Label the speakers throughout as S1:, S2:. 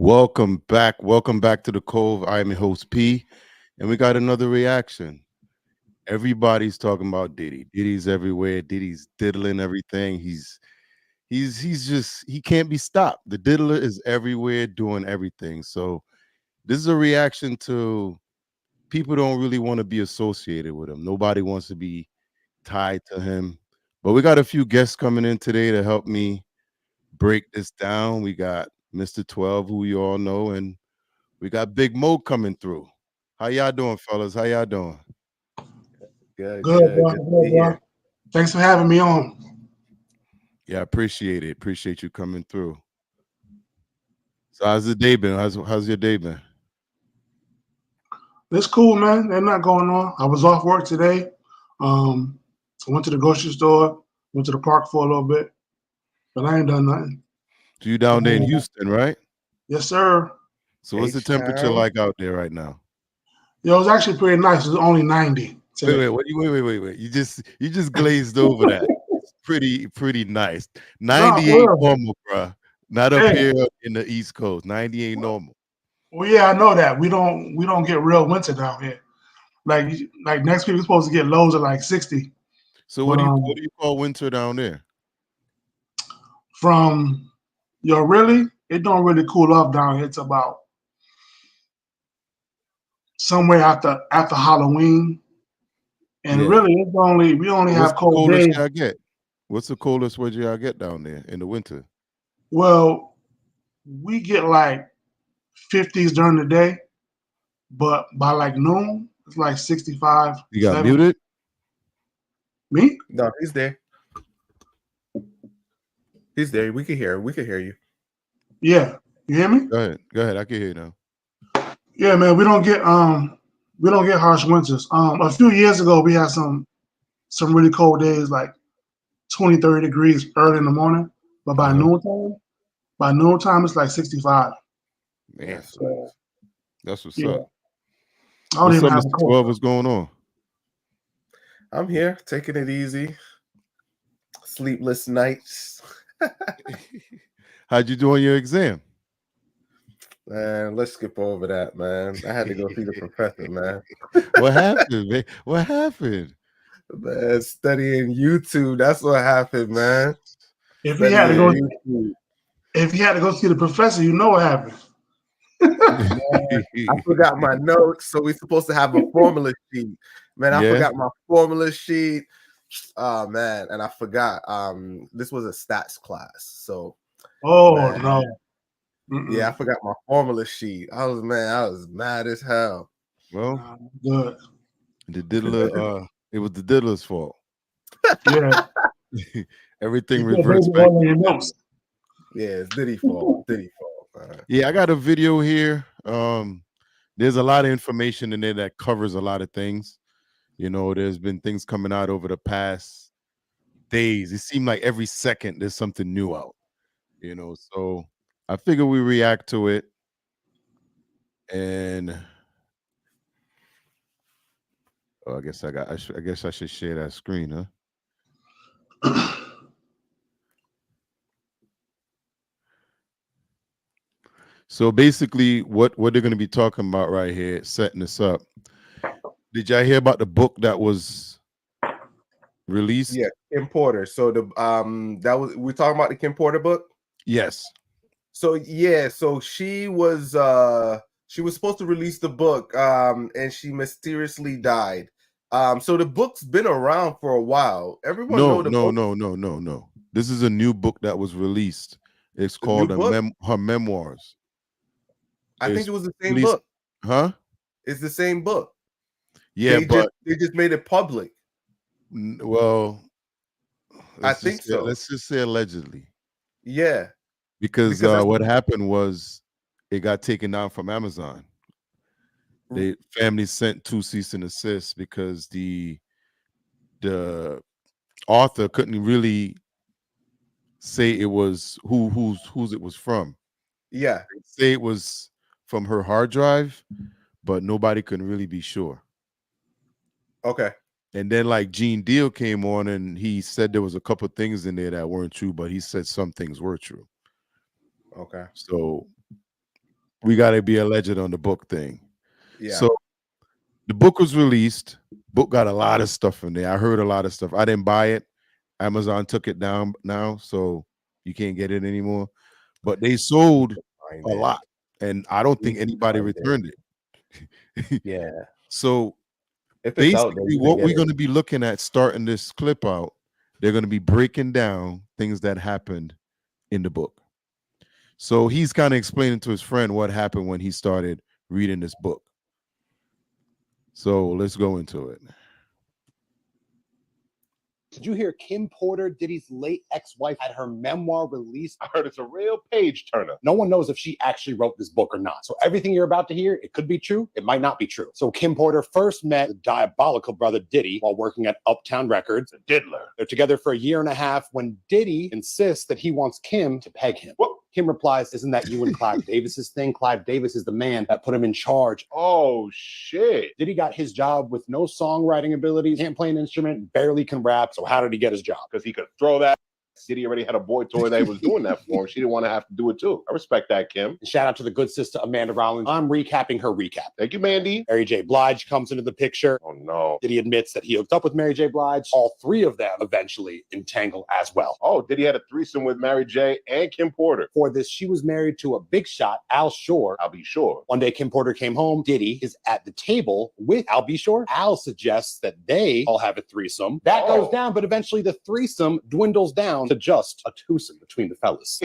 S1: Welcome back to the Cove. I am your host P, and we got another reaction. Everybody's talking about Diddy. Diddy's everywhere. Diddy's diddling everything. He's just he can't be stopped. The diddler is everywhere doing everything. So this is a reaction to people don't really want to be associated with him. Nobody wants to be tied to him. But we got a few guests coming in today to help me break this down. We got Mr. 12, who you all know, and we got Big Mo coming through. How y'all doing, fellas? How y'all doing?
S2: Good,
S3: Good,
S2: good,
S3: bro.
S2: good to
S3: Good,
S2: be
S3: bro.
S2: here.
S3: Thanks for having me on.
S1: Yeah, I appreciate it. Appreciate you coming through. So how's the day been? How's your day been?
S3: It's cool, man. There's not going on. I was off work today. I went to the grocery store, went to the park for a little bit, but I ain't done nothing.
S1: So you down there in Houston, right?
S3: Yes, sir.
S1: So what's the
S2: H
S1: temperature
S2: Town.
S1: like out there right now?
S3: Yo, it was actually pretty nice. It was only 90
S1: Wait,
S3: today.
S1: wait. You just glazed over that. It's pretty nice.
S3: No,
S1: 90
S3: for
S1: ain't
S3: real.
S1: normal, bruh. Not up
S3: Hey,
S1: here in the East Coast. 90 ain't normal.
S3: well, yeah, I know that. We don't get real winter down here. Like next week we're supposed to get lows of like 60.
S1: So
S3: But
S1: what do you call winter down there?
S3: from really, it don't really cool off down here. It's about somewhere after Halloween. And
S1: Yeah.
S3: really, we only
S1: So what's
S3: have
S1: the
S3: cold
S1: coldest
S3: days.
S1: y'all get? What's the coldest where y'all get down there in the winter?
S3: Well, we get like 50s during the day, but by like noon, it's like 65,
S1: You got
S3: 70.
S1: muted?
S3: Me?
S2: No, he's there. He's there. We can hear. We can hear you.
S3: Yeah. You hear me?
S1: Go ahead. Go ahead. I can hear you now.
S3: Yeah, man. We don't get harsh winters. A few years ago, we had some really cold days, like 20, 30 degrees early in the morning, but
S1: Uh-huh.
S3: by noontime, it's like 65.
S1: Man,
S2: That's
S3: So
S1: that's what's
S3: yeah,
S1: up.
S3: I don't
S1: What's
S3: even
S1: up,
S3: have a
S1: Mr.
S3: coat.
S1: 12? What's going on?
S2: I'm here, taking it easy. Sleepless nights.
S1: How'd you do on your exam?
S2: Man, let's skip over that, man. I had to go see the professor, man.
S1: What happened, man? What happened?
S2: Man, studying YouTube. That's what happened, man.
S3: If he had to go,
S2: Studying YouTube.
S3: if he had to go see the professor, you know what happened.
S2: Man, I forgot my notes. So we're supposed to have a formula sheet. Man, I
S1: Yeah.
S2: forgot my formula sheet. Oh man, and I forgot. This was a stats class. So
S3: Oh
S2: man,
S3: no.
S2: yeah, I
S3: Mm-mm.
S2: forgot my formula sheet. I was mad as hell.
S1: Well,
S3: Nah, good.
S1: the diddler, it was the diddler's fault.
S3: Yeah.
S1: Everything
S3: You put
S1: reverts
S3: baby
S1: back.
S3: oil in your nose.
S2: Yeah, it's Diddy fault. Diddy fault.
S1: Yeah, I got a video here. There's a lot of information in there that covers a lot of things. There's been things coming out over the past days. It seemed like every second there's something new out. So I figure we react to it, and oh, I guess I should share that screen, huh? So basically, what they're going to be talking about right here, setting this up. Did y'all hear about the book that was
S2: Yeah,
S1: released?
S2: Kim Porter. So the that was we're talking about the Kim Porter book.
S1: Yes.
S2: So yeah, so she was supposed to release the book and she mysteriously died. So the book's been around for a while. Everyone
S1: No,
S2: know the
S1: no,
S2: book,
S1: no, no, no, no. This is a new book that was released. It's
S2: the new
S1: called
S2: book.
S1: her memoirs.
S2: I think
S1: It's
S2: it was the same
S1: released,
S2: book.
S1: huh?
S2: It's the same book.
S1: Yeah, but
S2: They just made it public.
S1: well,
S2: I think so.
S1: let's just say allegedly,
S2: Yeah,
S1: because
S2: because that's
S1: what happened was it got taken down from Amazon. The family sent two cease and desist because the author couldn't really say it was whose it was from.
S2: yeah.
S1: They say it was from her hard drive, but nobody can really be sure.
S2: Okay.
S1: And then like Gene Deal came on and he said there was a couple things in there that weren't true, but he said some things were true.
S2: Okay.
S1: So we got to be a legend on the book thing.
S2: Yeah.
S1: So the book was released. Book got a lot of stuff in there. I heard a lot of stuff. I didn't buy it. Amazon took it down now, so you can't get it anymore. But they sold
S2: Find
S1: a
S2: it.
S1: lot, and I don't think
S2: Need to
S1: anybody
S2: find it.
S1: returned it.
S2: Yeah.
S1: So
S2: If it's out there,
S1: basically,
S2: you can
S1: what
S2: get
S1: we're
S2: it.
S1: going to be looking at starting this clip out, they're going to be breaking down things that happened in the book. So he's kind of explaining to his friend what happened when he started reading this book. So let's go into it.
S4: Did you hear Kim Porter, Diddy's late ex-wife, had her memoir released?
S5: I heard it's a real page turner.
S4: No one knows if she actually wrote this book or not. So everything you're about to hear, it could be true, it might not be true. So Kim Porter first met the diabolical brother Diddy while working at Uptown Records.
S5: The diddler.
S4: They're together for a year and a half when Diddy insists that he wants Kim to peg him.
S5: What?
S4: Kim replies, isn't that you and Clive Davis's thing? Clive Davis is the man that put him in charge.
S5: Oh, shit.
S4: Diddy got his job with no songwriting abilities, can't play an instrument, barely can rap. So how did he get his job?
S5: Because he could throw that. Diddy already had a boy toy that was doing that for him. She didn't want to have to do it too. I respect that, Kim.
S4: And shout out to the good sister Amanda Rollins. I'm recapping her recap.
S5: Thank you, Mandy.
S4: Mary J. Blige comes into the picture.
S5: Oh, no.
S4: Diddy admits that he hooked up with Mary J. Blige. All three of them eventually entangle as well.
S5: Oh, Diddy had a threesome with Mary J. and Kim Porter.
S4: For this, she was married to a big shot, Al Shore.
S5: I'll be sure.
S4: One day, Kim Porter came home. Diddy is at the table with Al B. Shore. Al suggests that they all have a threesome. That goes down, but eventually the threesome dwindles down to just a twosome between the fellas.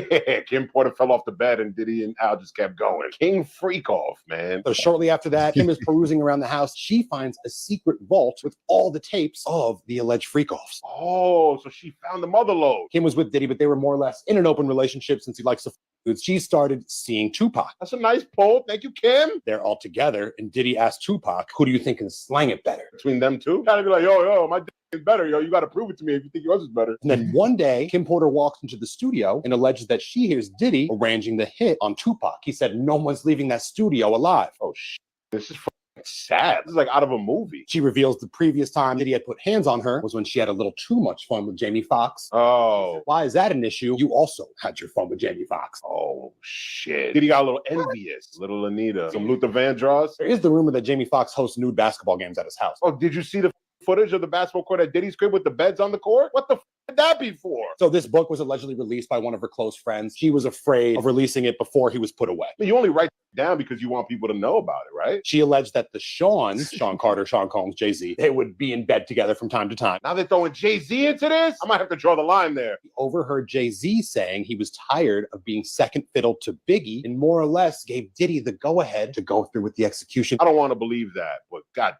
S5: Kim Porter fell off the bed and Diddy and Al just kept going. King freak off, man.
S4: So shortly after that, Kim is perusing around the house. She finds a secret vault with all the tapes of the alleged freak-offs.
S5: Oh, so she found the mother lode.
S4: Kim was with Diddy, but they were more or less in an open relationship since he likes to f. She started seeing Tupac.
S5: That's a nice poll. Thank you, Kim.
S4: They're all together, and Diddy asked Tupac, who do you think can slang it better?
S5: Between them two, gotta be like, yo, my dick is better, yo. You gotta prove it to me if you think yours is better.
S4: And then one day, Kim Porter walks into the studio and alleges that she hears Diddy arranging the hit on Tupac. He said, no one's leaving that studio alive.
S5: Oh, shit. This is sad. This is like out of a movie.
S4: She reveals the previous time Diddy had put hands on her was when she had a little too much fun with Jamie Foxx.
S5: Oh.
S4: Why is that an issue? You also had your fun with Jamie Foxx.
S5: Oh, shit. Diddy got a little envious. Little Anita. Some Luther Vandross.
S4: There is the rumor that Jamie Foxx hosts nude basketball games at his house.
S5: Oh, did you see the footage of the basketball court at Diddy's crib with the beds on the court? What the did that be for?
S4: So this book was allegedly released by one of her close friends. She was afraid of releasing it before he was put away.
S5: You only write it down because you want people to know about it, right?
S4: She alleged that the Sean Carter, Sean Combs, Jay-Z, they would be in bed together from time to time.
S5: Now they're throwing Jay-Z into this? I might have to draw the line there.
S4: He overheard Jay-Z saying he was tired of being second fiddle to Biggie and more or less gave Diddy the go-ahead to go through with the execution.
S5: I don't want to believe that, but God,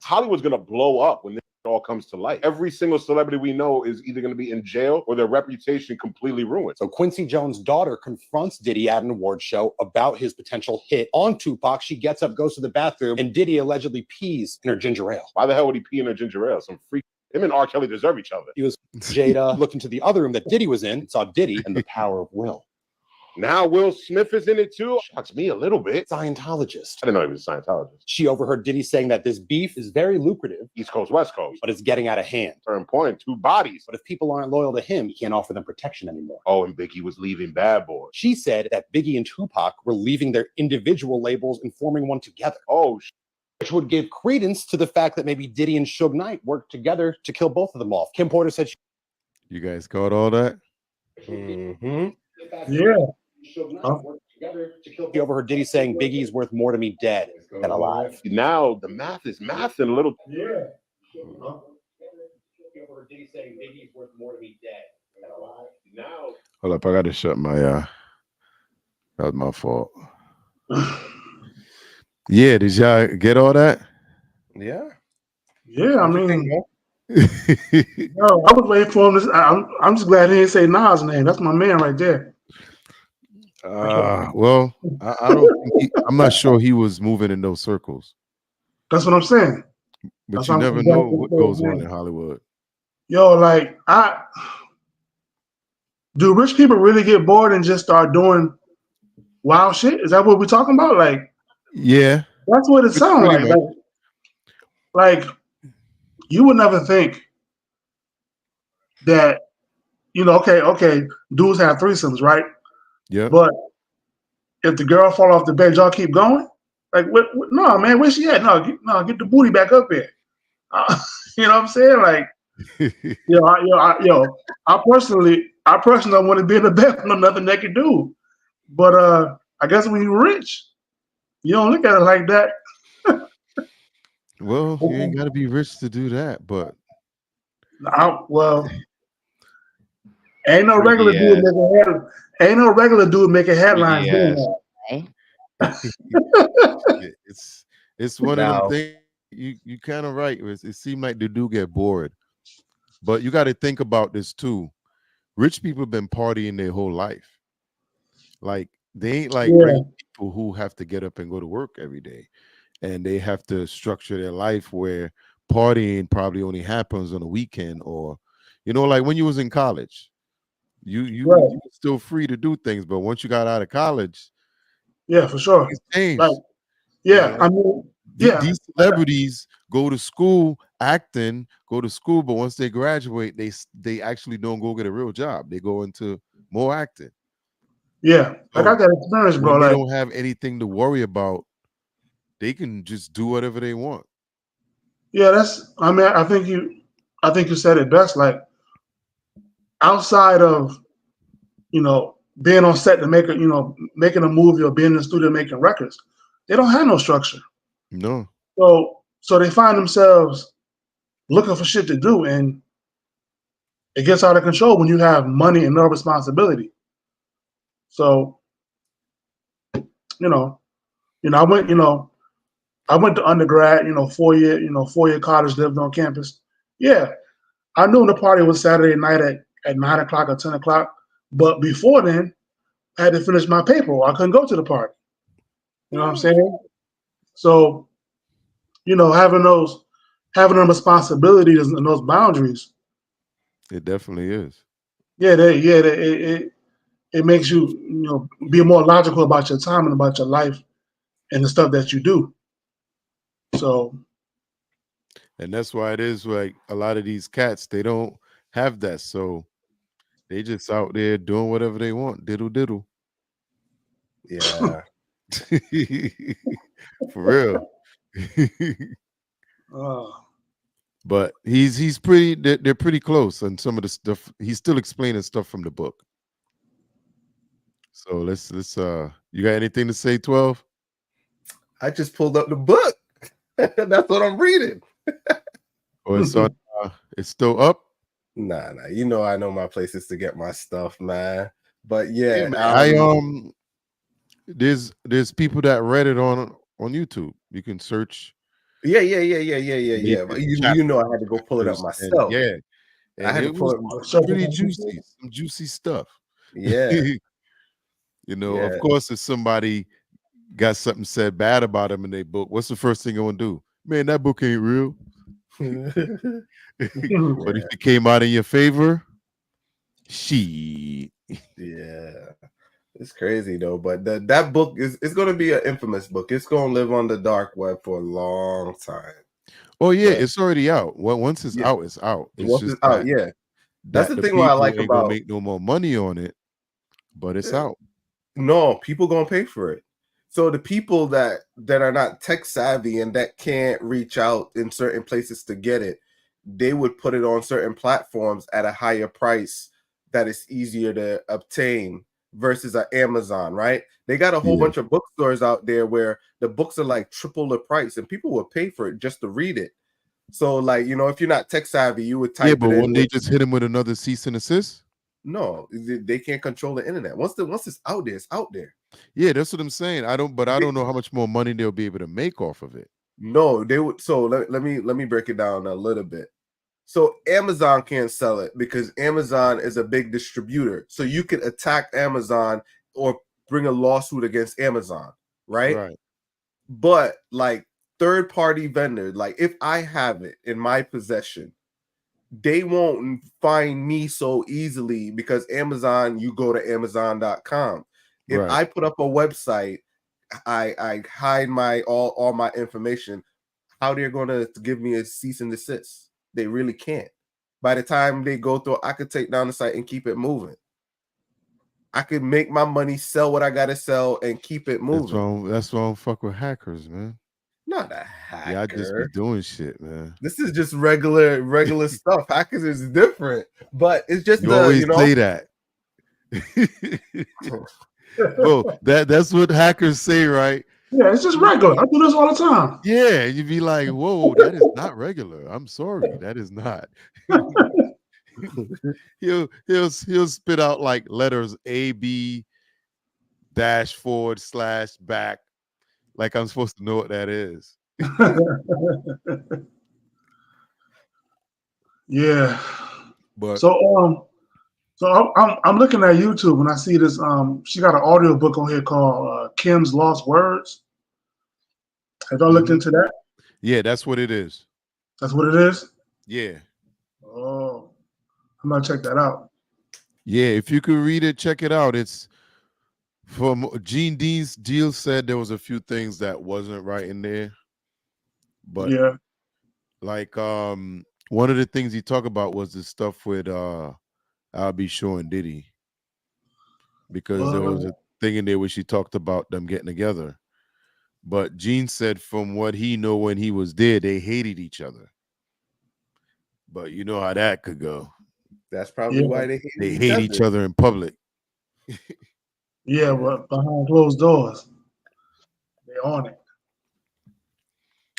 S5: Hollywood's going to blow up when this all comes to light. Every single celebrity we know is either going to be in jail or their reputation completely ruined.
S4: So Quincy Jones' daughter confronts Diddy at an award show about his potential hit on Tupac. She gets up, goes to the bathroom, and Diddy allegedly pees in her ginger ale.
S5: Why the hell would he pee in her ginger ale? Some freak. Him and R. Kelly deserve each other.
S4: He was Jada looked into the other room that Diddy was in and saw Diddy and the power of will.
S5: Now Will Smith is in it too. Shocks me a little bit.
S4: Scientologist.
S5: I didn't know he was a Scientologist.
S4: She overheard Diddy saying that this beef is very lucrative,
S5: East Coast, West Coast.
S4: but it's getting out of hand.
S5: Turn point, two bodies.
S4: But if people aren't loyal to him, he can't offer them protection anymore.
S5: Oh, and Biggie was leaving Bad Boy.
S4: She said that Biggie and Tupac were leaving their individual labels and forming one together,
S5: Oh,
S4: which would give credence to the fact that maybe Diddy and Suge Knight worked together to kill both of them off. Kim Porter said
S1: You guys caught all that?
S2: Mm-hmm.
S3: Yeah.
S4: She overheard Diddy saying Biggie's worth more to me dead than alive.
S5: now the math is mathing a little.
S3: Yeah.
S4: She overheard Diddy saying Biggie's worth more to me dead than alive.
S5: Now.
S1: Hold up, I gotta shut my that was my fault. Yeah, did y'all get all that?
S2: Yeah.
S3: Yeah, I
S2: What you
S3: mean,
S2: think, Mo?
S3: no, I was waiting for him. I'm just glad he didn't say Nas' name. That's my man right there.
S1: Well, I don't think I'm not sure he was moving in those circles,
S3: That's what I'm saying.
S1: but
S3: That's
S1: you
S3: what I'm
S1: never
S3: saying.
S1: know what goes on in Hollywood.
S3: Yo, like, do rich people really get bored and just start doing wild shit? Is that what we're talking about? Like,
S1: Yeah,
S3: that's what it sounds
S1: pretty
S3: like. Like, you would never think that, okay, dudes have threesomes, right?
S1: yeah.
S3: But if the girl fall off the bed, y'all keep going. Like, no, man, where's she at? No, get the booty back up here. You know what I'm saying? Like, I personally don't want to be in the bed with another naked dude. But I guess when you're rich, you don't look at it like that.
S1: Well, you ain't got to be rich to do that, but
S3: ain't no regular dude making headlines. Ain't no regular dude making headlines doing that.
S1: it's one of them
S2: Now,
S1: things. You kind of right. It seemed like they do get bored, but you got to think about this too. Rich people been partying their whole life. Like they ain't like regular people who have to get up and go to work every day, and they have to structure their life where partying probably only happens on a weekend, or like when you was in college, you were still free to do things, but once you got out of college,
S3: for sure,
S1: things changed.
S3: Like, I mean,
S1: these celebrities go to school acting, but once they graduate, they actually don't go get a real job. They go into more acting.
S3: Yeah, I got that experience, bro.
S1: When they
S3: like,
S1: don't have anything to worry about, they can just do whatever they want.
S3: Yeah, I think you said it best. Like, outside of being on set to making a movie or being in the studio making records, they don't have no structure.
S1: No.
S3: So they find themselves looking for shit to do, and it gets out of control when you have money and no responsibility. So, I went to undergrad, 4-year college, lived on campus. Yeah, I knew the party was Saturday night at 9 o'clock or 10 o'clock, but before then, I had to finish my paper or I couldn't go to the party. You know what I'm saying? So, having those responsibilities and those boundaries.
S1: It definitely is.
S3: Yeah, it makes you, be more logical about your time and about your life and the stuff that you do. So,
S1: and that's why it is like a lot of these cats, they don't have that. So they just out there doing whatever they want. Diddle diddle.
S2: Yeah.
S1: For real. But he's pretty, they're pretty close on some of the stuff. He's still explaining stuff from the book. So let's you got anything to say, 12?
S2: I just pulled up the book. That's what I'm reading.
S1: Oh, it's still up?
S2: Nah. I know my places to get my stuff, man. But
S1: Yeah, man. There's people that read it on YouTube. You can search.
S2: Yeah. But I had to go pull it up myself.
S1: And
S2: I had to
S1: it
S2: pull
S1: was
S2: it
S1: pretty juicy, some juicy stuff.
S2: Yeah.
S1: Of course, if somebody got something said bad about him in their book, what's the first thing you want to do? Man, that book ain't real. But if it came out in your favor,
S2: yeah. It's crazy though, but that book it's going to be an infamous book. It's going to live on the dark web for a long time.
S1: Oh yeah, it's already out. Well, once it's out, it's out.
S2: Once it's out, that's the thing. What I like
S1: ain't
S2: about
S1: gonna make no more money on it, but it's out.
S2: No, people gonna pay for it. So the people that are not tech savvy and that can't reach out in certain places to get it, they would put it on certain platforms at a higher price that is easier to obtain versus an Amazon, right? They got a whole bunch of bookstores out there where the books are like triple the price and people will pay for it just to read it. So like, if you're not tech savvy, you would type
S1: but
S2: it in.
S1: when they just hit him with another cease and assist?
S2: No, they can't control the internet. Once it's out there, it's out there.
S1: Yeah, that's what I'm saying. I don't know how much more money they'll be able to make off of it.
S2: No, they would. So let me break it down a little bit. So Amazon can't sell it because Amazon is a big distributor. So you could attack Amazon or bring a lawsuit against Amazon, right?
S1: Right.
S2: But like third-party vendors, like if I have it in my possession, they won't find me so easily because Amazon, you go to Amazon.com. If I put up a website, I hide my all my information. How they're going to give me a cease and desist? They really can't. By the time they go through, I could take down the site and keep it moving. I could make my money, sell what I gotta sell, and keep it moving.
S1: That's why I don't fuck with hackers, man.
S2: Not a hacker.
S1: Yeah, I just be doing shit, man.
S2: This is just regular stuff. Hackers is different, but it's just
S1: You always say that. Bro, that's what hackers say, right?
S3: Yeah, it's just regular. I do this all the time.
S1: Yeah, you'd be like, whoa, that is not regular. I'm sorry, that is not. he'll spit out like letters A, B // like I'm supposed to know what that is.
S3: Yeah.
S1: But
S3: so I'm looking at YouTube and I see this. She got an audio book on here called Kim's Lost Words. Have y'all looked into that?
S1: Yeah, that's what it is.
S3: That's what it is?
S1: Yeah.
S3: Oh, I'm gonna check that out.
S1: Yeah, if you could read it, check it out. It's from Gene Deal said there was a few things that wasn't right in there. But
S3: yeah,
S1: like one of the things he talked about was the stuff with I'll Be Showing Diddy. Because there was a thing in there where she talked about them getting together. But Gene said from what he know when he was there, they hated each other. But you know how that could go.
S2: That's probably why they
S1: hate each other in public.
S3: Yeah, but behind closed doors, they on it.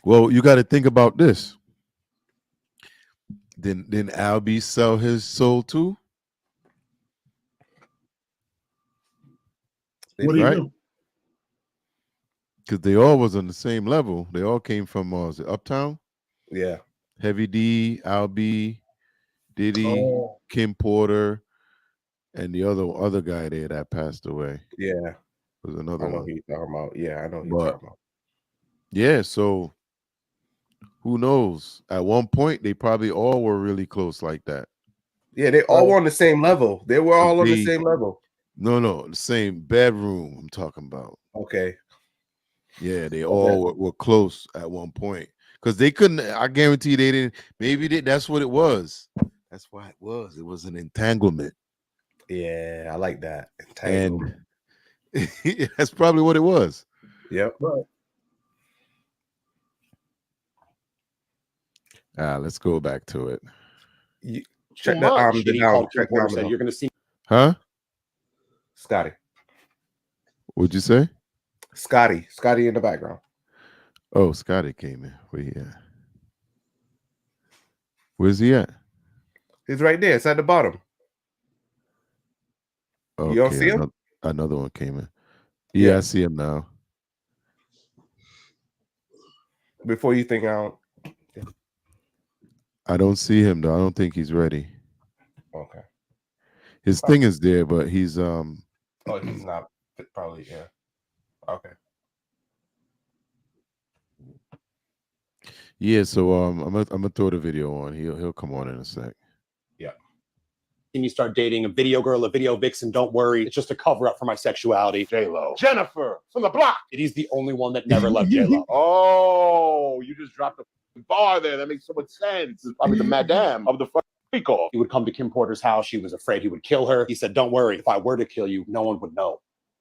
S1: Well, you got to think about this. Then Albie sell his soul too?
S3: What do you do?
S1: Because they all was on the same level. They all came from was it Uptown?
S2: Yeah.
S1: Heavy D, Albie, Diddy, Kim Porter, and the other guy there that passed away.
S2: Yeah.
S1: Was another one.
S2: I know who you're talking about. Yeah, I know who you're talking about.
S1: Yeah, so who knows? At one point, they probably all were really close like that.
S2: Yeah, they all were on the same level. They were all on the same level.
S1: No, the same bedroom I'm talking about.
S2: Okay.
S1: Yeah, they all were close at one point. Because they couldn't, I guarantee they didn't, that's what it was. That's why it was. It was an entanglement.
S2: Yeah, I like that. Entanglement.
S1: And that's probably what it was.
S2: Yep.
S1: Let's go back to it.
S2: Check the down. Check down.
S4: You're gonna see.
S1: Huh?
S2: Scotty.
S1: What'd you say?
S2: Scotty in the background.
S1: Oh, Scotty came in. Where he at? Where's he at?
S2: He's right there. It's at the bottom.
S1: Okay,
S2: you don't see him?
S1: Another one came in. Yeah, I see him now.
S2: Before you think
S1: I don't see him though. I don't think he's ready.
S2: Okay.
S1: His thing is there, but he's
S2: Oh, he's not probably, yeah. Okay.
S1: Yeah, so I'm gonna throw the video on. He'll come on in a sec.
S2: Yeah.
S4: Can you start dating a video girl, a video vixen? Don't worry, it's just a cover up for my sexuality.
S5: J-Lo. Jennifer from the block.
S4: He's the only one that never left J-Lo.
S5: Oh, you just dropped a bar there. That makes so much sense. It's probably the madame of the freak off.
S4: He would come to Kim Porter's house. She was afraid he would kill her. He said, "Don't worry. If I were to kill you, no one would know."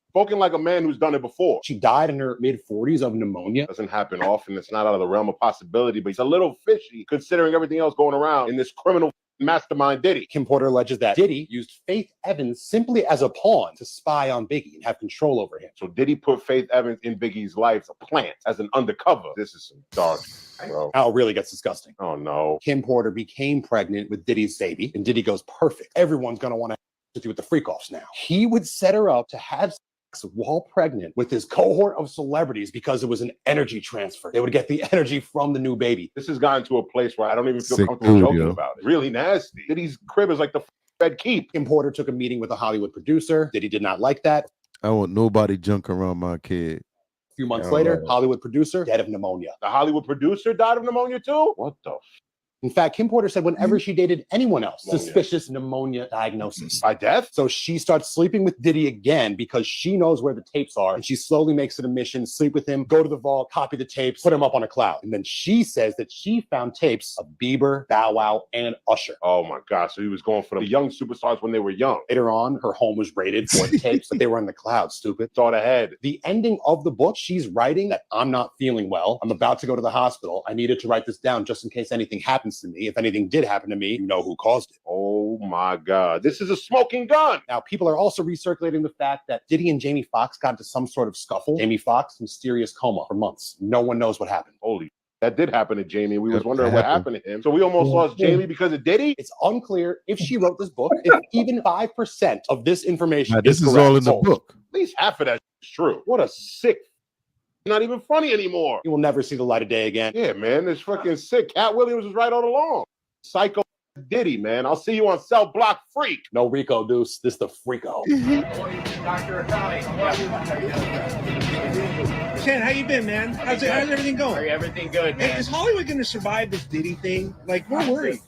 S5: Spoken like a man who's done it before.
S4: She died in her mid-40s of pneumonia.
S5: Doesn't happen often. It's not out of the realm of possibility, but it's a little fishy considering everything else going around in this criminal mastermind Diddy.
S4: Kim Porter alleges that Diddy used Faith Evans simply as a pawn to spy on Biggie and have control over him.
S5: So Diddy put Faith Evans in Biggie's life, a plant, as an undercover. This is some dark, bro.
S4: Now it really gets disgusting.
S5: Oh, no.
S4: Kim Porter became pregnant with Diddy's baby, and Diddy goes, perfect. Everyone's going to want to with you with the freak-offs now. He would set her up to have while pregnant with his cohort of celebrities because it was an energy transfer. They would get the energy from the new baby.
S5: This has gotten to a place where I don't even feel
S1: Sick
S5: comfortable
S1: food,
S5: joking
S1: yo.
S5: about it. Really nasty. Diddy's crib is like the Fed keep.
S4: Kim Porter took a meeting with a Hollywood producer. Diddy did not like that.
S1: I want nobody junk around my kid.
S4: A few months later, Hollywood producer, dead of pneumonia.
S5: The Hollywood producer died of pneumonia too? What the
S4: In fact, Kim Porter said whenever she dated anyone else,
S5: Pneumonia.
S4: suspicious pneumonia diagnosis.
S5: By death?
S4: So she starts sleeping with Diddy again because she knows where the tapes are, and she slowly makes it a mission, sleep with him, go to the vault, copy the tapes, put them up on a cloud. And then she says that she found tapes of Bieber, Bow Wow, and Usher.
S5: Oh my God. So he was going for the young superstars when they were young.
S4: Later on, her home was raided for the tapes, but they were in the cloud, stupid.
S5: Thought ahead.
S4: The ending of the book, she's writing that I'm not feeling well. I'm about to go to the hospital. I needed to write this down just in case anything happens to me. If anything did happen to me, you know who caused it.
S5: Oh my God. This is a smoking gun.
S4: Now, people are also recirculating the fact that Diddy and Jamie Foxx got into some sort of scuffle. Jamie Foxx, mysterious coma for months. No one knows what happened.
S5: Holy, that did happen to Jamie. We was
S1: That
S5: wondering what happened to him. So we almost lost Jamie because of Diddy?
S4: It's unclear if she wrote this book, if even 5% of this information
S1: Now, this is
S4: correct.
S1: all in the book.
S5: At least half of that is true. What a sick, not even funny anymore.
S4: You will never see the light of day again.
S5: Yeah, man, this fucking sick. Cat Williams was right all along. Psycho Diddy, man. I'll see you on Cell Block Freak.
S4: No Rico, Deuce. This the Freako.
S6: Ken, how you been, man? How's everything going?
S7: Everything good,
S6: Hey,
S7: man.
S6: is Hollywood going to survive this Diddy thing? Like, we're worried.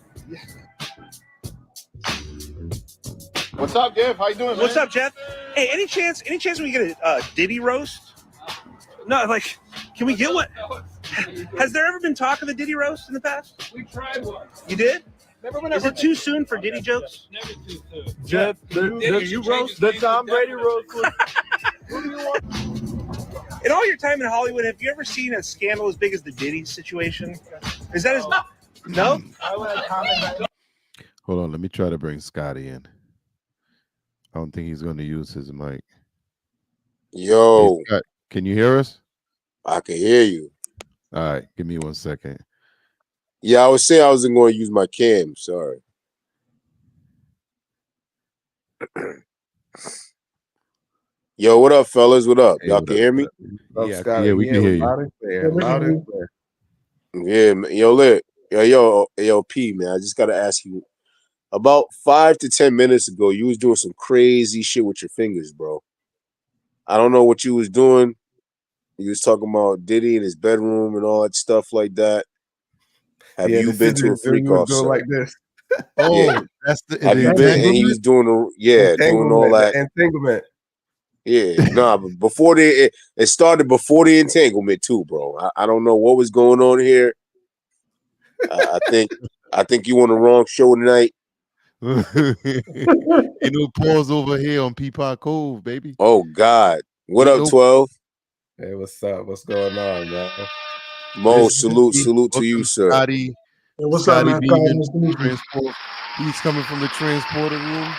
S5: What's up, Jeff? How you doing, man?
S6: What's up, Jeff? Hey, any chance we get a Diddy roast? No, like, can we get one? Has there ever been talk of a Diddy roast in the past?
S7: We tried one.
S6: You did?
S7: Remember
S6: Is it too soon for Diddy jokes?
S7: Never too soon.
S6: Jeff,
S7: you roast the Tom Brady roast. Who do you want?
S6: In all your time in Hollywood, have you ever seen a scandal as big as the Diddy situation? Is that as no?
S7: I would comment.
S1: Hold on, let me try to bring Scotty in. I don't think he's going to use his mic.
S8: Yo,
S1: Hey, Scott, can you hear us?
S8: I can hear you.
S1: All right, give me 1 second.
S8: Yeah, I was saying I wasn't going to use my cam. Sorry. Yo, what up, fellas? What up?
S1: Hey,
S8: Y'all
S1: what
S8: can
S1: up,
S8: hear me?
S2: Up,
S1: Yeah,
S2: Scotty.
S1: yeah, we can hear you.
S2: Loud and clear. Loud and clear.
S8: Yeah, man. Yo, lit. Yo, P, man. I just gotta ask you. About 5 to 10 minutes ago, you was doing some crazy shit with your fingers, bro. I don't know what you was doing. You was talking about Diddy in his bedroom and all that stuff like that. Have
S2: Yeah,
S8: you
S2: the
S8: been to a
S2: scissors,
S8: freak
S2: you would
S8: off
S2: go
S8: site?
S2: like this.
S1: Oh,
S8: Yeah.
S1: that's the
S8: Have you been? And he was doing doing all
S2: Entanglement,
S8: that.
S2: the entanglement.
S8: Yeah, nah, but before it started before the entanglement too, bro. I don't know what was going on here. I think you on the wrong show tonight.
S1: Ain't no pause over here on Peapod Cove, baby.
S8: Oh God, what
S1: Ain't
S8: up,
S1: no-
S8: 12?
S2: Hey, what's up? What's going on, man?
S8: Mo,
S1: This is
S8: salute
S1: me.
S8: to you,
S1: Welcome,
S8: sir.
S1: Scotty.
S3: Hey, what's
S1: Scotty
S3: up, man?
S1: Beeman,
S3: Nice to meet you.
S1: transport. He's coming from the transporter room.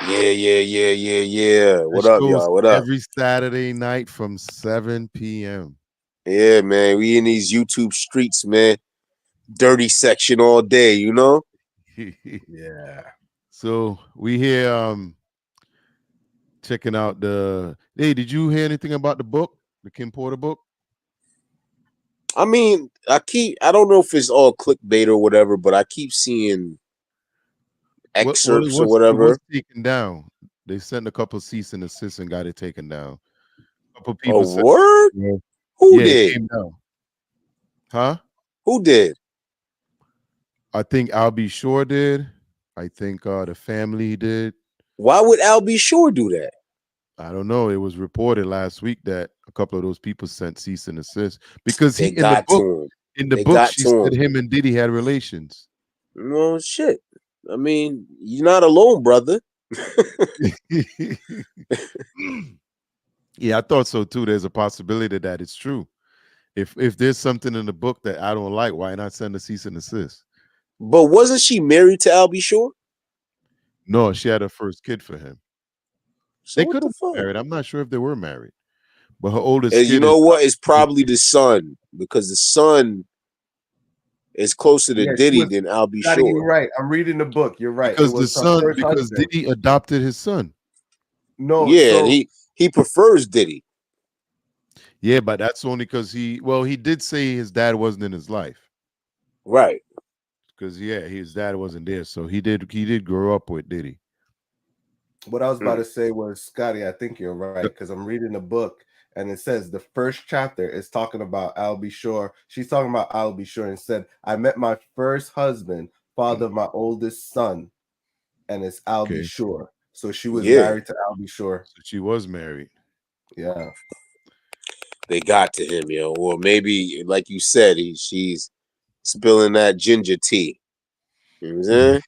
S8: Yeah. What
S1: This
S8: up,
S1: goes
S8: y'all? What up?
S1: every Saturday night from 7 p.m.
S8: Yeah, man. We in these YouTube streets, man. Dirty section all day, you know?
S2: Yeah.
S1: So we here checking out the hey, did you hear anything about the book, the Kim Porter book?
S8: I mean, I don't know if it's all clickbait or whatever, but I keep seeing excerpts or
S1: It
S8: whatever.
S1: was taken down. They sent a couple cease and desist and got it taken down. A couple
S8: A
S1: people said,
S8: word?
S1: yeah,
S8: Who
S1: it
S8: did?
S1: came down. Huh?
S8: Who did?
S1: I think Al B. Shore did. I think the family did.
S8: Why would Al B. Shore do that?
S1: I don't know. It was reported last week that a couple of those people sent cease and desist because
S8: They
S1: in the
S8: got
S1: book,
S8: to him.
S1: in the
S8: They
S1: book,
S8: got
S1: she
S8: to
S1: said
S8: him.
S1: him and Diddy had relations.
S8: No shit. I mean, you're not alone, brother.
S1: Yeah, I thought so too. There's a possibility that it's true. If there's something in the book that I don't like, why not send a cease and desist?
S8: But wasn't she married to Al B. Shore?
S1: No, she had her first kid for him.
S8: So
S1: They
S8: what
S1: could
S8: the
S1: have
S8: fuck?
S1: been married. I'm not sure if they were married, but her oldest
S8: And
S1: kid.
S8: you know
S1: is,
S8: what? It's probably the son because the son is closer to
S2: Yeah, she
S8: Diddy
S2: was-
S8: than Al B.
S2: Scotty, you're
S8: Shore.
S2: right. I'm reading the book. You're right.
S1: because
S2: It
S1: the
S2: was her
S1: son,
S2: first
S1: because
S2: husband.
S1: Diddy adopted his son.
S2: No,
S8: Yeah,
S2: so
S8: and he prefers Diddy.
S1: Yeah, but that's only because he did say his dad wasn't in his life.
S8: Right.
S1: Because his dad wasn't there, so he did grow up with Diddy.
S2: what I was about to say was, Scotty, I think you're right because I'm reading the book and it says the first chapter is talking about I'll be sure. She's talking about I'll be sure, and said, I met my first husband, father of my oldest son, and it's I'll be
S1: Okay.
S2: sure. So she was
S8: Yeah.
S2: married to I'll be sure.
S1: So she was married.
S2: Yeah.
S8: They got to him, yo. Or maybe, like you said, she's spilling that ginger tea. You know what I'm saying?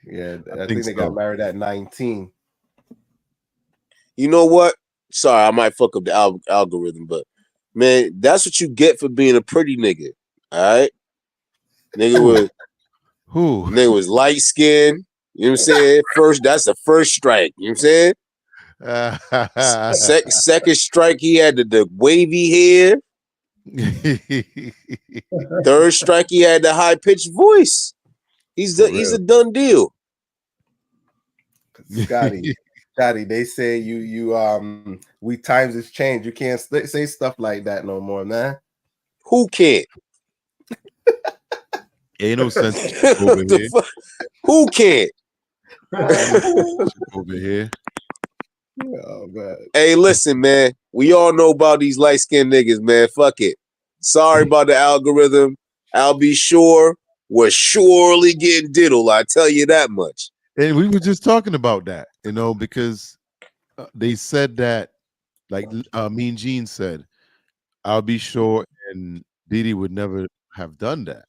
S2: Yeah,
S1: I
S2: I
S1: think
S2: think they got
S1: so.
S2: married at 19.
S8: You know what? Sorry, I might fuck up the algorithm, but man, that's what you get for being a pretty nigga. All right, nigga
S1: Who?
S8: was light skinned. You know what I'm saying? That's the first strike. You know what I'm saying? Second strike, he had the wavy hair. Third strike, he had the high pitched voice. He's a done deal.
S2: Scotty, they say we times has changed. You can't say stuff like that no more, man.
S8: Who can't?
S1: Ain't no censorship over here.
S8: Who can't?
S1: Over here.
S2: Oh man.
S8: Hey, listen, man. We all know about these light skinned niggas, man. Fuck it. Sorry about the algorithm. I'll be sure we're surely getting diddled. I tell you that much.
S1: And we were just talking about that, because they said that, like Mean Gene said, I'll be sure, and Diddy would never have done that.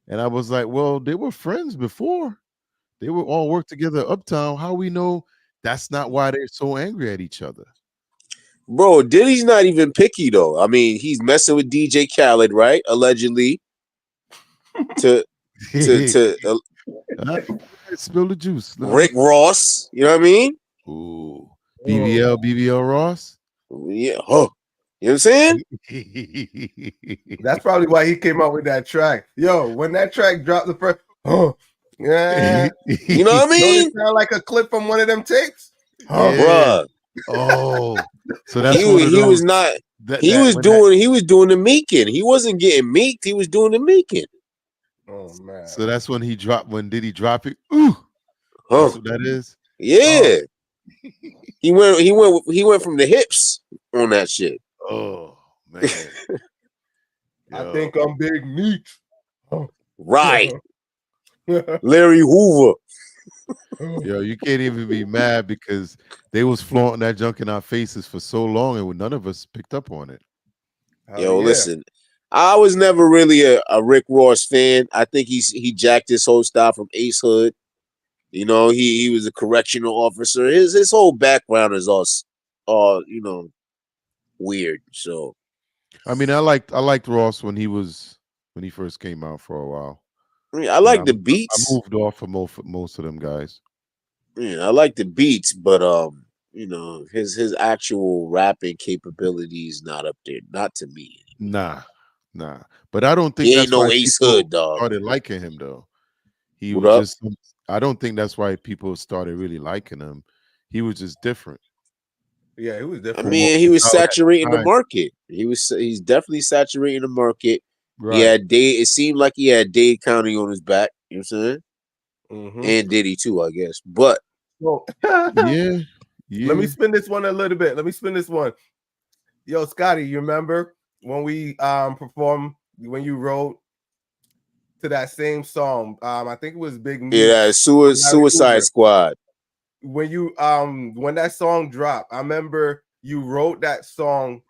S1: And I was like, well, they were friends before. They were all worked together uptown. How we know that's not why they're so angry at each other?
S8: Bro, Diddy's not even picky though. I mean, he's messing with DJ Khaled, right? Allegedly. To
S1: Spill the juice.
S8: Rick Ross, you know what I mean?
S1: Ooh. BBL Ross?
S8: Yeah. Huh. You know what I'm saying?
S2: That's probably why he came out with that track. Yo, when that track dropped the first, yeah.
S8: You know what I mean?
S2: Don't it sound like a clip from one of them tapes?
S8: Oh, bruh.
S1: Oh, so that's
S8: he
S1: one of those,
S8: was not. He was doing the meeking. He wasn't getting meeked. He was doing the meeking.
S2: Oh man!
S1: So that's when did he drop it? Ooh, that's what that is.
S8: Yeah, he went from the hips on that shit.
S1: Oh man,
S2: I think I'm Big Meat.
S8: Right, Larry Hoover.
S1: Yo, you can't even be mad because they was flaunting that junk in our faces for so long, and none of us picked up on it.
S8: Yo, listen, I was never really a Rick Ross fan. I think he jacked his whole style from Ace Hood. You know, he was a correctional officer. His whole background is all weird. So,
S1: I mean, I liked Ross when he first came out for a while.
S8: I mean, I like the beats.
S1: I moved off of most of them guys.
S8: Yeah, I like the beats, but his actual rapping capabilities not up there, not to me.
S1: Nah. But I don't think
S8: he
S1: that's
S8: ain't no
S1: why
S8: Ace
S1: people
S8: Hood, dog.
S1: started liking him though. He
S8: What
S1: was
S8: up?
S1: just. I don't think that's why people started really liking him. He was just different.
S2: Yeah, he was different.
S8: I mean, he was saturating the market. He's definitely saturating the market.
S1: Right.
S8: He had Dade. It seemed like he had Dade County on his back. You know what I'm saying?
S2: Mm-hmm.
S8: And Diddy too, I guess. But
S1: yeah.
S2: Let me spin this one a little bit. Yo, Scotty, you remember when we performed when you wrote to that same song? I think it was Big Meat.
S8: Yeah, Suicide Squad.
S2: When you when that song dropped, I remember you wrote that song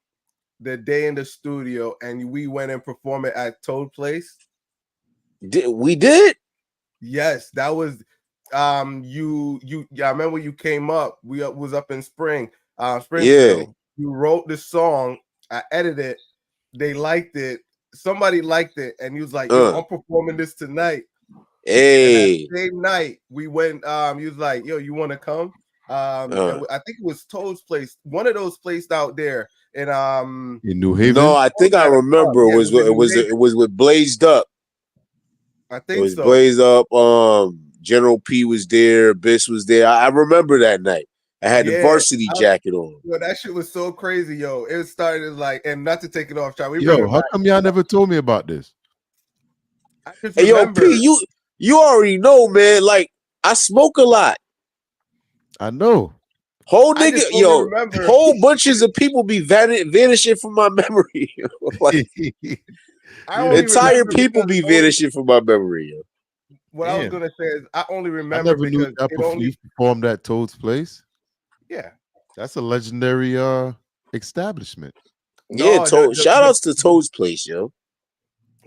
S2: the day in the studio, and we went and performed it at Toad Place.
S8: We did?
S2: Yes, that was you. I remember you came up. We was up in Spring.
S8: Yeah.
S2: You wrote the song. I edited it. They liked it. Somebody liked it, and he was like, "Yo, I'm performing this tonight."
S8: Hey.
S2: And that same night we went. He was like, "Yo, you want to come?" I think it was Toad's place. One of those places out there in
S1: New Haven.
S8: No, I think I remember it was with Blazed Up.
S2: I think
S8: it was
S2: so.
S8: Blazed Up. General P was there. Biss was there. I remember that night. I had the varsity jacket on.
S2: Yo, that shit was so crazy, yo. It started like, and not to take it off, Charlie.
S1: Yo, how come y'all never told me about this?
S8: Hey, yo, P, you already know, man. Like, I smoke a lot.
S1: I know.
S8: Whole
S2: I
S8: nigga,
S2: just only
S8: yo,
S2: remember.
S8: whole bunches of people be vanishing from my memory. Like
S2: I only
S8: entire
S2: remember
S8: people
S2: because
S8: be vanishing from my memory. Yo.
S2: what I was
S1: Damn.
S2: gonna say is I only
S1: I
S2: remember
S1: never knew
S2: because
S1: that
S2: it only.
S1: you performed at Toad's Place.
S2: Yeah.
S1: That's a legendary establishment.
S8: Yeah,
S2: No,
S8: shout outs to Toad's Place, yo.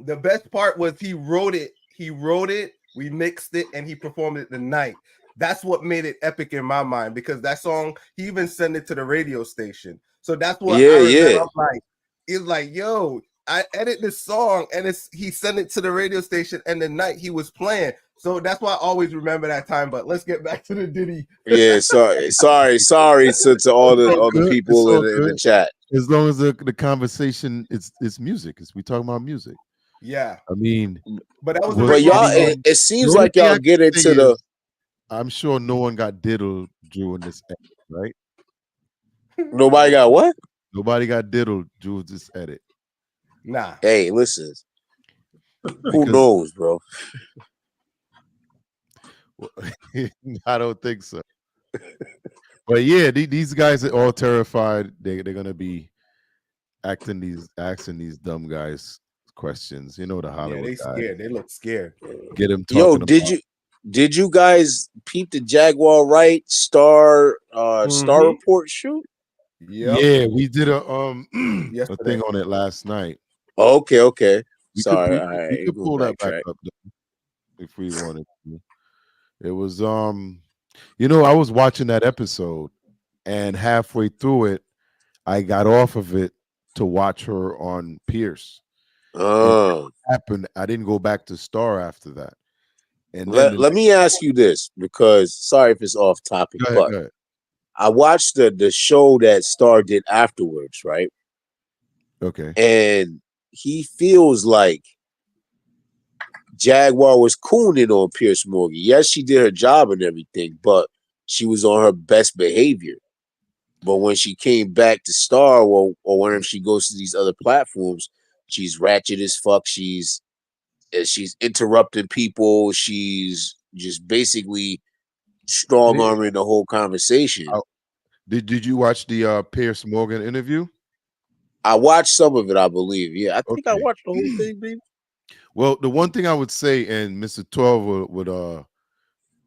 S2: the best part was he wrote it. He wrote it. We mixed it, and he performed it the night. That's what made it epic in my mind because that song he even sent it to the radio station. So that's what I remember. I'm like, it's like, yo, I edit this song, and he sent it to the radio station, and the night he was playing. So that's why I always remember that time. But let's get back to the Diddy.
S8: Yeah, sorry to all the
S1: Good. It's
S8: people
S1: all
S8: in the
S1: good.
S8: chat.
S1: As long as the conversation it's music, we talking about music.
S2: Yeah,
S1: I mean,
S2: but that was a
S8: But
S2: big
S8: y'all,
S2: one.
S8: it
S1: the
S8: seems
S1: only
S8: like
S1: thing I
S8: y'all
S1: can
S8: get
S1: say
S8: into the.
S1: is I'm sure no one got diddled during this edit, right?
S8: Nobody got what?
S1: Nobody got diddled during this edit.
S2: Nah.
S8: Hey, listen. Who
S1: Because
S8: knows, bro?
S1: I don't think so. But yeah, these guys are all terrified. They're gonna be asking these dumb guys questions. You know the
S2: Yeah,
S1: Hollywood
S2: they
S1: guy.
S2: scared. They look scared.
S1: Get him
S8: Yo,
S1: talking about.
S8: did you guys peep the Jaguar Wright Star Report shoot?
S2: Yep.
S1: Yeah, we did a a
S2: Yesterday.
S1: thing on it last night.
S8: Okay.
S1: We could
S8: Sorry,
S1: we,
S8: all
S1: we
S8: right,
S1: could
S8: go
S1: pull that back
S8: backtrack.
S1: up though, if we wanted to. It was I was watching that episode and halfway through it, I got off of it to watch her on Pierce. And
S8: Oh.
S1: happened. I didn't go back to Star after that. And then
S8: Let me ask you this, because sorry if it's off topic,
S1: go
S8: but
S1: ahead.
S8: I watched the show that Star did afterwards, right?
S1: Okay.
S8: And he feels like Jaguar was cooning on Pierce Morgan. Yes, she did her job and everything, but she was on her best behavior. But when she came back to Star, or whenever she goes to these other platforms, she's ratchet as fuck. She's interrupting people. She's just basically strong arming the whole conversation.
S1: Did you watch the Pierce Morgan interview?
S8: I watched some of it, I believe. Yeah, I think I
S1: Okay.
S8: watched the whole thing, baby.
S1: Well, the one thing I would say, and Mr. 12 would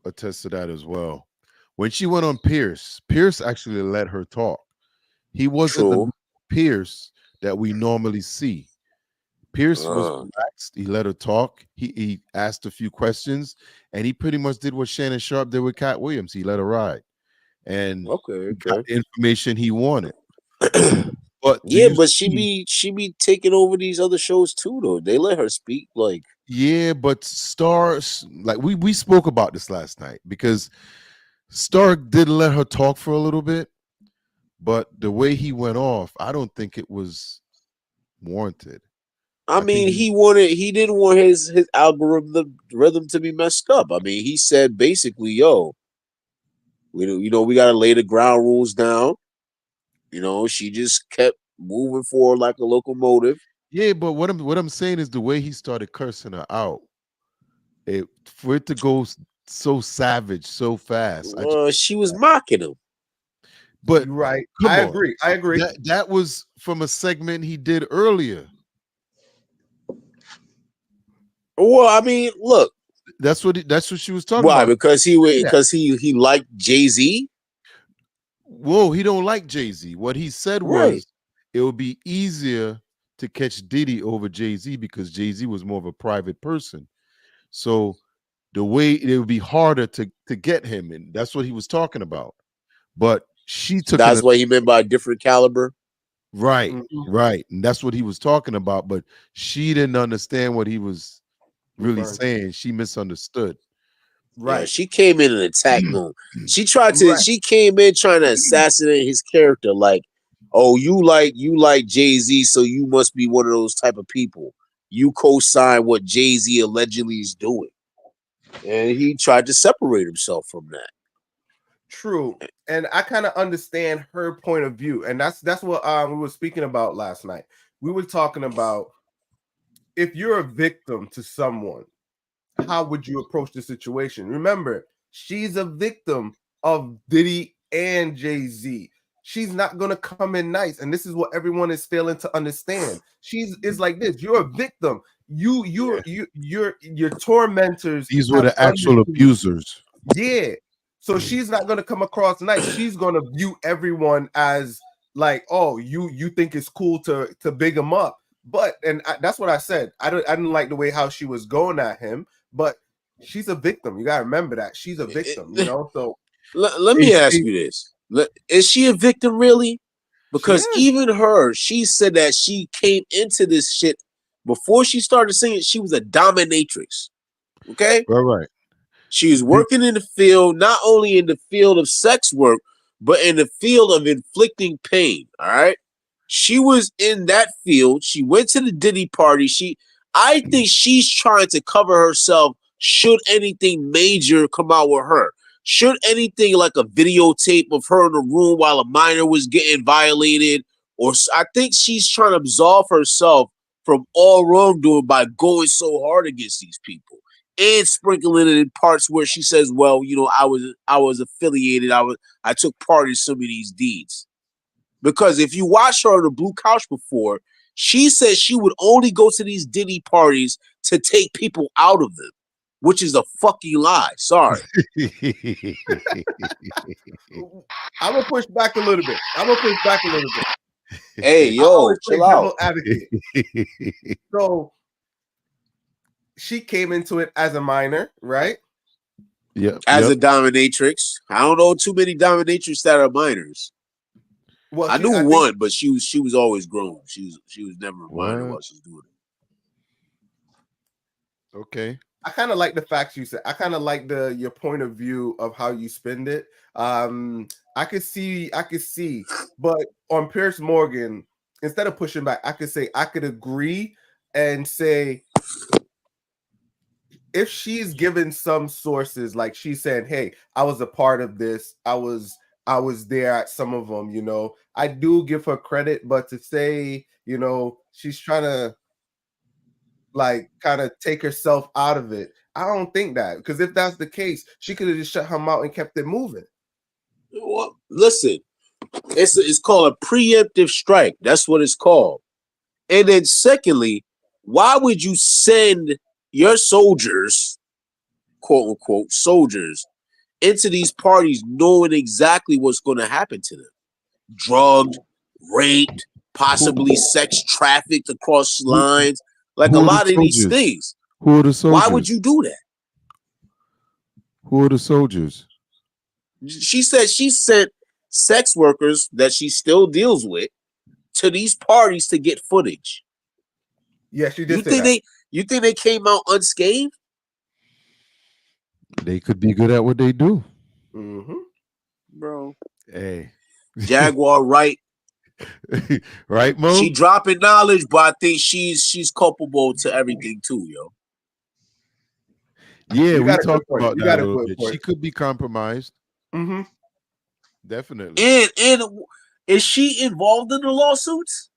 S1: attest to that as well. When she went on Pierce actually let her talk. He wasn't the Pierce that we normally see. Pierce was relaxed. He let her talk. He asked a few questions, and he pretty much did what Shannon Sharp did with Cat Williams. He let her ride, and got the information he wanted. But
S8: yeah, but she be taking over these other shows too, though. They let her speak, like
S1: yeah, but Stars, like we spoke about this last night, because Star did let her talk for a little bit, but the way he went off, I don't think it was warranted.
S8: I mean, he didn't want his algorithm rhythm to be messed up. I mean, he said basically, yo, we gotta lay the ground rules down. She just kept moving forward like a locomotive.
S1: Yeah, but what I'm saying is the way he started cursing her out, for it to go so savage so fast.
S8: She was mocking him.
S1: But
S2: you're right.
S1: I
S2: agree.
S1: That was from a segment he did earlier.
S8: Well, I mean, look.
S1: That's what she was talking
S8: Why?
S1: about.
S8: Because he liked Jay-Z.
S1: Whoa, he don't like Jay-Z. What he said was it would be easier to catch Diddy over Jay-Z because Jay-Z was more of a private person. So the way it would be harder to get him, and that's what he was talking about. But she took
S8: that's what he meant by different caliber.
S1: Right, right. And that's what he was talking about. But she didn't understand what he was really saying. She misunderstood.
S8: Right. Yeah, she came in an attack mode. She came in trying to assassinate his character, like, oh, you like Jay-Z, so you must be one of those type of people. You co-sign what Jay-Z allegedly is doing. And he tried to separate himself from that.
S2: True. And I kind of understand her point of view. And that's what we were speaking about last night. We were talking about if you're a victim to someone, how would you approach the situation? Remember, she's a victim of Diddy and Jay-Z. She's not gonna come in nice, and this is what everyone is failing to understand. Is like this. You're a victim. Your tormentors.
S1: These were
S2: have
S1: the
S2: done this
S1: actual
S2: to you.
S1: abusers.
S2: Yeah. So she's not gonna come across nice. She's gonna view everyone as like, oh, you think it's cool to big him up. But that's what I said. I didn't like the way how she was going at him, but she's a victim. You gotta remember that. She's a victim, you know. So
S8: let me ask you this. Is she a victim really? Because even her, she said that she came into this shit before she started singing. She was a dominatrix. Okay?
S1: Right.
S8: She was working in the field, not only in the field of sex work, but in the field of inflicting pain. All right. She was in that field. She went to the Diddy party. I think she's trying to cover herself should anything major come out with her. Should anything like a videotape of her in the room while a minor was getting violated, or I think she's trying to absolve herself from all wrongdoing by going so hard against these people and sprinkling it in parts where she says, "Well, you know, I was affiliated. I took part in some of these deeds." Because if you watch her on the Blue Couch before, she said she would only go to these Diddy parties to take people out of them, which is a fucking lie. Sorry.
S2: I'm gonna push back a little bit.
S8: Hey, yo, chill out.
S2: Advocate. So she came into it as a minor, right?
S1: Yeah.
S8: As a dominatrix. I don't know too many dominatrix that are minors. Well, I knew one, but she was always grown. She was never a minor while she was doing it.
S1: Okay.
S2: I kind of like the facts you said. I kind of like your point of view of how you spend it. I could see, but on Pierce Morgan, instead of pushing back, I could say I could agree and say if she's given some sources, like she's saying, "Hey, I was a part of this. I was there at some of them." You know, I do give her credit, but to say, you know, she's trying to like kind of take herself out of it, I don't think that, because if that's the case, she could have just shut her mouth and kept it moving.
S8: Well, listen, it's called a preemptive strike. That's what it's called. And then secondly, why would you send your soldiers, quote unquote soldiers, into these parties knowing exactly what's going to happen to them? Drugged, raped, possibly sex trafficked across lines, like a lot of these things.
S1: Who are the soldiers?
S8: Why would you do that?
S1: Who are the soldiers?
S8: She said she sent sex workers that she still deals with to these parties to get footage.
S2: Yeah, she did.
S8: You think they came out unscathed?
S1: They could be good at what they do.
S2: Mm-hmm.
S8: Bro.
S1: Hey.
S8: Jaguar, right?
S1: Right, Mo?
S8: She dropping knowledge, but I think she's culpable to everything too, yo.
S1: Yeah, we talked about that a little bit. She could be compromised.
S2: Mm-hmm.
S1: Definitely.
S8: And is she involved in the lawsuits?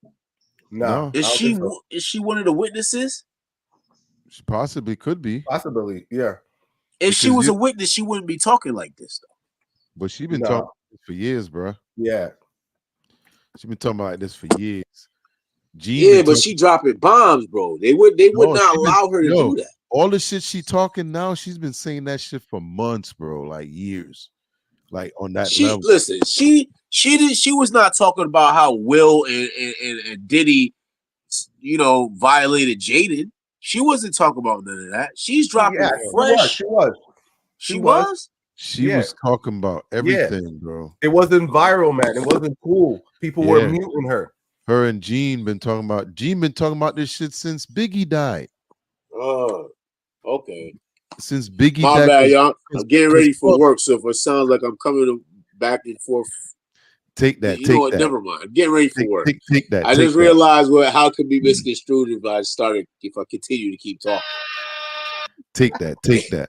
S2: No.
S8: Is she one of the witnesses?
S1: She possibly could be.
S2: Possibly, yeah.
S8: If she was a witness, she wouldn't be talking like this, though.
S1: But she's been talking for years, bro.
S2: Yeah.
S1: She's been talking about this for years.
S8: But she dropping bombs, bro. They would not allow her to do that.
S1: All the shit she talking now, she's been saying that shit for months, bro, like years. Like on that level.
S8: Listen, she was not talking about how Will and Diddy, you know, violated Jaden. She wasn't talking about none of that. She's dropping fresh.
S2: She was.
S1: She was talking about everything, bro.
S2: It wasn't viral, man. It wasn't cool. People were muting her.
S1: Her and Gene been talking about this shit since Biggie died.
S8: Oh, okay.
S1: Since Biggie
S8: died. My bad, y'all. I'm getting ready for work, so if it sounds like I'm coming back and forth,
S1: take that.
S8: You know what? Never mind. I'm getting ready for work.
S1: Take that.
S8: I just realized how it could be misconstrued if I continue to keep talking.
S1: Take that.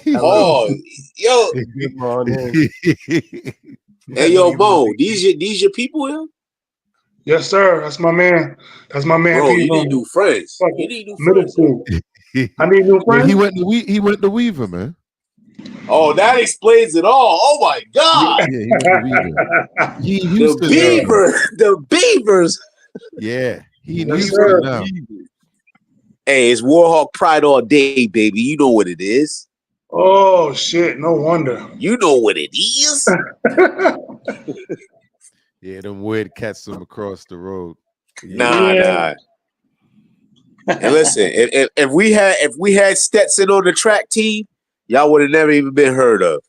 S8: Oh, yo. Hey, yo, Mo, these your people here?
S3: Yes, sir. That's my man. That's my man.
S8: Bro, you need new friends. You need new friends.
S3: I need new friends.
S1: He went to Weaver, man.
S8: Oh, that explains it all. Oh my God.
S1: Yeah, he was a Weaver. He in
S8: The
S1: Houston now.
S8: the Beavers.
S1: Yeah, he in
S3: Yes,
S1: Houston
S3: sir.
S1: now.
S8: Hey, it's Warhawk Pride all day, baby. You know what it is.
S3: Oh shit! No wonder.
S8: You know what it is.
S1: Yeah, them weird cats from across the road.
S8: Nah. And listen, if we had Stetson on the track team, y'all would have never even been heard of.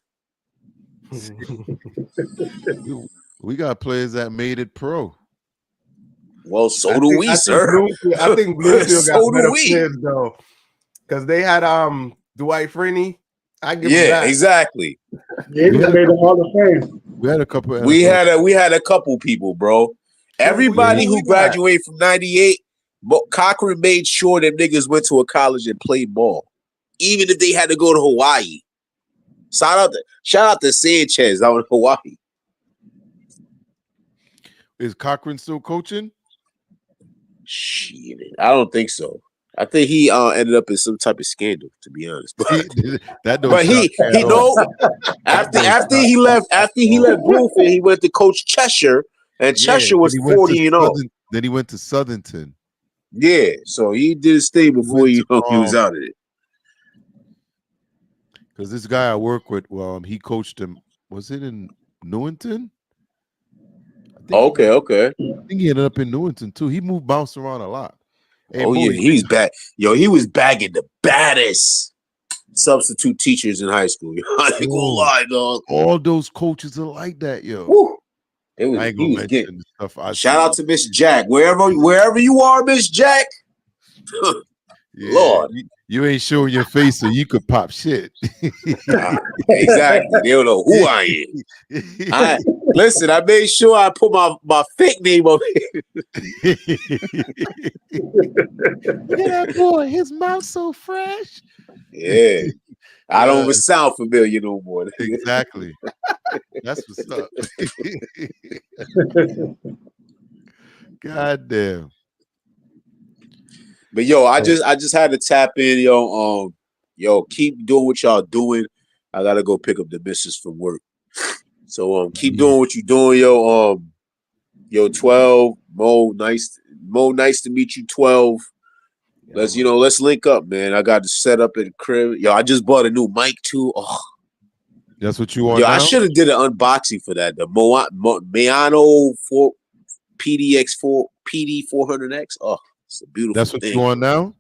S1: We got players that made it pro.
S8: Well, so do we, sir.
S2: I think Bluefield
S8: So
S2: got
S8: do
S2: better
S8: we.
S2: players though, because they had Dwight Freeney. I give him
S8: Yeah,
S2: that.
S8: exactly.
S3: Yeah, he made the Hall of Fame.
S1: We had a couple.
S8: We had a couple people, bro. Everybody who graduated from '98, Cochran made sure that niggas went to a college and played ball, even if they had to go to Hawaii. Shout out to Sanchez out in Hawaii.
S1: Is Cochran still coaching?
S8: Shit, I don't think so. I think he ended up in some type of scandal, to be honest. But after he left Bluefield, he went to coach Cheshire, and Cheshire was 40-0.
S1: Then he went to Southington.
S8: Yeah, so he did stay before he was out of it.
S1: Because this guy I work with, he coached him. Was it in Newington?
S8: Okay.
S1: I think he ended up in Newington too. He bounced around a lot. Hey,
S8: yeah, he's bad. Yo, he was bagging the baddest substitute teachers in high school. I ain't gonna lie, dog.
S1: All those coaches are like that, yo.
S8: Woo.
S1: I ain't gonna mention the stuff
S8: shout out to Miss Jack. Wherever you are, Miss Jack.
S1: Yeah,
S8: Lord.
S1: You ain't showing your face so you could pop shit.
S8: Exactly. They don't know who I am. Listen, I made sure I put my fake name up here.
S1: Look at that boy. His mouth so fresh.
S8: Yeah. I don't even sound familiar no more.
S1: Exactly. That's what's up. God damn.
S8: But yo, I just had to tap in, yo. Keep doing what y'all doing. I gotta go pick up the missus from work. So keep doing what you're doing, yo. 12, Mo, nice to meet you, 12. Let's link up, man. I got to set up at the crib. Yo, I just bought a new mic too. Oh.
S1: That's what you want.
S8: Yo,
S1: now?
S8: I should have did an unboxing for that. The Meano 4 PDX4 PD400X. Oh, it's a beautiful
S1: That's what
S8: thing.
S1: you want now?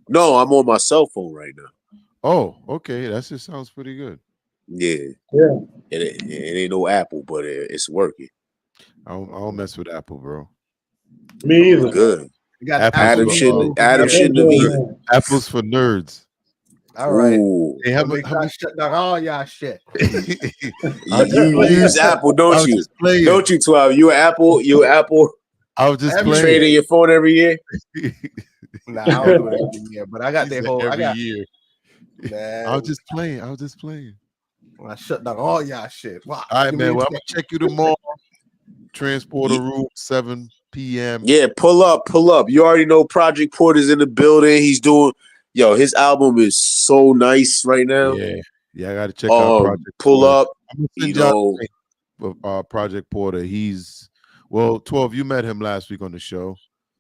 S8: No, I'm on my cell phone right now.
S1: Oh, okay. That just sounds pretty good.
S8: Yeah. It ain't no Apple, but it's working.
S1: I don't mess with Apple, bro.
S3: Me either.
S8: Good. Adam shouldn't have either.
S1: Apple's for nerds.
S2: All right.
S1: Hey, how much?
S2: Shut down all y'all shit.
S8: You use Apple, don't you? Don't you, 12? You Apple?
S1: I was just playing.
S8: Trading your phone every year?
S2: Nah, I don't do it every year, but I got their whole
S1: year.
S2: Man.
S1: I was just playing.
S2: I shut down all y'all shit. Wow.
S1: All right, man. Well, I'm gonna check you tomorrow. Transporter room, 7 p.m.
S8: Yeah, pull up. You already know Project Porter's in the building. He's doing, his album is so nice right now.
S1: Yeah, I gotta check out Project
S8: Pull
S1: Porter.
S8: up.
S1: Project Porter. 12. You met him last week on the show.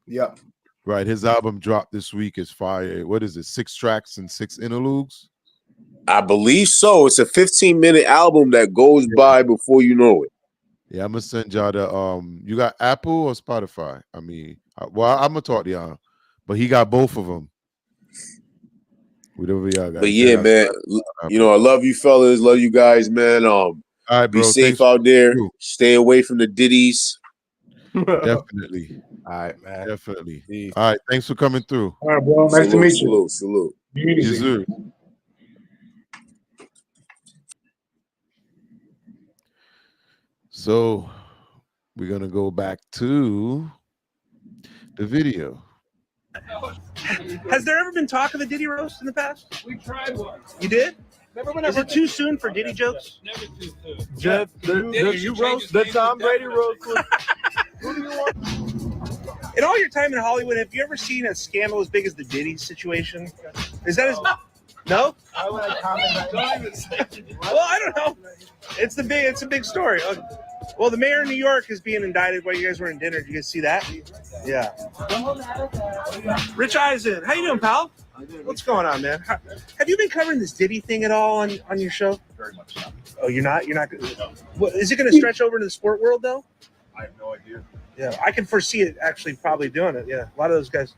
S2: Yep.
S1: Right. His album dropped this week. Is fire. What is it? 6 tracks and 6 interludes.
S8: I believe so. It's a 15-minute album that goes by before you know it.
S1: Yeah, I'm gonna send y'all the you got Apple or Spotify? I mean, I'm gonna talk to y'all, but he got both of them. Whatever y'all got.
S8: But yeah, man, I love you fellas, love you guys, man.
S1: All right, bro.
S8: Be safe out there. Stay away from the Diddies.
S1: Definitely.
S2: All right, man.
S1: Definitely. All right, thanks for coming through.
S3: All right, bro. Nice to meet you.
S8: Salute.
S1: Yes, sir. So we're gonna go back to the video.
S6: Has there ever been talk of a Diddy roast in the past? We tried one. You did? Is it too soon for Diddy jokes?
S7: Never too soon. Jeff, you roast the Tom Brady roast. Who do you want?
S6: In all your time in Hollywood, have you ever seen a scandal as big as the Diddy situation? Is that as No?
S7: Why would I comment?
S6: Don't even say. Well, I don't know. It's a big story. Well, the mayor of New York is being indicted while you guys were in dinner. Did you guys see that? Yeah. Rich Eisen, how you doing, pal? What's going on, man? Have you been covering this Diddy thing at all on your show?
S5: Very much not.
S6: Oh, you're not. You're not. What, is it going to stretch over into the sport world though?
S5: I have no idea.
S6: Yeah, I can foresee it actually probably doing it. Yeah, a lot of those guys.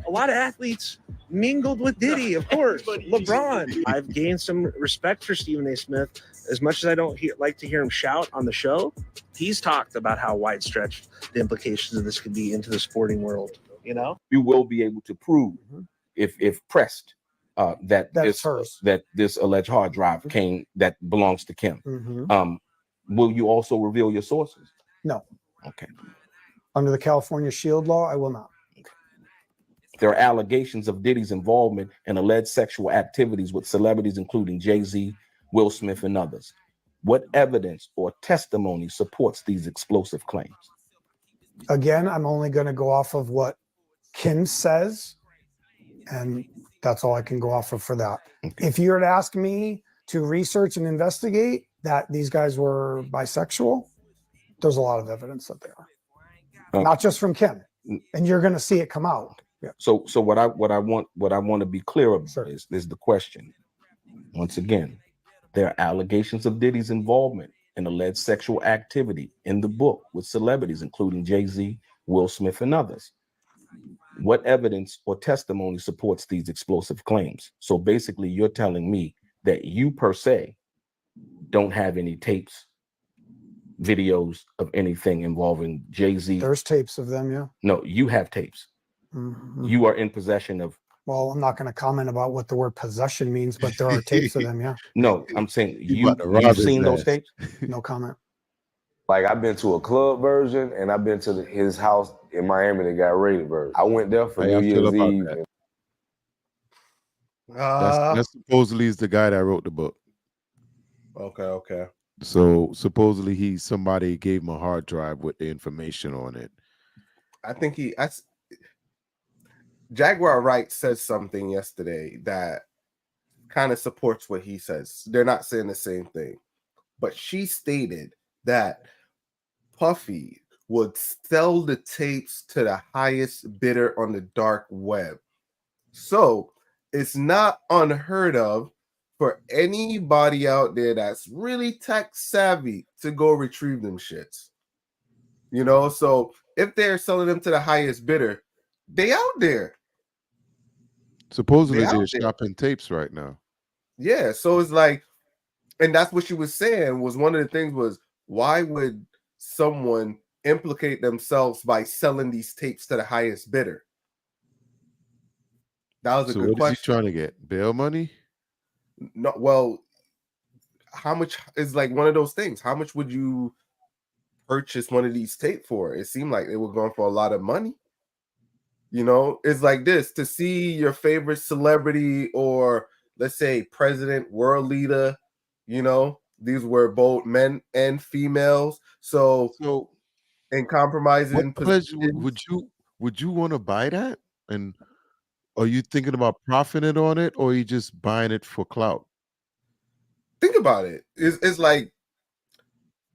S6: A lot of athletes mingled with Diddy, of course. LeBron. I've gained some respect for Stephen A. Smith. As much as I don't like to hear him shout on the show, he's talked about how wide-stretched the implications of this could be into the sporting world. You know,
S9: you will be able to prove, if pressed, that this alleged hard drive that belongs to Kim. Will you also reveal your sources?
S10: No.
S9: Okay.
S10: Under the California Shield law, I will not.
S9: There are allegations of Diddy's involvement in alleged sexual activities with celebrities, including Jay-Z, Will Smith, and others. What evidence or testimony supports these explosive claims?
S10: Again, I'm only going to go off of what Kim says, and that's all I can go off of for that.
S9: Okay.
S10: If you were to ask me to research and investigate that these guys were bisexual, there's a lot of evidence that they are. Not just from Kim. And you're going to see it come out. Yeah.
S9: So what I want to be clear about is the question. Once again, there are allegations of Diddy's involvement in alleged sexual activity in the book with celebrities, including Jay-Z, Will Smith, and others. What evidence or testimony supports these explosive claims? So basically, you're telling me that you per se don't have any tapes, videos of anything involving Jay-Z.
S10: There's tapes of them, yeah.
S9: No, you have tapes. You are in possession of.
S10: Well, I'm not going to comment about what the word possession means, but there are tapes of them, yeah.
S9: No, I'm saying you've seen those tapes.
S10: No comment.
S11: Like, I've been to a club version, and I've been to his house in Miami that got raided version. I went there for New Year's Eve.
S1: That supposedly is the guy that wrote the book.
S2: Okay.
S1: So supposedly somebody gave him a hard drive with the information on it.
S2: I think Jaguar Wright said something yesterday that kind of supports what he says. They're not saying the same thing, but she stated that Puffy would sell the tapes to the highest bidder on the dark web. So it's not unheard of for anybody out there that's really tech savvy to go retrieve them shits. You know, so if they're selling them to the highest bidder, they out there.
S1: Supposedly they're shopping tapes right now.
S2: Yeah, so it's like, and that's what she was saying, was one of the things was, why would someone implicate themselves by selling these tapes to the highest bidder? That was a good question.
S1: What is he trying to get? Bail money?
S2: No, well, how much is like one of those things? How much would you purchase one of these tapes for? It seemed like they were going for a lot of money. You know, it's like this, to see your favorite celebrity or let's say president, world leader, you know, these were both men and females. So in compromising
S1: would you want to buy that? And are you thinking about profiting on it, or are you just buying it for clout?
S2: Think about it. It's like,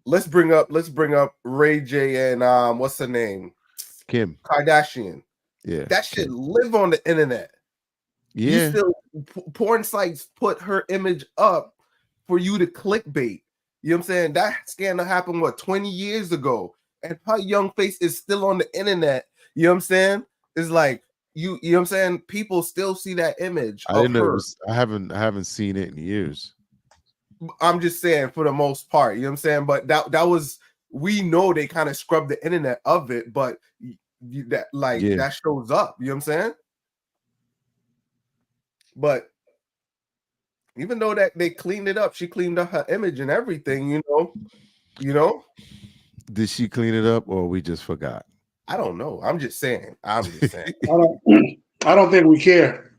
S2: let's bring up Ray J and what's her name?
S1: Kim
S2: Kardashian.
S1: Yeah,
S2: that shit live on the internet.
S1: Yeah,
S2: you still porn sites put her image up for you to clickbait. You know what I'm saying? That scandal happened 20 years ago, and her young face is still on the internet. You know what I'm saying? It's like you know what I'm saying? People still see that image.
S1: I didn't know. I haven't seen it in years.
S2: I'm just saying, for the most part, you know what I'm saying? But that was, we know they kind of scrubbed the internet of it, but that shows up, you know what I'm saying? But even though that they cleaned it up, she cleaned up her image and everything, you know.
S1: Did she clean it up, or we just forgot?
S2: I don't know. I'm just saying.
S3: I don't think we care.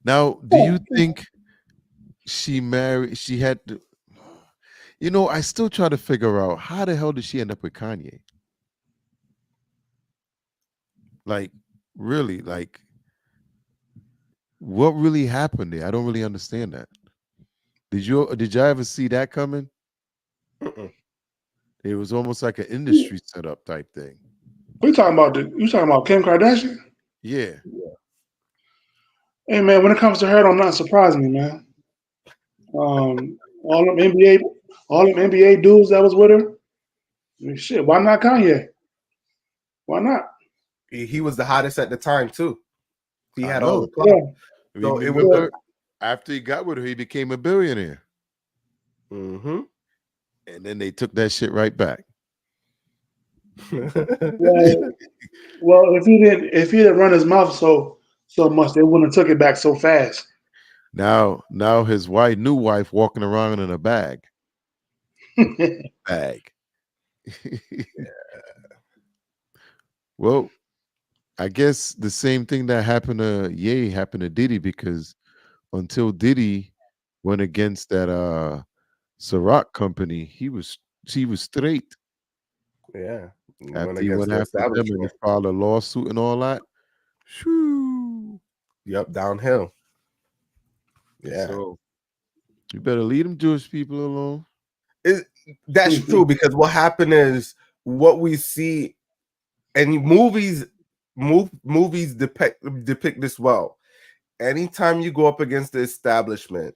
S1: Now, do you think she had to, you know, I still try to figure out how the hell did she end up with Kanye? Like, really, like, what really happened there? I don't really understand that. Did y'all ever see that coming?
S2: Mm-mm.
S1: It was almost like an industry setup type thing.
S3: You talking about Kim Kardashian?
S1: Yeah.
S3: Hey man, when it comes to her, don't not surprise me, man. All them NBA dudes that was with her. I mean, shit, why not Kanye? Why not?
S2: He was the hottest at the time too. He
S1: I
S2: had all the
S1: know.
S2: clout.
S3: Yeah.
S2: So it was
S1: Remember, after he got with her, he became a billionaire.
S2: Mm-hmm.
S1: And then they took that shit right back.
S3: Well, if he didn't run his mouth so much, they wouldn't have took it back so fast.
S1: Now his new wife walking around in a bag. Bag. Well, I guess the same thing that happened to Ye happened to Diddy, because until Diddy went against that Ciroc company, he was straight.
S2: Yeah. Went
S1: After he
S2: against
S1: went
S2: the
S1: after them and they
S2: establishment.
S1: filed a lawsuit and all that. Shoo.
S2: Yep, downhill. Yeah.
S1: So you better leave them Jewish people alone.
S2: That's true, because what happened is what we see, and movies depict this well. Anytime you go up against the establishment,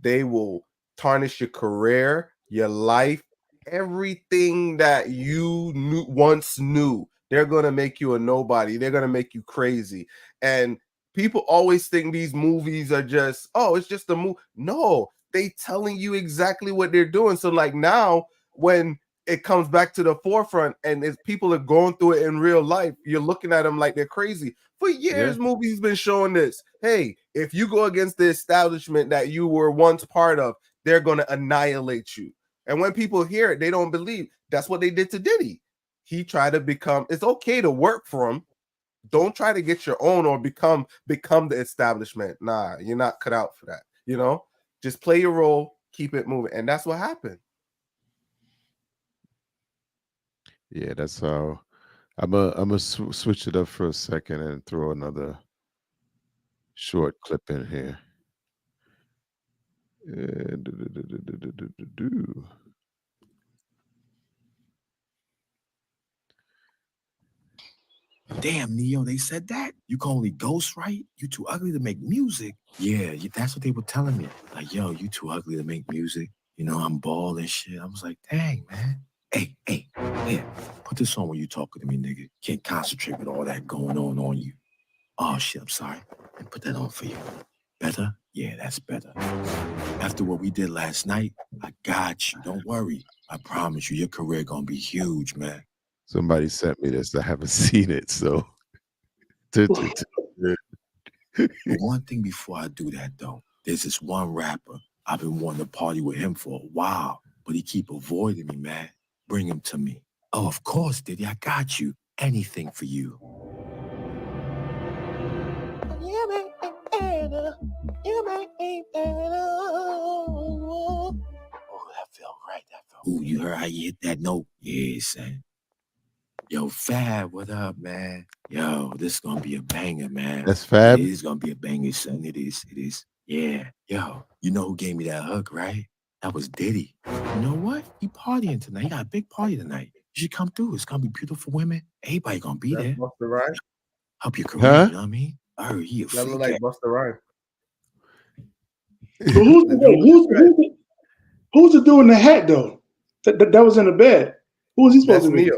S2: they will tarnish your career, your life, everything that you once knew. They're going to make you a nobody. They're going to make you crazy. And people always think these movies are just, oh, it's just a movie. No, they telling you exactly what they're doing. So like now when it comes back to the forefront and if people are going through it in real life, you're looking at them like they're crazy. For years, movies been showing this. Hey, if you go against the establishment that you were once part of, they're going to annihilate you. And when people hear it, they don't believe. That's what they did to Diddy. He tried to become, it's okay to work for him. Don't try to get your own or become the establishment. Nah, you're not cut out for that. You know, just play your role, keep it moving. And that's what happened.
S1: Yeah, that's how. I'm gonna switch it up for a second and throw another short clip in here.
S12: Damn, Neo, they said that? You can only ghost write? You too ugly to make music? Yeah, that's what they were telling me. Like, yo, you too ugly to make music. You know, I'm bald and shit. I was like, dang, man. Hey, here, put this on when you talking to me, nigga. Can't concentrate with all that going on you. Oh, shit, I'm sorry. And put that on for you. Better? Yeah, that's better. After what we did last night, I got you. Don't worry. I promise you, your career gonna be huge, man.
S1: Somebody sent me this. I haven't seen it, so.
S12: But one thing before I do that, though, there's this one rapper. I've been wanting to party with him for a while, but he keep avoiding me, man. Bring him to me. Oh, of course, Diddy, I got you. Anything for you. Oh, that felt right. Ooh, you heard how you hit that note? Yeah, son. Yo, Fab, what up, man? Yo, this is gonna be a banger, man.
S1: That's Fab?
S12: It is gonna be a banger, son. It is. Yeah. Yo, you know who gave me that hug, right? That was Diddy. You know what? He partying tonight. He got a big party tonight. You should come through. It's gonna be beautiful women. Everybody gonna be there.
S2: Busta Rhymes.
S12: Help your career,
S1: Huh?
S12: you know what I mean? Oh, he a
S2: That look
S12: freak.
S2: like Busta Rhymes.
S3: So who's the dude in the hat though? That was in the bed. Who was he supposed
S2: That's
S3: to be?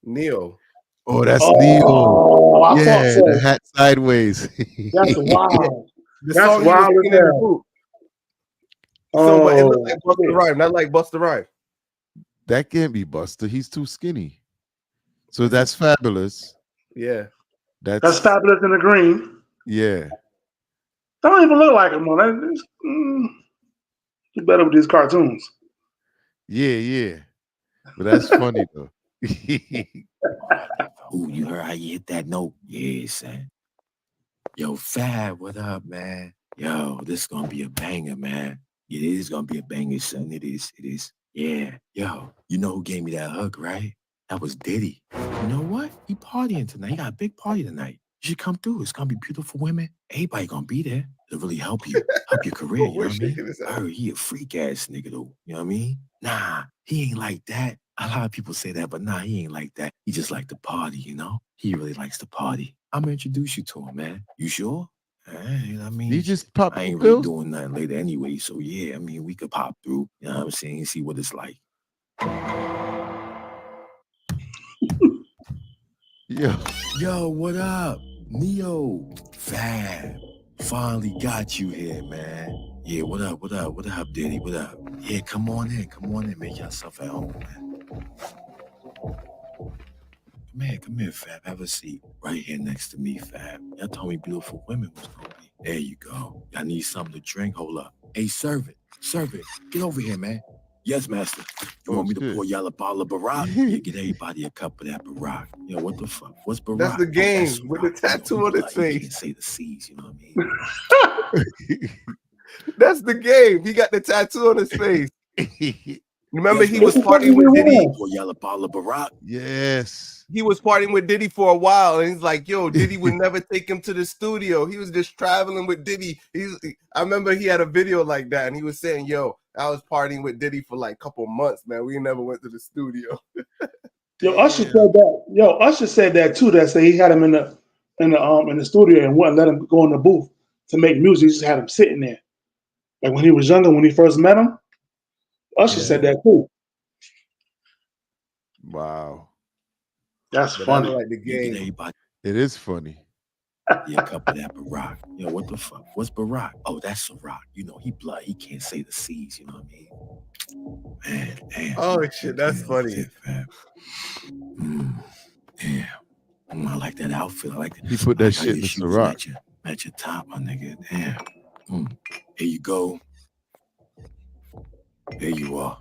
S2: Neo.
S1: Oh, that's
S3: Oh,
S1: Neil.
S3: I thought
S1: Yeah,
S3: so.
S1: the hat sideways.
S3: That's wild.
S2: The
S3: That's
S2: song he was
S3: wild as
S2: singing in the
S3: hell.
S2: group. So, but it looked like
S3: Oh,
S2: Busta Rhymes, not like Busta Rhymes.
S1: That can't be Buster. He's too skinny. So that's Fabulous.
S2: Yeah.
S3: that's Fabulous in the green.
S1: Yeah.
S3: That don't even look like him, man. He's better with these cartoons.
S1: Yeah. But that's funny though.
S12: Ooh, you heard how you hit that note? Yeah, son. Yo, Fab, what up, man? Yo, this is gonna be a banger, man. It is gonna be a banger, son. It is. Yeah. Yo, you know who gave me that hug, right? That was Diddy. You know what? He partying tonight. He got a big party tonight. You should come through. It's gonna be beautiful women. Everybody gonna be there to really help your career. You know what I mean? I heard he a freak ass nigga though. You know what I mean? Nah, he ain't like that. A lot of people say that, but nah, he ain't like that. He just like to party, you know? He really likes to party. I'm gonna introduce you to him, man. You sure? I mean,
S1: He just popped
S12: I ain't
S1: pills?
S12: really doing nothing later anyway. So yeah, I mean, we could pop through. You know what I'm saying? See what it's like. Yo, what up? Neo, Fab. Finally got you here, man. Yeah, what up, Diddy? What up? Yeah, come on in, make yourself at home, man. Come here, Fab. Have a seat. Right here next to me, Fab. Y'all told me beautiful women was gonna be. There you go. Y'all need something to drink? Hold up. Hey, serve it. Get over here, man. Yes, master. You want me to pour y'all a bottle of Barack? Yeah, get everybody a cup of that Barack. Yo, what the fuck? What's Barack?
S2: That's the game with the tattoo on his
S12: You
S2: face.
S12: can't say the C's, you know what I mean?
S2: That's the game. He got the tattoo on his face. Remember, he was partying with Diddy.
S12: Pour y'all a bottle of Barack.
S1: Yes.
S2: He was partying with Diddy for a while, and he's like, "Yo, Diddy would never take him to the studio. He was just traveling with Diddy." I remember he had a video like that, and he was saying, "Yo, I was partying with Diddy for like a couple months, man. We never went to the studio."
S3: Yo, Usher said that. Usher said that too. That say he had him in the studio and wouldn't let him go in the booth to make music. He just had him sitting there. Like when he was younger, when he first met him, Usher said that too.
S1: Wow.
S3: That's funny.
S2: Like the game.
S1: It is funny.
S12: Yeah, a cup of that Barack. Yo, what the fuck? What's Barack? Oh, that's Ciroc. You know, he blood. He can't say the C's, you know what I mean? Man, damn.
S2: Oh, shit, that's funny.
S12: Yeah. I like that outfit. I like that.
S1: He put that
S12: I like
S1: shit
S12: how
S1: in
S12: your
S1: the
S12: shoes
S1: Ciroc.
S12: match your top, my nigga. Damn. Here you go. There you are.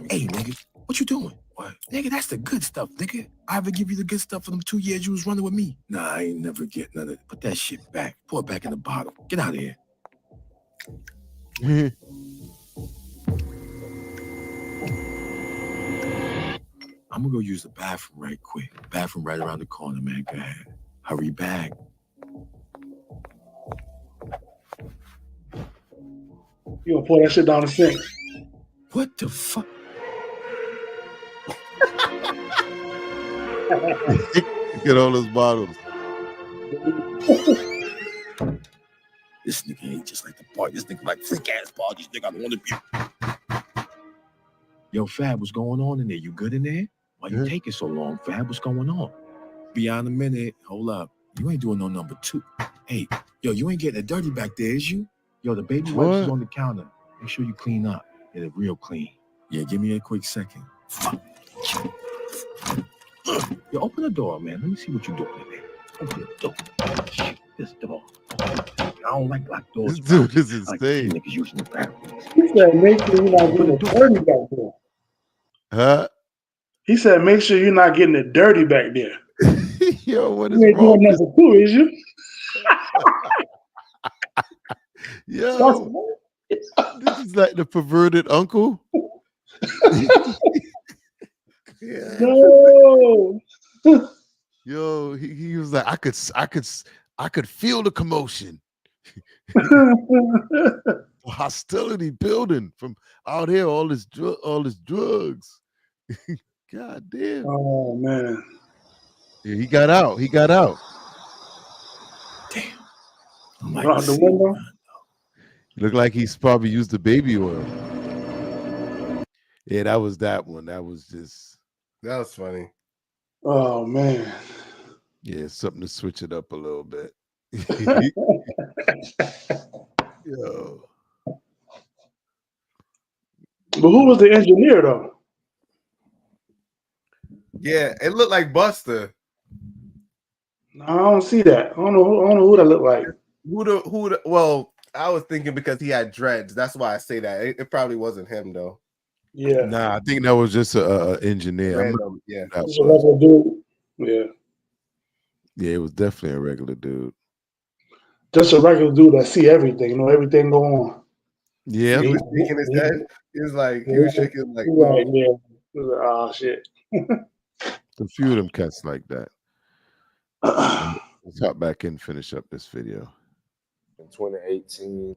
S12: Hey, nigga, what you doing? What? Nigga, that's the good stuff, nigga. I ever give you the good stuff for them 2 years you was running with me? Nah, I ain't never get none of it. Put that shit back. Pour it back in the bottle. Get out of here. I'm gonna go use the bathroom right quick. Bathroom right around the corner, man. Go ahead. Hurry back.
S3: You gonna pour that shit down the sink?
S12: What the fuck?
S1: Get all those bottles.
S12: This nigga ain't just like the party. This nigga like freak ass parties. Nigga, I don't want to be. Yo, Fab, what's going on in there? You good in there? Why you taking so long, Fab? What's going on? Beyond a minute. Hold up. You ain't doing no number 2. Hey, yo, you ain't getting it dirty back there, is you? Yo, the baby wipes is on the counter. Make sure you clean up. Get it real clean. Yeah, give me a quick second. Fuck. Yo, open the door, man. Let me see what you're doing in there. Open the door. Shit, this door. I don't like locked doors.
S1: This dude is
S12: I like
S1: insane.
S12: niggas using the bathroom.
S3: He said, make sure you're not getting it dirty back there.
S1: Huh?
S3: He said, make sure you're not getting it dirty back there.
S1: Yo, what is
S3: You ain't
S1: wrong?
S3: doing number 2, is you?
S1: Yo, this is like the perverted uncle.
S3: No.
S1: Yo, he was like, I could feel the commotion. Hostility building from out here, all this drugs. God damn.
S3: Oh man.
S1: Yeah, he got out.
S12: Damn.
S3: Out the window.
S1: Looked like he's probably used the baby oil. Yeah, that was that one. That was
S2: funny.
S3: Oh man.
S1: Yeah, something to switch it up a little bit. Yo.
S3: But who was the engineer though?
S2: Yeah, it looked like Buster.
S3: No, I don't see that. I don't know who that looked like.
S2: Well, I was thinking because he had dreads. That's why I say that. It probably wasn't him though.
S3: Yeah.
S1: Nah, I think that was just a engineer.
S2: Random, yeah.
S3: Just a regular dude. Yeah.
S1: Yeah, it was definitely a regular dude.
S3: Just a regular dude that see everything, know everything go on.
S1: Yeah.
S2: He was shaking his head. He was shaking like,
S3: right, yeah. Oh shit.
S1: A few of them cats like that. Let's hop back in, finish up this video.
S11: In 2018,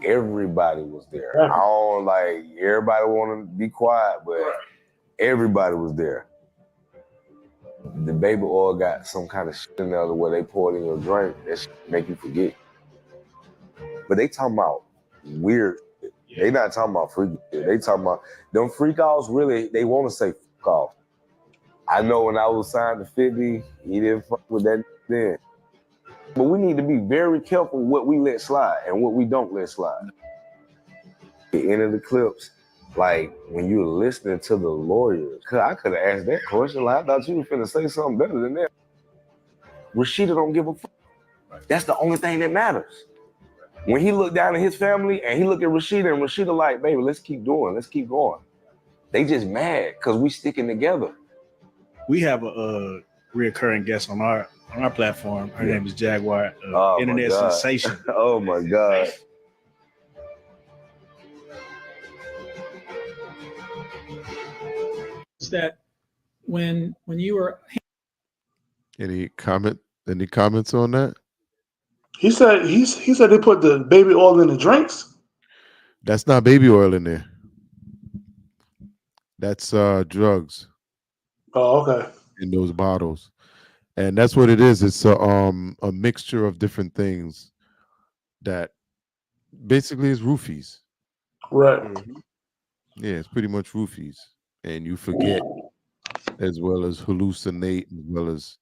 S11: everybody was there. I don't like everybody want to be quiet, but everybody was there. The baby oil got some kind of shit in there where they pour it in your drink that shit make you forget. But they talking about weird shit. They not talking about freaky shit. They talking about them freak offs. Really, they want to say fuck off. I know when I was signed to 50, he didn't fuck with that then. But we need to be very careful what we let slide and what we don't let slide. The end of the clips, like when you're listening to the lawyers, cause I could have asked that question. Like I thought you were finna say something better than that. Rashida don't give a fuck. That's the only thing that matters. When he looked down at his family and he looked at Rashida and Rashida like, baby, let's keep doing, let's keep going. They just mad because we sticking together.
S13: We have a reoccurring guest on our platform. Her name is Jaguar, internet sensation.
S11: Oh my God.
S14: That when you were
S1: Any comments on that?
S3: He said they put the baby oil in the drinks.
S1: That's not baby oil in there. That's drugs.
S3: Oh, okay.
S1: In those bottles. And that's what it is. It's a mixture of different things that basically is roofies.
S3: Right.
S1: Yeah, it's pretty much roofies. And you forget as well as hallucinate, as well as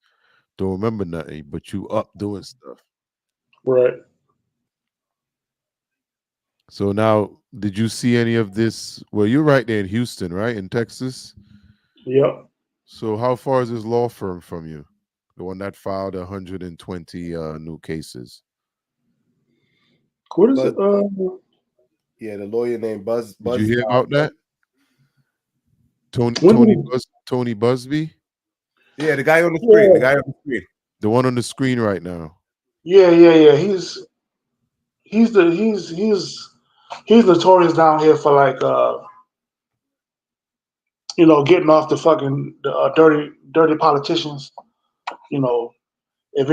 S1: don't remember nothing, but you up doing stuff.
S3: Right.
S1: So now, did you see any of this? Well, you're right there in Houston, right? In Texas?
S3: Yep.
S1: So how far is this law firm from you? The one that filed 120 new cases.
S3: What is it?
S2: Yeah, the lawyer named Buzz.
S1: Did you hear about that? Tony Busby?
S2: Yeah, the guy on the screen. The guy on the screen.
S1: The one on the screen right now.
S3: Yeah. He's notorious down here for like getting off the fucking dirty politicians. If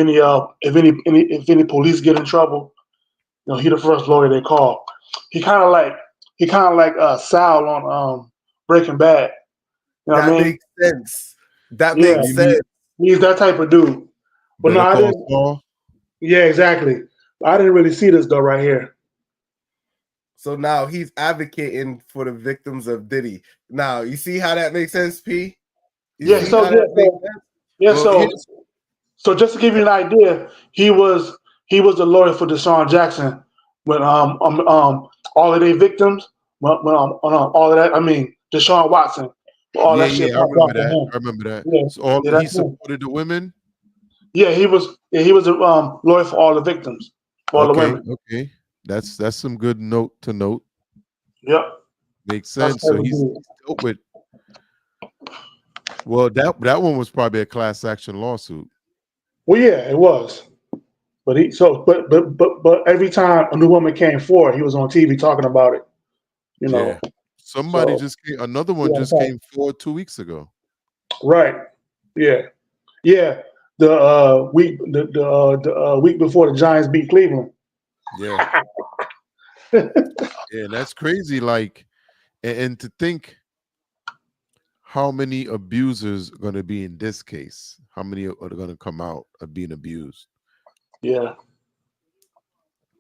S3: any police get in trouble, he the first lawyer they call. He kind of like Sal on Breaking Bad. You know what I mean?
S2: Makes sense. That makes sense.
S3: He's that type of dude. But no, I didn't.
S1: Saul?
S3: Yeah, exactly. I didn't really see this though right here.
S2: So now he's advocating for the victims of Diddy. Now you see how that makes sense, P?
S3: So just to give you an idea, he was the lawyer for Deshaun Jackson when all of their victims when all of that. I mean Deshaun Watson. All that shit.
S1: I remember that.
S3: Yeah.
S1: So
S3: Yeah,
S1: he supported the women.
S3: Yeah, he was a lawyer for all the victims, for all the women.
S1: Okay, that's some good note to note.
S3: Yep,
S1: makes sense. So he's dope with. Well, that one was probably a class action lawsuit.
S3: Well, yeah, it was. But every time a new woman came forward, he was on TV talking about it.
S1: Yeah. Somebody another one came forward 2 weeks ago.
S3: Right. Yeah. Yeah. The week before the Giants beat Cleveland.
S1: Yeah. Yeah, that's crazy. Like, and to think how many abusers are going to be in this case. How many are going to come out of being abused?
S3: Yeah.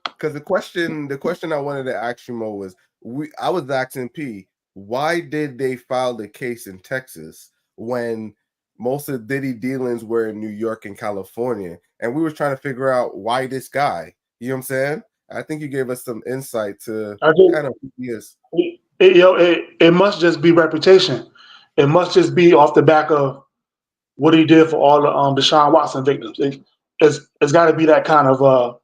S2: Because the question I wanted to ask you, Mo, was I was asking P, why did they file the case in Texas when most of Diddy dealings were in New York and California? And we were trying to figure out why this guy. You know what I'm saying? I think you gave us some insight to kind of who he is.
S3: It must just be reputation. It must just be off the back of what he did for all the Deshaun Watson victims. It's got to be that kind of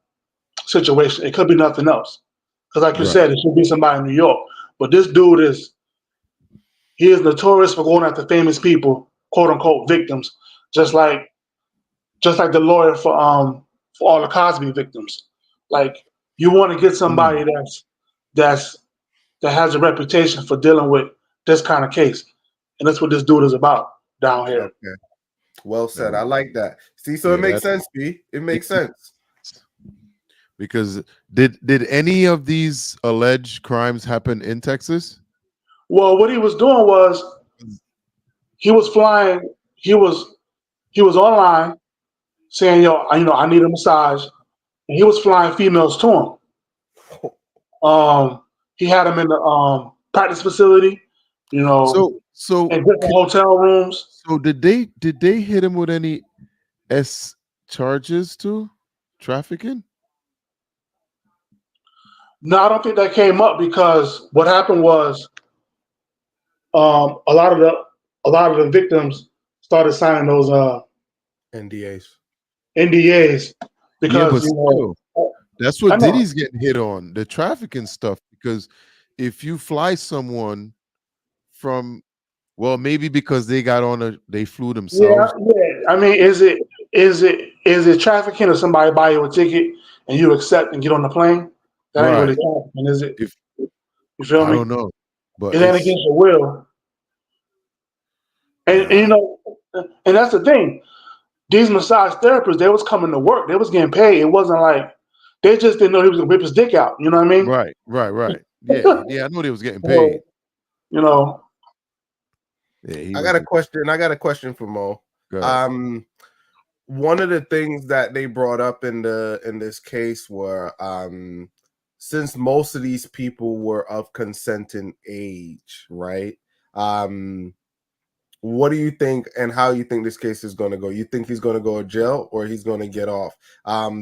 S3: situation. It could be nothing else. Because like you said, it should be somebody in New York. But this dude is notorious for going after famous people, quote unquote victims, just like the lawyer for all the Cosby victims. Like you want to get somebody that has a reputation for dealing with this kind of case. And that's what this dude is about down here.
S2: Okay. Well said. I like that. See, so
S1: Yeah,
S2: it makes
S1: that's
S2: sense, B. It makes sense.
S1: because did any of these alleged crimes happen in Texas?
S3: Well, what he was doing was he was flying. He was online saying, "Yo, I need a massage," and he was flying females to him. He had them in the practice facility,
S1: So
S3: in different hotel rooms.
S1: So did they hit him with any S charges too? Trafficking?
S3: No, I don't think that came up because what happened was a lot of the victims started signing those
S2: NDAs
S3: NDAs
S1: Yeah, but
S3: because
S1: still, that's
S3: I
S1: what
S3: know.
S1: Diddy's getting hit on, the trafficking stuff. Because if you fly someone from, well, maybe because they flew
S3: Yeah,
S1: themselves.
S3: yeah. I mean, is it trafficking if somebody buy you a ticket and you accept and get on the plane? That ain't really
S1: Right.
S3: trafficking, is it?
S1: If
S3: You feel
S1: I
S3: me?
S1: don't know, but
S3: It ain't
S1: it's
S3: against your will. And
S1: nah.
S3: and that's the thing. These massage therapists, they was coming to work. They was getting paid. It wasn't like they just didn't know he was gonna whip his dick out. You know what I mean?
S1: Right. Yeah. I know they was getting paid.
S3: So, you know,
S1: Yeah, he
S2: I
S1: went
S2: got a
S1: to
S2: question. I got a question for Mo.
S1: go ahead.
S2: One of the things that they brought up in this case were since most of these people were of consenting age, right? What do you think and how you think this case is going to go? You think he's going to go to jail or he's going to get off?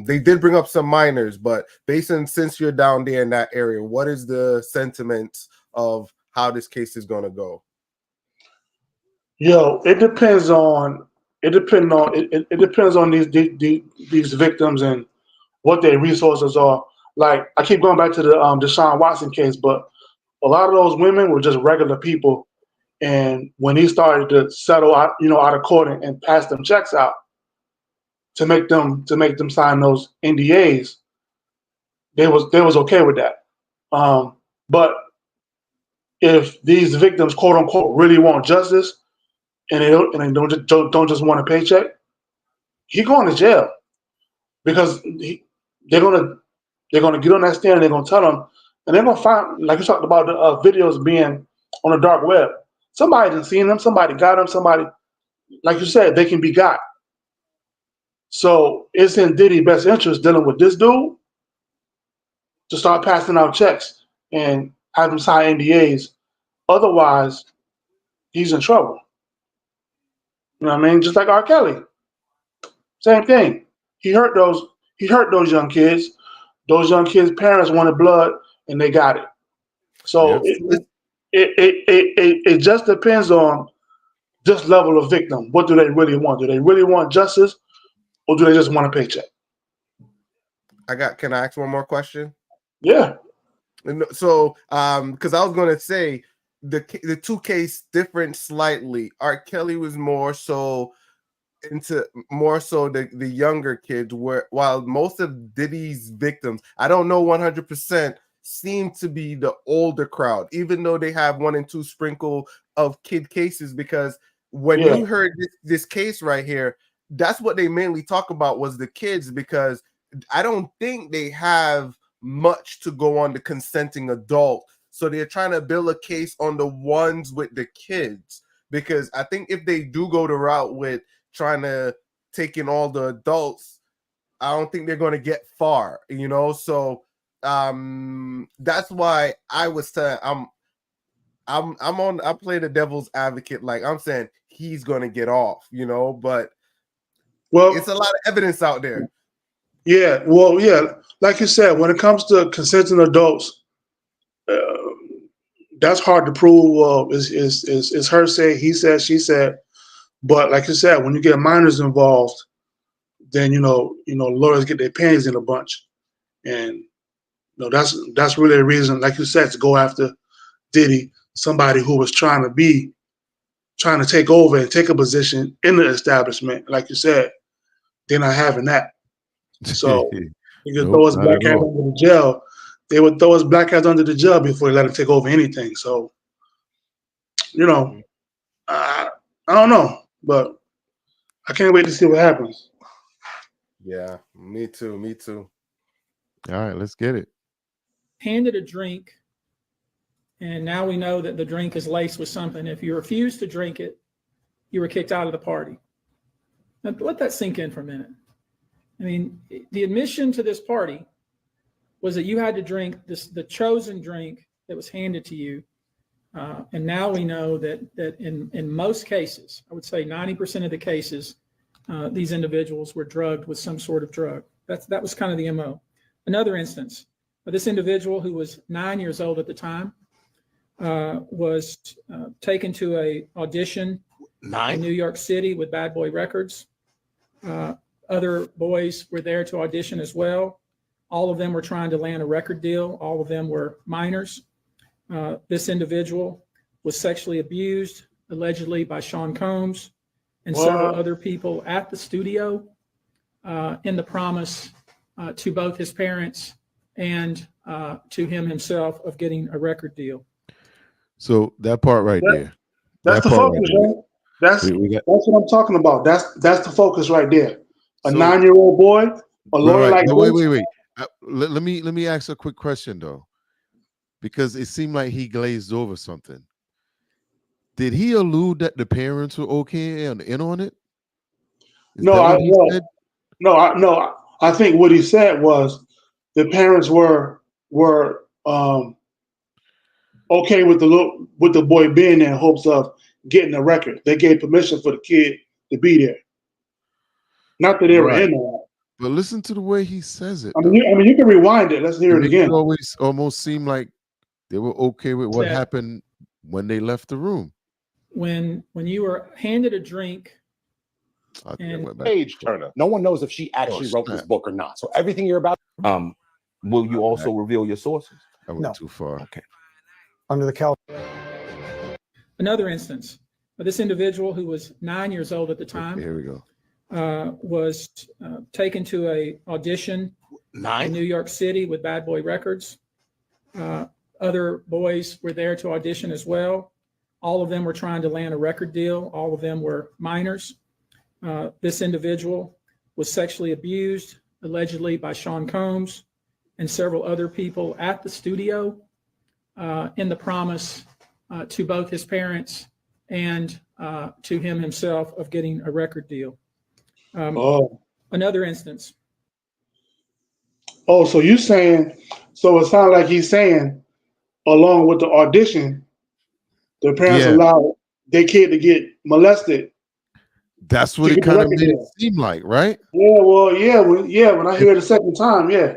S2: They did bring up some minors, but since you're down there in that area, what is the sentiment of how this case is going to go?
S3: yo, it depends on these victims and what their resources are. Like I keep going back to the Deshaun Watson case, but a lot of those women were just regular people. And when he started to settle out, out of court and pass them checks out to make them sign those NDAs, they was okay with that. But if these victims, quote unquote, really want justice and they don't just want a paycheck, he going to jail because they're gonna get on that stand and they're gonna tell him, and they're gonna find, like you talked about the videos being on the dark web. Somebody done seen them. Somebody got them. Somebody, like you said, they can be got. So it's in Diddy's best interest dealing with this dude to start passing out checks and have him sign NDAs. Otherwise, he's in trouble. You know what I mean? Just like R. Kelly, same thing. He hurt those. He hurt those young kids. Those young kids' parents wanted blood, and they got it. So
S1: Yep.
S3: it just depends on this level of victim. What do they really want? Do they really want justice, or do they just want a paycheck?
S2: Can I ask one more question?
S3: Yeah.
S2: So, because I was going to say the two case different slightly. R. Kelly was more so the younger kids, while most of Diddy's victims, I don't know 100%, seem to be the older crowd, even though they have 1 and 2 sprinkle of kid cases. Because when you heard this case right here, that's what they mainly talk about was the kids, because I don't think they have much to go on the consenting adult. So they're trying to build a case on the ones with the kids, because I think if they do go the route with trying to take in all the adults, I don't think they're going to get far, So that's why I was saying I play the devil's advocate, like I'm saying he's going to get off, but it's a lot of evidence out there.
S3: Yeah, well, yeah, like you said, when it comes to consenting adults, that's hard to prove. Is her say, he said, she said. But like you said, when you get minors involved, then lawyers get their panties in a bunch, and that's really a reason, like you said, to go after Diddy, somebody who was trying to take over and take a position in the establishment. Like you said, they're not having that. So you could
S1: Nope,
S3: throw us
S1: not
S3: black
S1: at
S3: cats
S1: all.
S3: under the jail. They would throw us black cats under the jail before they let him take over anything. So, I don't know, but I can't wait to see what happens.
S2: Yeah, me too. Me too.
S1: All right, let's get it.
S14: Handed a drink, and now we know that the drink is laced with something. If you refuse to drink it, you were kicked out of the party. Now, let that sink in for a minute. I mean, the admission to this party was that you had to drink the chosen drink that was handed to you. And now we know that in most cases, I would say 90% of the cases, these individuals were drugged with some sort of drug. That was kind of the MO. Another instance, this individual who was 9 years old at the time was taken to a audition in New York City with Bad Boy Records. Other boys were there to audition as well. All of them were trying to land a record deal. All of them were minors. This individual was sexually abused, allegedly by Sean Combs and several other people at the studio in the promise to both his parents and to him himself of getting a record deal.
S1: So that part right there.
S3: That's
S1: that
S3: the
S1: part
S3: focus,
S1: right there.
S3: man. That's
S1: got,
S3: that's what I'm talking about. That's the focus right there. A
S1: So-
S3: 9-year-old boy, a lawyer like
S1: No,
S3: this.
S1: wait. Let me ask a quick question though, because it seemed like he glazed over something. Did he allude that the parents were okay and in on it? Is that what he said?
S3: No. I think what he said was the parents were okay with the boy being there in hopes of getting a record. They gave permission for the kid to be there. Not that they were in there.
S1: But listen to the way he says it.
S3: I mean, you can rewind it. Let's hear it
S1: makes
S3: again.
S1: always almost seem like they were okay with what
S14: Yeah.
S1: happened when they left the room.
S14: When you were handed a drink,
S1: I think I
S14: and
S1: went back.
S4: Page Turner. No one knows if she actually wrote this book or not. So everything you're about.
S9: Will you also reveal your sources?
S1: I went too far.
S9: Okay.
S10: Under the Cal.
S14: Another instance, this individual who was 9 years old at the time
S1: Here we go.
S14: was taken to a audition in New York City with Bad Boy Records. Other boys were there to audition as well. All of them were trying to land a record deal. All of them were minors. This individual was sexually abused, allegedly by Sean Combs and several other people at the studio in the promise to both his parents and to him himself of getting a record deal. Another instance.
S3: Oh, so you saying? So it sounds like he's saying, along with the audition, the parents allowed their kid to get molested.
S1: That's what it kind of made it seem like, right?
S3: Yeah, well, when I hear it the second time, yeah.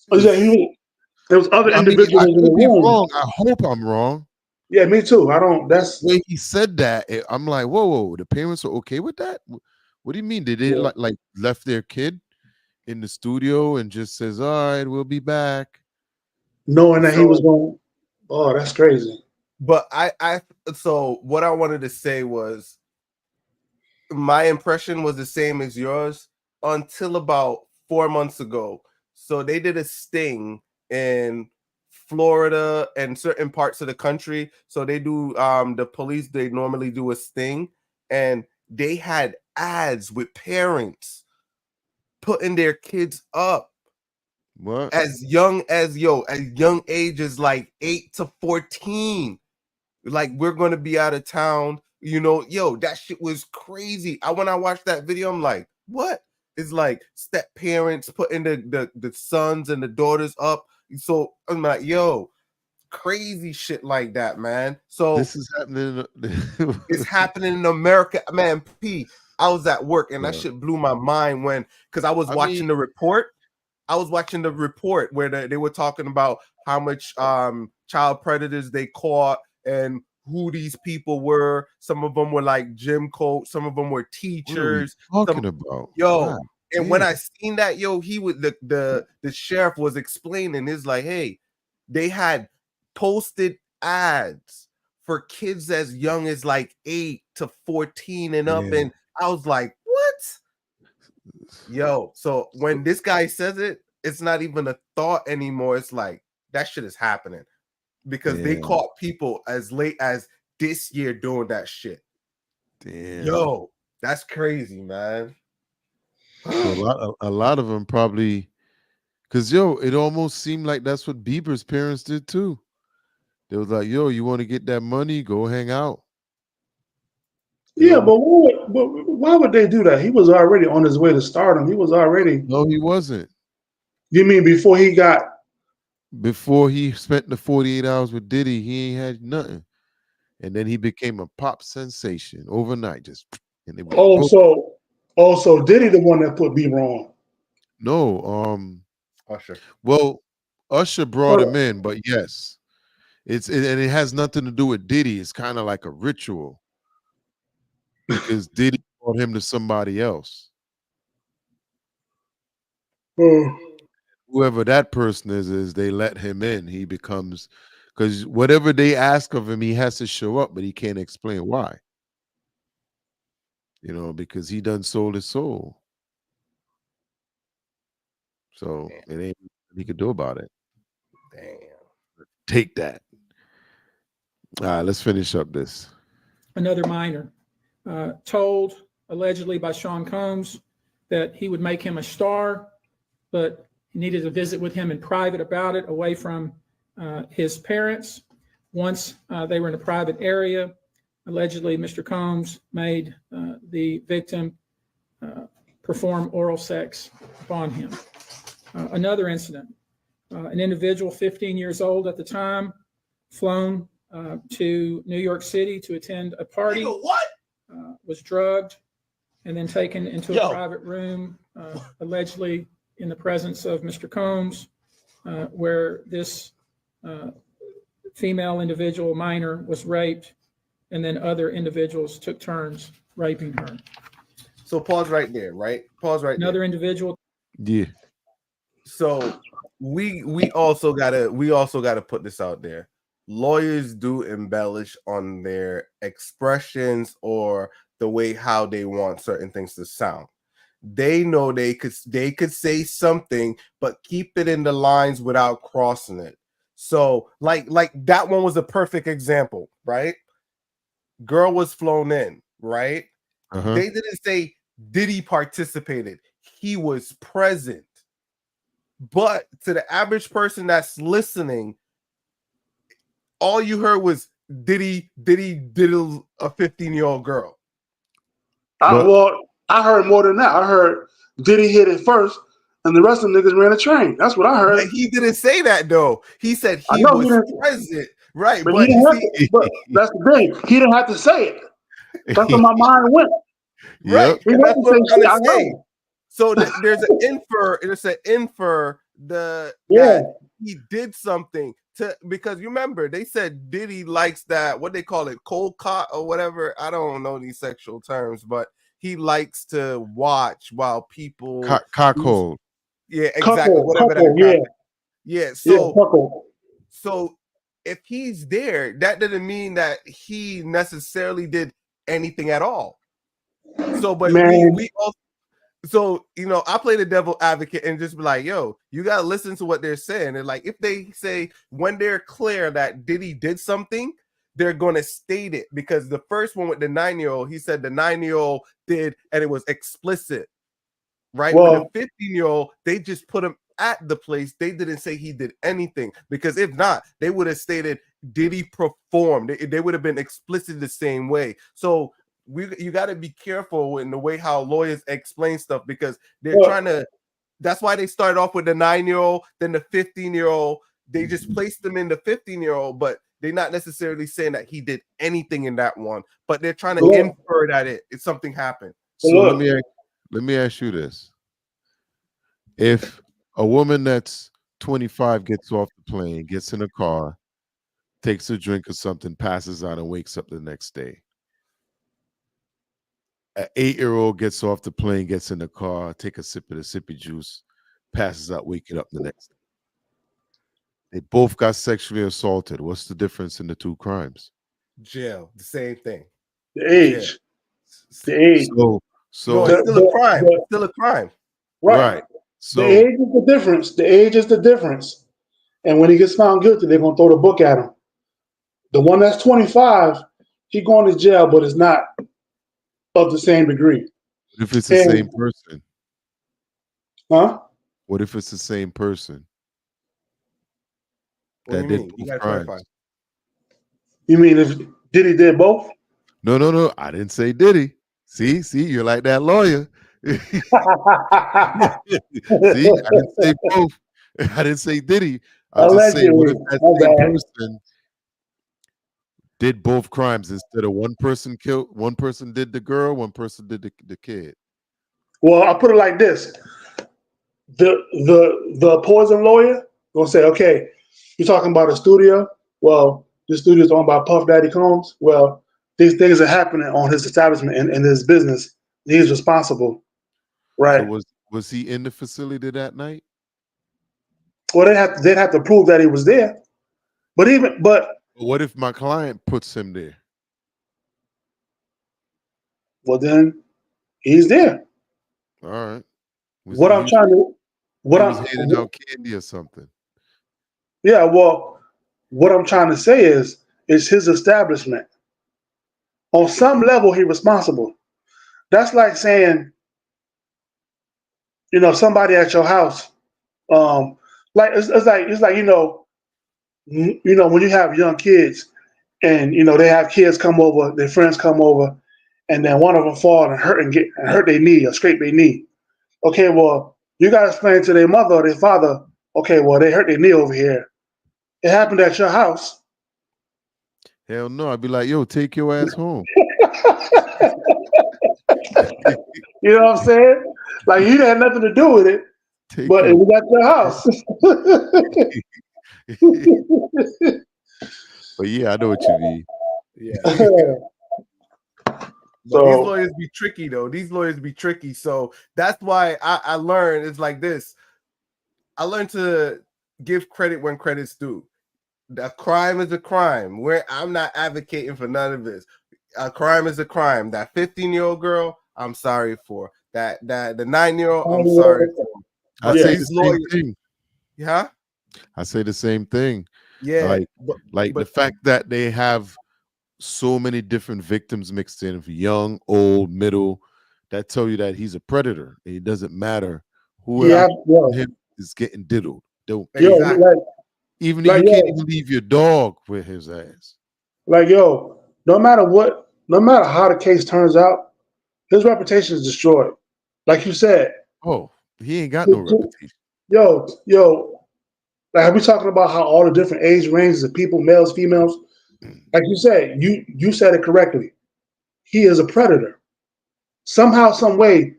S3: There was other individuals
S1: I
S3: in the
S1: could be
S3: room.
S1: wrong. I hope I'm wrong.
S3: Yeah, me too. I don't. That's
S1: the way he said that. I'm like, whoa. The parents are okay with that? What do you mean? Did they like left their kid in the studio and just says, "All right, we'll be back,"
S3: knowing that he was going? Oh, that's crazy.
S2: But so what I wanted to say was my impression was the same as yours until about 4 months ago. So they did a sting in Florida and certain parts of the country. So they do the police, they normally do a sting, and they had ads with parents putting their kids up.
S1: What?
S2: As young ages like 8 to 14. Like, we're gonna be out of town, that shit was crazy. When I watched that video, I'm like, what? It's like step parents putting the sons and the daughters up. So I'm like, crazy shit like that, man. So
S1: this is happening.
S2: It's happening in America, man. I was at work and that shit blew my mind because I was watching the report. I was watching the report where they were talking about how much child predators they caught and who these people were. Some of them were like gym coach, some of them were teachers.
S1: What are we talking about?
S2: God, and
S1: damn.
S2: when I seen that, he was the sheriff was explaining, is like, hey, they had posted ads for kids as young as like 8 to 14 and up, and I was like, what? So when this guy says it, it's not even a thought anymore. It's like that shit is happening because they caught people as late as this year doing that shit.
S1: Damn.
S2: That's crazy, man.
S1: So a lot of them probably, because it almost seemed like that's what Bieber's parents did too. They was like, yo, you want to get that money? Go hang out.
S3: Yeah, but why would they do that? He was already on his way to stardom. He was already.
S1: No, he wasn't.
S3: You mean before he got?
S1: Before he spent the 48 hours with Diddy, he ain't had nothing. And then he became a pop sensation overnight. And it was
S3: So Diddy the one that put Bieber on.
S1: no,
S2: Usher.
S1: Well, Usher brought him in, but yes, and it has nothing to do with Diddy. It's kind of like a ritual because Diddy brought him to somebody else. Whoever that person is they let him in. He becomes, because whatever they ask of him, he has to show up, but he can't explain why. Because he done sold his soul. So it ain't nothing he could do about it.
S2: Damn.
S1: Take that. All right, let's finish up this.
S14: Another minor told allegedly by Sean Combs that he would make him a star, but he needed to visit with him in private about it, away from his parents. Once they were in a private area, allegedly Mr. Combs made the victim perform oral sex upon him. Another incident, an individual 15 years old at the time, flown to New York City to attend a party, was drugged and then taken into a private room, allegedly in the presence of Mr. Combs, where this female individual, minor, was raped, and then other individuals took turns raping her.
S2: So pause right there, right? Pause right there.
S14: Another individual.
S1: Yeah.
S2: So we also gotta put this out there. Lawyers do embellish on their expressions or the way how they want certain things to sound. They know they could say something, but keep it in the lines without crossing it. So like that one was a perfect example, right? Girl was flown in, right?
S1: Uh-huh.
S2: They didn't say Diddy participated. He was present. But to the average person that's listening, all you heard was Diddy diddle a 15-year-old girl.
S3: I heard more than that. I heard Diddy hit it first, and the rest of the niggas ran a train. That's what I heard.
S2: But he didn't say that though. He said he was present, right?
S3: But,
S2: But,
S3: but that's the thing. He didn't have to say it. That's where my mind went.
S2: Right.
S3: He
S2: And that's what I'm trying to say.
S3: heard.
S2: So there's an infer. There's an infer that he did something because you remember they said Diddy likes that, what they call it, cold cock or whatever. I don't know these sexual terms, but he likes to watch while people
S1: cockhold.
S2: Yeah, exactly. Whatever that. Yeah. So if he's there, that doesn't mean that he necessarily did anything at all. So, but we also. So, I play the devil advocate and just be like, yo, you got to listen to what they're saying. And like, if they say when they're clear that Diddy did something, they're going to state it. Because the first one with the 9-year-old, he said the 9-year-old did, and it was explicit, right? With the 15-year-old, they just put him at the place. They didn't say he did anything, because if not, they would have stated Diddy performed. They would have been explicit the same way. So, you got to be careful in the way how lawyers explain stuff, because they're trying to. That's why they started off with the 9-year-old, then the 15-year-old. They just placed them in the 15-year-old, but they're not necessarily saying that he did anything in that one. But they're trying to infer that if something happened.
S1: So let me ask you this: if a woman that's 25 gets off the plane, gets in a car, takes a drink or something, passes out, and wakes up the next day. An 8-year-old gets off the plane, gets in the car, take a sip of the sippy juice, passes out, waking up the next day. They both got sexually assaulted. What's the difference in the two crimes?
S2: Jail, the same thing.
S3: The age.
S2: The
S3: age.
S1: So
S2: no, it's still a crime. It's still a crime.
S3: Right.
S1: So
S3: the age is the difference. The age is the difference. And when he gets found guilty, they're gonna throw the book at him. The one that's 25, he going to jail, but it's not of the same degree.
S1: What if it's the
S3: And-
S1: same person?
S3: Huh?
S1: What if it's the same person
S2: What do
S1: that
S2: you
S1: did
S2: mean? You
S1: both
S2: gotta
S1: crimes?
S2: clarify.
S3: You mean if Diddy did both?
S1: No. I didn't say Diddy. See, you're like that lawyer. See, I didn't say both. I didn't say Diddy. I'm just saying, what if that
S3: Allegedly.
S1: same
S3: My bad.
S1: person did both crimes instead of one person killed, one person did the girl, one person did the kid?
S3: Well, I'll put it like this: the poison lawyer gonna say, okay, you're talking about a studio. Well, this studio is owned by PuffDaddy Combs. Well, these things are happening on his establishment and his business. He's responsible, right?
S1: So was he in the facility that night?
S3: Well, they'd have to prove that he was there. But
S1: What if my client puts him there?
S3: well, then he's there.
S1: All right.
S3: What I'm trying to, what
S1: he was
S3: I'm,
S1: handing out candy or something.
S3: yeah, well, what I'm trying to say is it's his establishment. On some level, he's responsible. That's like saying, somebody at your house, like it's like when you have young kids and they have kids come over, their friends come over, and then one of them fall and hurt their knee or scrape their knee. Okay, well, you got to explain to their mother or their father. Okay, well, they hurt their knee over here. It happened at your house.
S1: Hell no. I'd be like, yo, take your ass home.
S3: You know what I'm saying? Like you had nothing to do with it, but it was at your house.
S1: But yeah, I know what you mean.
S2: Yeah.
S3: So
S2: these lawyers be tricky though. These lawyers be tricky. So that's why I learned it's like this. I learned to give credit when credit's due. A crime is a crime. I'm not advocating for none of this. A crime is a crime. That 15-year-old girl, I'm sorry for. That the 9-year-old, I'm sorry for.
S1: I say the same thing.
S2: Yeah.
S1: I say the same thing.
S2: Yeah.
S1: Like the fact that they have so many different victims mixed in, young, old, middle, that tell you that he's a predator. It doesn't matter who him is getting diddled. You can't even leave your dog with his ass.
S3: Like, no matter how the case turns out, his reputation is destroyed. Like you said.
S1: Oh, he ain't got no reputation.
S3: Like we talking about how all the different age ranges of people, males, females. Like you said, you said it correctly. He is a predator. Somehow, some way,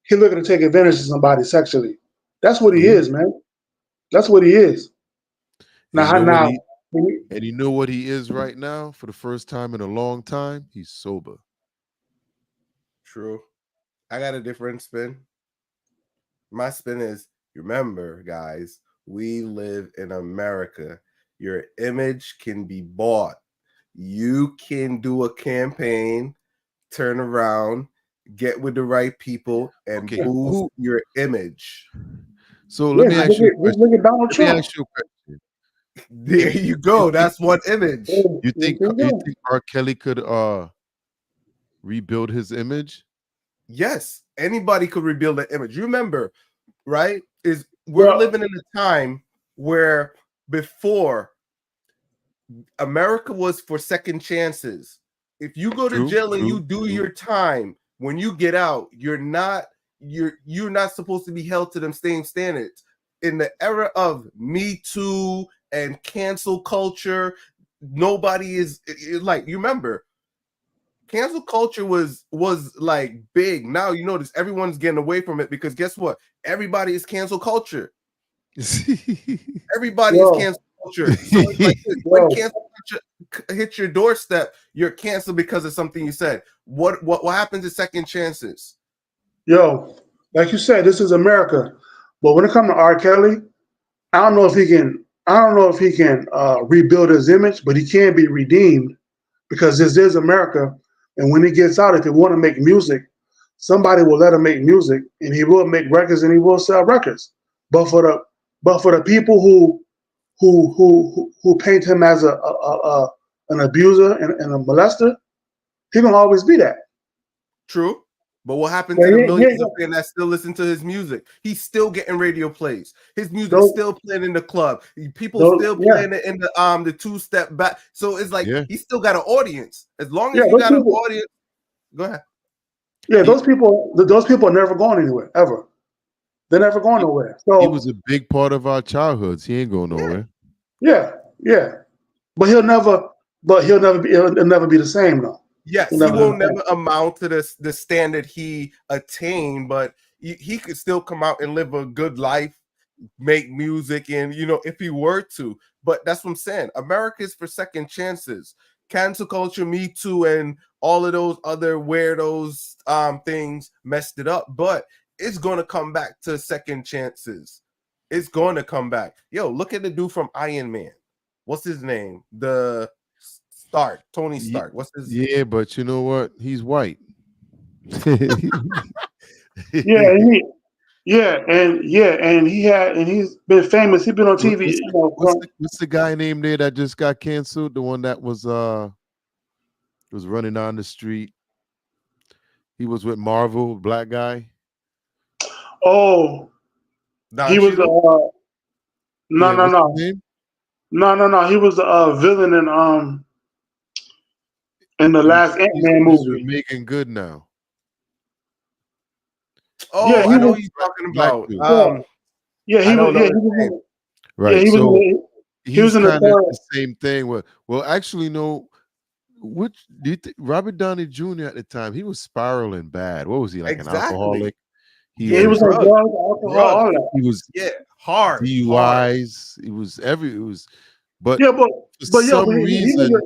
S3: he's looking to take advantage of somebody sexually. That's what he is, man. That's what he is.
S1: And you know what he is right now? For the first time in a long time, he's sober.
S2: True. I got a different spin. My spin is, remember, guys, we live in America. Your image can be bought. You can do a campaign, turn around, get with the right people, and boost your image.
S1: So let me ask you a question.
S3: Look at Donald Trump.
S2: There you go. That's one image.
S1: You think R. Kelly could rebuild his image?
S2: Yes, anybody could rebuild an image. Remember, right? We're living in a time where before America was for second chances. If you go to jail and you do your time, when you get out, you're not supposed to be held to them same standards. In the era of Me Too and cancel culture, nobody is like, you remember, cancel culture was like big. Now you notice everyone's getting away from it because guess what? Everybody is cancel culture. Everybody is cancel culture. So it's like this. When cancel culture hits your doorstep, you're canceled because of something you said. What happens to second chances?
S3: Like you said, this is America. But when it comes to R. Kelly, I don't know if he can rebuild his image, but he can be redeemed because this is America. And when he gets out, if he want to make music, somebody will let him make music, and he will make records, and he will sell records. But for the people who paint him as an abuser and a molester, he gonna always be that.
S2: True. But what happened
S3: Yeah,
S2: to the
S3: yeah,
S2: millions
S3: yeah.
S2: of fans that still listen to his music? He's still getting radio plays. His music's
S3: Those-
S2: still playing in the club. People
S3: those-
S2: still
S3: yeah.
S2: playing it in the two-step back. So it's like
S1: Yeah.
S2: he still got an audience. As long
S3: Yeah,
S2: as you
S3: those
S2: got an
S3: people-
S2: audience, go ahead.
S3: Yeah, those people are never going anywhere ever. They're never going nowhere. So
S1: He was a big part of our childhoods. He ain't going nowhere.
S3: yeah, but he'll never be the same though.
S2: Yes,
S3: He'll
S2: he
S3: never
S2: will
S3: be the same.
S2: never amount to the standard he attained, but he could still come out and live a good life, make music, and if he were to. But that's what I'm saying. America's for second chances. Cancel culture, Me Too, and all of those other weirdos things messed it up. But it's gonna come back to second chances. It's going to come back. Yo, look at the dude from Iron Man. What's his name? The Stark, Tony Stark. What's his?
S1: Yeah, but you know what? He's white.
S3: And he's been famous. He's been on TV.
S1: What's the guy named there that just got canceled? The one that was running down the street. He was with Marvel, black guy.
S3: Oh, he was no. He was the villain in the last Ant-Man
S1: He's
S3: movie.
S1: Making good now.
S2: Oh,
S3: Yeah,
S2: I know who you're talking about.
S3: Yeah, he
S2: I don't
S3: was.
S2: know
S3: Yeah,
S2: his
S3: he was.
S2: name.
S1: Right.
S3: Yeah, he
S1: so
S3: was. He was
S1: he's
S3: in the
S1: kind of
S3: third.
S1: the same thing. Well, actually, no. Which do you think Robert Downey Jr. at the time? He was spiraling bad. What was he, like, an alcoholic?
S3: He was on drugs, alcohol, all that.
S1: He was
S2: hard
S1: DUIs. It was but
S3: Yeah, but
S1: for
S3: he
S1: some
S3: was
S1: reason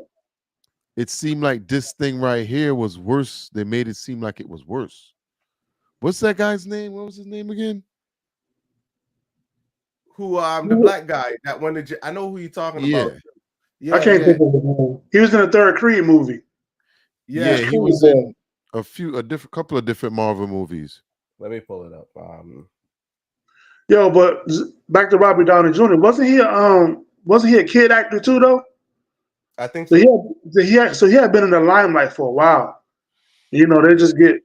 S1: it seemed like this thing right here was worse. They made it seem like it was worse. What's that guy's name? What was his name again?
S2: Who the black guy that wanted to, I know who you're talking about. Yeah,
S3: I can't think of his name. He was in the third Creed movie.
S1: Yeah, he was in a couple of different Marvel movies.
S2: Let me pull it up.
S3: Yo, but back to Robert Downey Jr. Wasn't he a kid actor too though?
S2: I think
S3: so. He had been in the limelight for a while. They just get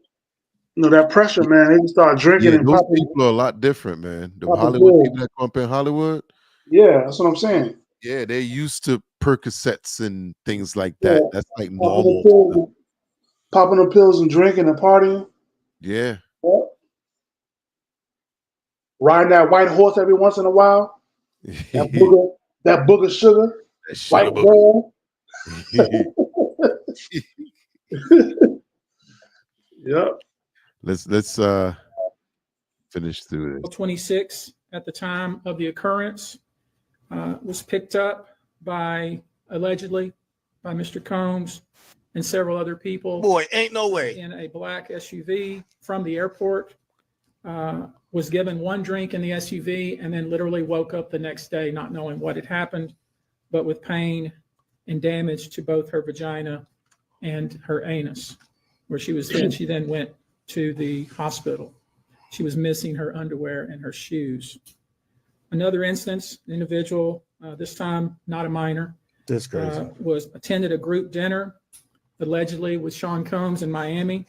S3: that pressure, man. They just start drinking and
S1: those
S3: popping.
S1: people are a lot different, man. The
S3: Popping
S1: Hollywood
S3: pills.
S1: people that come up in Hollywood.
S3: Yeah, that's what I'm saying.
S1: Yeah, they're used to Percocets and things like that.
S3: Yeah.
S1: That's like normal.
S3: Popping the pills and drinking and partying.
S1: Yeah.
S3: Riding that white horse every once in a while. That booger sugar. White girl. Yep.
S1: Let's finish through this.
S14: 26 at the time of the occurrence was picked up allegedly by Mr. Combs and several other people.
S12: Boy, ain't no way.
S14: In a black SUV from the airport. Was given one drink in the SUV and then literally woke up the next day not knowing what had happened, but with pain and damage to both her vagina and her anus, where she then went to the hospital. She was missing her underwear and her shoes. Another instance, an individual, this time not a minor,
S12: That's crazy.
S14: was attended a group dinner, allegedly with Sean Combs in Miami.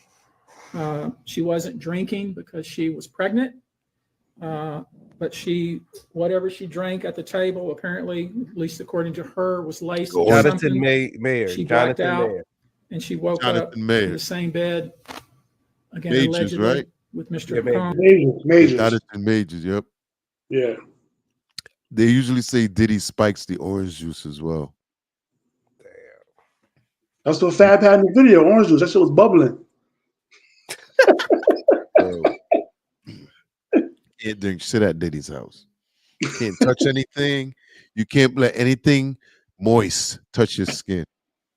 S14: She wasn't drinking because she was pregnant, but whatever she drank at the table, apparently, at least according to her, was laced with
S2: Jonathan
S14: something.
S2: Mayer.
S14: She blacked
S2: Jonathan
S14: out,
S2: Mayer.
S14: and she woke up
S1: Jonathan Mayer.
S14: in the same bed again,
S1: Majors,
S14: allegedly
S1: right?
S14: with Mr. Combs.
S3: Majors.
S1: Jonathan Majors, yep.
S3: Yeah.
S1: They usually say Diddy spikes the orange juice as well.
S3: That's what Fab had in the video. Orange juice. That shit was bubbling.
S1: Can't drink shit at Diddy's house. You can't touch anything. You can't let anything moist touch your skin.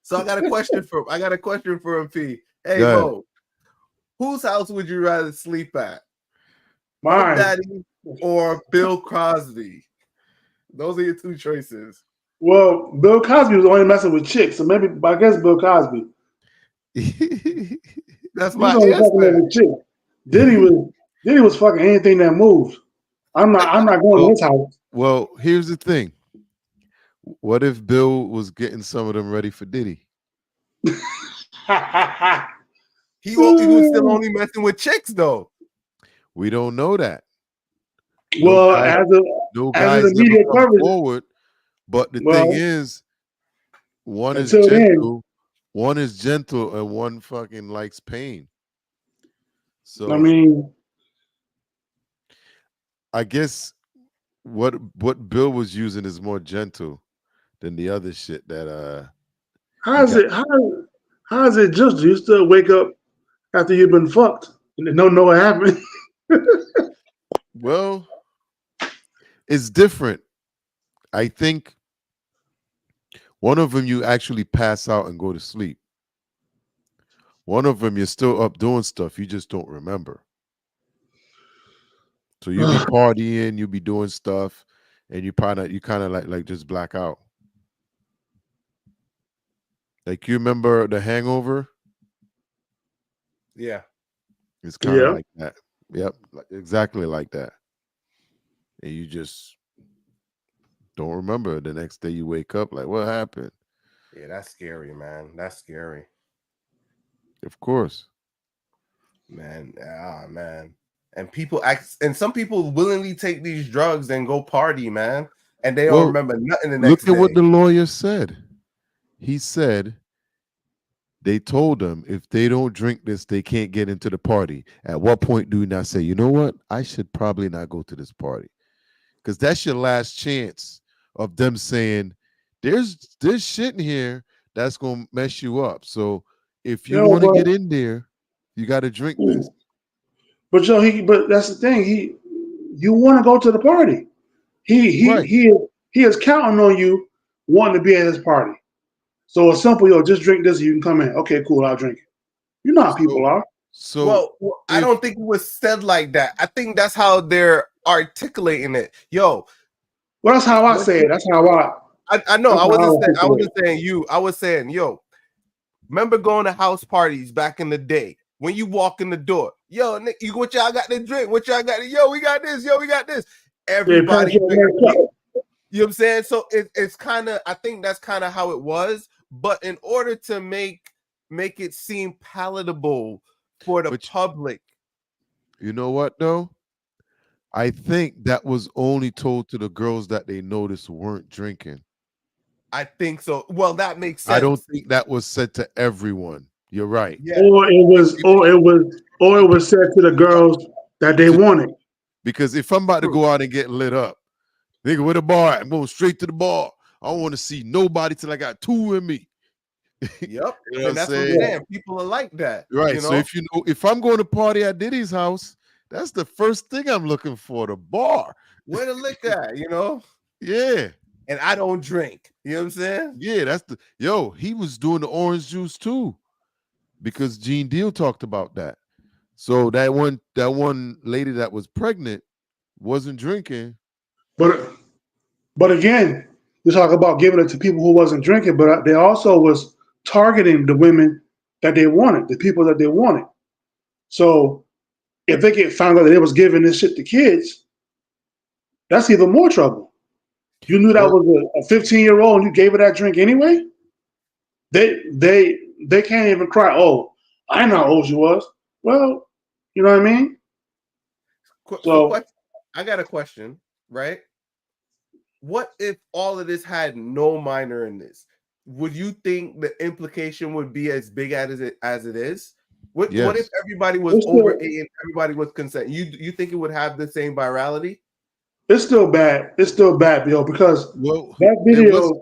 S2: So I got a question for him, P. Hey,
S1: Go ahead.
S2: Bo, whose house would you rather sleep at?
S3: Mine.
S2: PuffDaddy or Bill Cosby? Those are your two choices.
S3: Well, Bill Cosby was only messing with chicks, so maybe I guess Bill Cosby.
S2: That's
S3: He
S2: my
S3: was only fucking
S2: answer.
S3: with chicks. Diddy was fucking anything that moved. I'm not going to his house.
S1: Well, here's the thing. What if Bill was getting some of them ready for Diddy?
S2: He was still only messing with chicks though.
S1: We don't know that.
S3: Well,
S1: no
S3: as of
S1: guys
S3: the
S1: never
S3: media
S1: come
S3: coverage,
S1: forward. But the thing is, one is
S3: until
S1: gentle, and one fucking likes pain. So
S3: I mean,
S1: I guess what Bill was using is more gentle than the other shit that
S3: how is it just you still wake up after you've been fucked and don't know what happened?
S1: Well, it's different. I think one of them you actually pass out and go to sleep. One of them you're still up doing stuff, you just don't remember. So you be partying, you be doing stuff, and you kind of like just black out. Like you remember The Hangover?
S2: Yeah.
S1: It's kind of like that. Yep, exactly like that. And you just don't remember. The next day you wake up like, what happened?
S2: Yeah, that's scary, man. That's scary.
S1: Of course.
S2: Man, man. And some people willingly take these drugs and go party, man. And they don't remember nothing the next
S1: day. Look at what
S2: day.
S1: the lawyer said. He said they told them if they don't drink this, they can't get into the party. At what point do you not say, you know what? I should probably not go to this party? Because that's your last chance of them saying, there's shit in here that's going to mess you up. So if you want to get in there, you got to drink this.
S3: But but that's the thing. You want to go to the party. He is counting on you wanting to be at his party. So it's simple, just drink this, you can come in. Okay, cool, I'll drink it. You know how people are.
S2: So I don't think it was said like that. I think that's how they're articulating it. Well,
S3: that's how I say it. That's how
S2: I know. I wasn't saying you. I was saying, remember going to house parties back in the day when you walk in the door, Nick, what y'all got to drink? What y'all got to, we got this, we got this. Everybody, you know what I'm saying? So it's kind of, I think that's kind of how it was. But in order to make it seem palatable for the public.
S1: You know what though? I think that was only told to the girls that they noticed weren't drinking.
S2: I think so. Well, that makes sense.
S1: I don't think that was said to everyone. You're right.
S3: Yeah. Or it was said to the girls that they wanted.
S1: Because if I'm about to go out and get lit up, nigga, where the bar at? I'm going straight to the bar. I don't want to see nobody till I got two in me.
S2: Yep.
S1: You know
S2: and that's what I'm saying. People are like that.
S1: Right. So if I'm going to party at Diddy's house, that's the first thing I'm looking for, the bar.
S2: Where to lick at,
S1: Yeah.
S2: And I don't drink. You know what I'm saying?
S1: Yeah, he was doing the orange juice too. Because Gene Deal talked about that. So that one lady that was pregnant wasn't drinking.
S3: But again, you talk about giving it to people who wasn't drinking, but they also was targeting the women that they wanted, the people that they wanted. So if they get found out that they was giving this shit to kids, that's even more trouble. You knew that was a 15-year-old and you gave her that drink anyway? They can't even cry, oh, I know how old she was. Well, you know what I mean?
S2: I got a question, right? What if all of this had no minor in this? Would you think the implication would be as big as it is? What if everybody was over 8 and everybody was consent? You think it would have the same virality?
S3: It's still bad. It's still bad, Bill, because that video.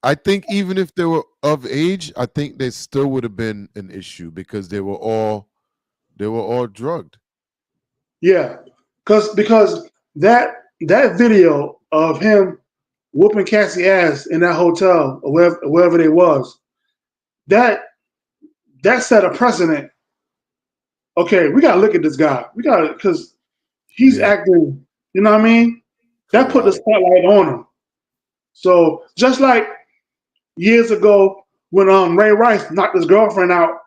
S1: I think even if they were of age, I think there still would have been an issue because they were all drugged.
S3: Yeah, because that video of him whooping Cassie ass in that hotel or wherever they was, that set a precedent. Okay, we gotta look at this guy. We gotta, because he's acting. You know what I mean? That put the spotlight on him. So just like years ago when Ray Rice knocked his girlfriend out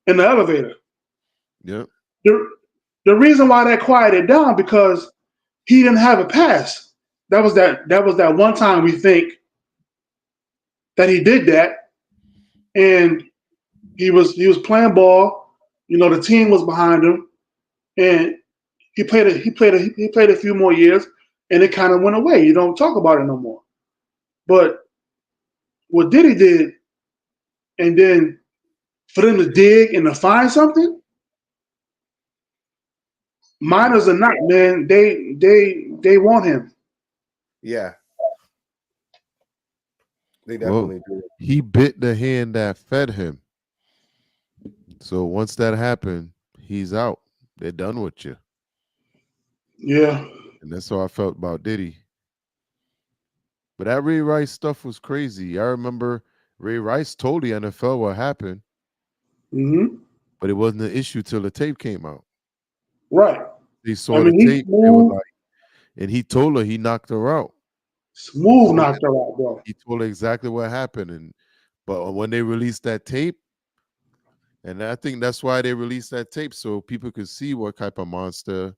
S3: in the elevator.
S1: Yep.
S3: The reason why that quieted down because he didn't have a past. That was that one time we think that he did that, and he was playing ball, You know, the team was behind him, and he played a few more years, and it kind of went away. You don't talk about it no more. But what Diddy did, and then for them to dig and to find something, minors or not, man, they want him.
S2: Yeah. They definitely do.
S1: He bit the hand that fed him. So once that happened, he's out. They're done with you.
S3: Yeah.
S1: And that's how I felt about Diddy. But that Ray Rice stuff was crazy. I remember Ray Rice told the NFL what happened, but it wasn't an issue till the tape came out.
S3: Right.
S1: They saw the tape. They were like, and he told her he knocked her out.
S3: Smooth knocked her out, bro.
S1: He told her exactly what happened. But when they released that tape, and I think that's why they released that tape, so people could see what type of monster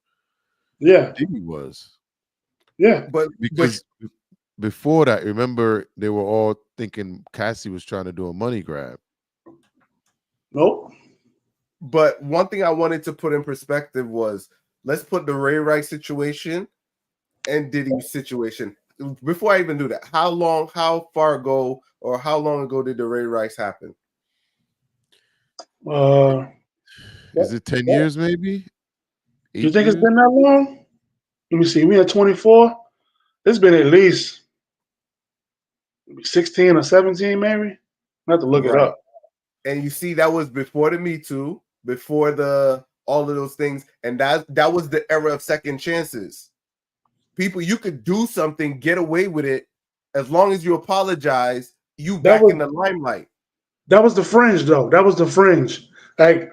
S1: Diddy was.
S3: Yeah.
S1: Because before that, remember, they were all thinking Cassie was trying to do a money grab.
S3: Nope.
S2: But one thing I wanted to put in perspective was, let's put the Ray Rice situation and Diddy's situation. Before I even do that, how far ago or how long ago did the Ray Rice happen?
S1: Is it 10 years maybe?
S3: Do you think it's been that long? Let me see. We at 24. It's been at least 16 or 17, maybe. I have to look it up.
S2: And you see, that was before the Me Too, before the all of those things, and that was the era of second chances. People, you could do something, get away with it, as long as you apologize. You back in the limelight.
S3: That was the fringe, though. That was the fringe. Like,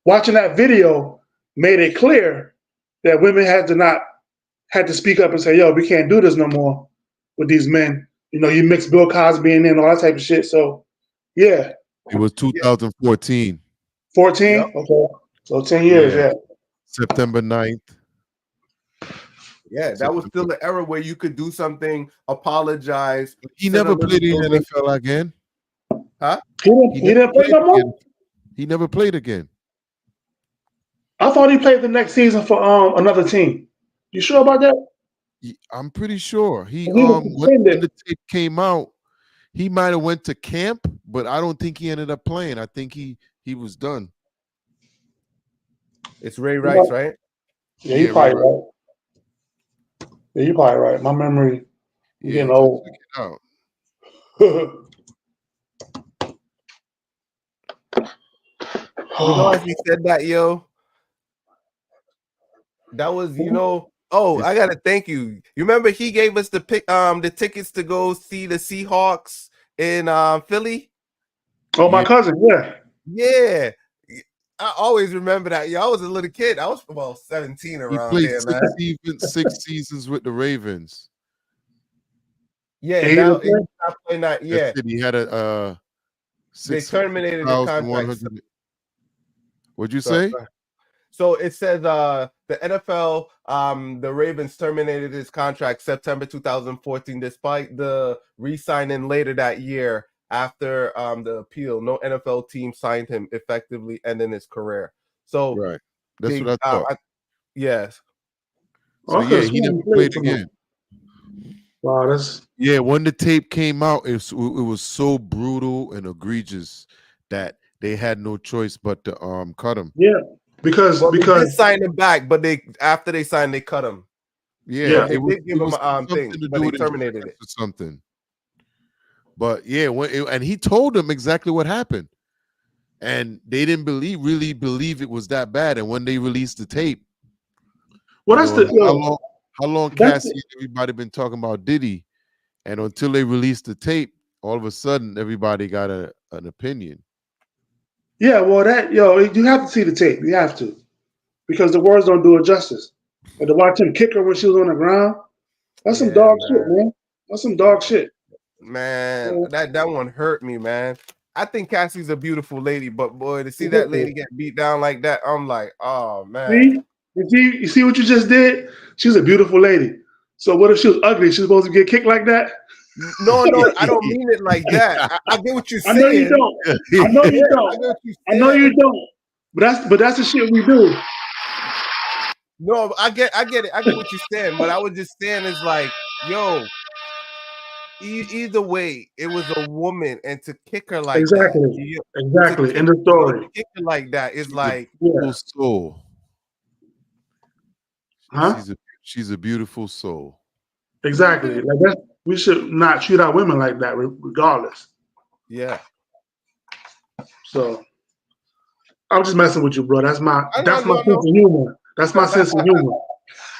S3: watching that video made it clear that women had to speak up and say, "Yo, we can't do this no more with these men." You know, you mix Bill Cosby in and all that type of shit. So, yeah.
S1: It was 2014.
S3: 14? Yep. Okay. So 10 years, yeah.
S1: September 9th.
S2: Yeah, that was still the era where you could do something, apologize.
S1: He never played in the NFL again.
S2: Huh?
S3: He didn't play no more?
S1: He never played again.
S3: I thought he played the next season for another team. You sure about that?
S1: I'm pretty sure. When the tape came out, he might have went to camp, but I don't think he ended up playing. I think he was done.
S2: It's Ray Rice, right?
S3: Yeah, you're probably right. Yeah, you're probably right. My memory getting old.
S1: Check it out.
S2: You know, as he said that, yo, that was, you know. Oh, I gotta thank you. You remember he gave us the tickets to go see the Seahawks in Philly?
S3: Oh, my cousin, yeah.
S2: Yeah. I always remember that. Yeah, I was a little kid. I was about 17 around there, man.
S1: Six seasons with the Ravens.
S2: Yeah, he stopped playing that. Yeah,
S1: he had a.
S2: They terminated the contract.
S1: What'd you say?
S2: So it says the NFL, the Ravens terminated his contract September 2014, despite the re-signing later that year after the appeal. No NFL team signed him, effectively ending his career. So
S1: that's what I thought.
S2: Yes.
S1: So yeah, he never played again.
S3: Wow, that's
S1: when the tape came out, it was so brutal and egregious that they had no choice but to cut him.
S3: Yeah. Because
S2: they did sign him back, but after they signed, they cut him.
S1: Yeah,
S2: they did give him a thing, but they terminated it.
S1: Something. But yeah, and he told them exactly what happened, and they didn't really believe it was that bad. And when they released the tape,
S3: well, that's
S1: how long Cassie and everybody been talking about Diddy, and until they released the tape, all of a sudden everybody got an opinion.
S3: Yeah, well, you have to see the tape. You have to, because the words don't do it justice. And to watch him kick her when she was on the ground, that's some dog shit, man. That's some dog shit.
S2: Man, that one hurt me, man. I think Cassie's a beautiful lady, but boy, to see that lady get beat down like that, I'm like, oh man.
S3: You see what you just did? She's a beautiful lady. So what if she was ugly? She's supposed to get kicked like that?
S2: No, I don't mean it like that. I get what you're saying.
S3: I know you don't. I know you don't. But that's the shit we do.
S2: No, I get it. I get what you're saying. What I was just saying is like, yo, either way, it was a woman, and to kick her like
S3: Exactly.
S2: that,
S3: Exactly. End of story.
S2: to kick her like that is like,
S1: Beautiful soul.
S3: Huh?
S1: She's a beautiful soul.
S3: Exactly. Like that, we should not treat our women like that, regardless.
S2: yeah.
S3: So I'm just messing with you, bro. That's my
S2: I
S3: sense
S2: know.
S3: of humor. That's my sense of humor.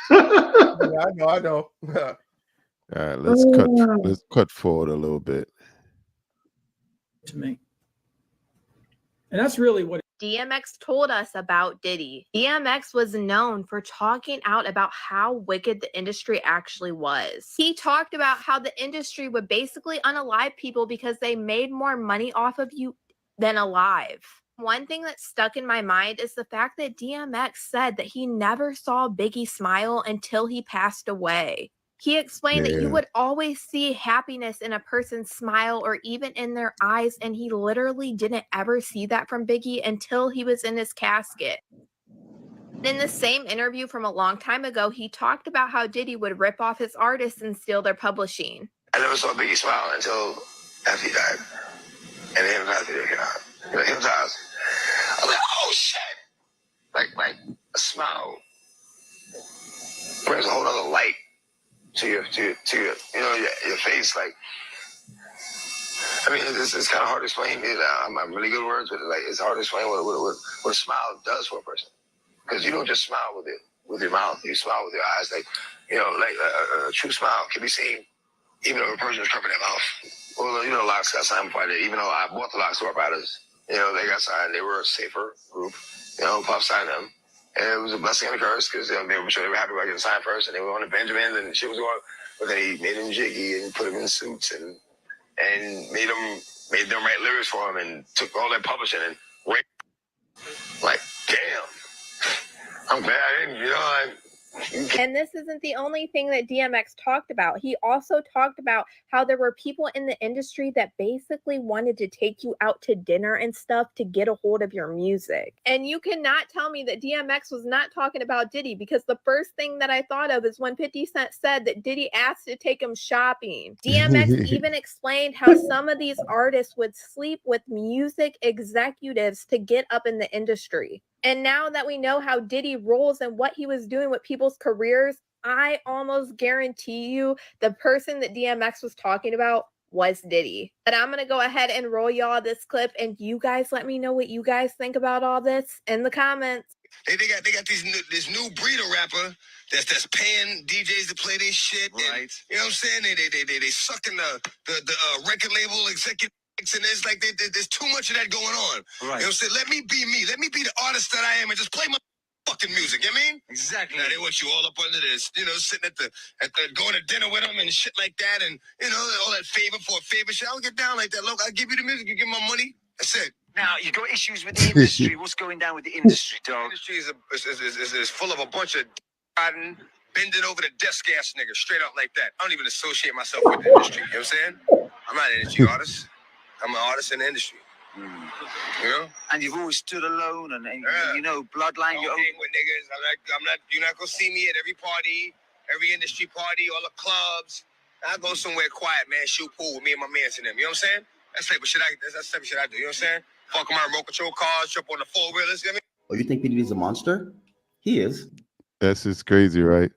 S2: Yeah, I know.
S1: All right, let's cut forward a little bit.
S14: To me. And that's really what
S15: DMX told us about Diddy. DMX was known for talking out about how wicked the industry actually was. He talked about how the industry would basically unalive people because they made more money off of you than alive. One thing that stuck in my mind is the fact that DMX said that he never saw Biggie smile until he passed away. He explained that you would always see happiness in a person's smile or even in their eyes, and he literally didn't ever see that from Biggie until he was in his casket. In the same interview from a long time ago, he talked about how Diddy would rip off his artists and steal their publishing.
S16: I never saw Biggie smile until after he died. And then after he came out. Hypnotized. I'm like, oh shit. Like a smile brings a whole other light to your your face. Like, I mean, it's kind of hard to explain. I'm really good words, but like it's hard to explain what a smile does for a person. Because you don't just smile with your mouth, you smile with your eyes. Like, like a true smile can be seen even if a person is covering their mouth. Well, Locks got signed before I did. Even though I bought the Locks to our batters, they got signed. They were a safer group. Puff signed them. And it was a blessing and a curse because they were sure they were happy about getting signed first, and they were on the Benjamins and shit was going. But then he made them jiggy and put them in suits and made them write lyrics for him and took all their publishing and like, damn. I'm glad I didn't,
S15: And this isn't the only thing that DMX talked about. He also talked about how there were people in the industry that basically wanted to take you out to dinner and stuff to get a hold of your music. And you cannot tell me that DMX was not talking about Diddy, because the first thing that I thought of is when 50 Cent said that Diddy asked to take him shopping. DMX even explained how some of these artists would sleep with music executives to get up in the industry. And now that we know how Diddy rolls and what he was doing with people's careers, I almost guarantee you the person that DMX was talking about was Diddy. But I'm going to go ahead and roll y'all this clip, and you guys let me know what you guys think about all this in the comments.
S16: They got this new breed of rapper that's paying DJs to play their shit. Right. And, you know what I'm saying? They sucking the record label executive. And it's like there's too much of that going on. Right. You know what I'm saying? Let me be me. Let me be the artist that I am and just play my fucking music. You know what I mean? Exactly. Now they want you all up under this, sitting at the going to dinner with them and shit like that, and all that favor for a favor shit. I don't get down like that. Look, I give you the music, you give my money. That's it. Now you got issues with the industry. What's going down with the industry, dog? The industry is full of a bunch of riding, bending over the desk ass niggas, straight up like that. I don't even associate myself with the industry. You know what I'm saying? I'm not an industry artist. I'm an artist in the industry. And you've always stood alone, and bloodline. You hang with niggas. I'm not. You're not gonna see me at every party, every industry party, all the clubs. I go somewhere quiet, man. Shoot pool with me and my mans and them. You know what I'm saying? That's the type of shit I do. You know what I'm saying? Fuck my remote control cars, jump on the four wheelers. You know what I mean?
S17: Oh, you think Diddy's a monster? He is.
S1: That's just crazy, right?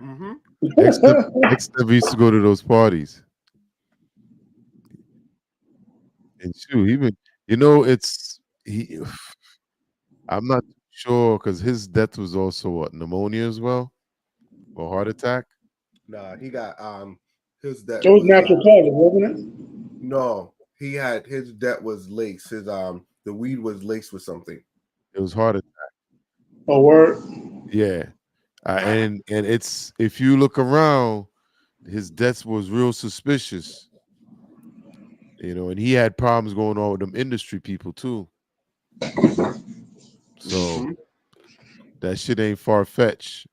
S2: Mm-hmm.
S1: X-Dub used to go to those parties. And shoot, even I'm not sure because his death was also what, pneumonia as well, or heart attack.
S2: Nah, he got his death.
S3: It was natural causes, wasn't it?
S2: No, his death was laced. His the weed was laced with something.
S1: It was heart attack.
S3: Oh, word.
S1: Yeah, and it's, if you look around, his death was real suspicious. And he had problems going on with them industry people too. So that shit ain't far-fetched.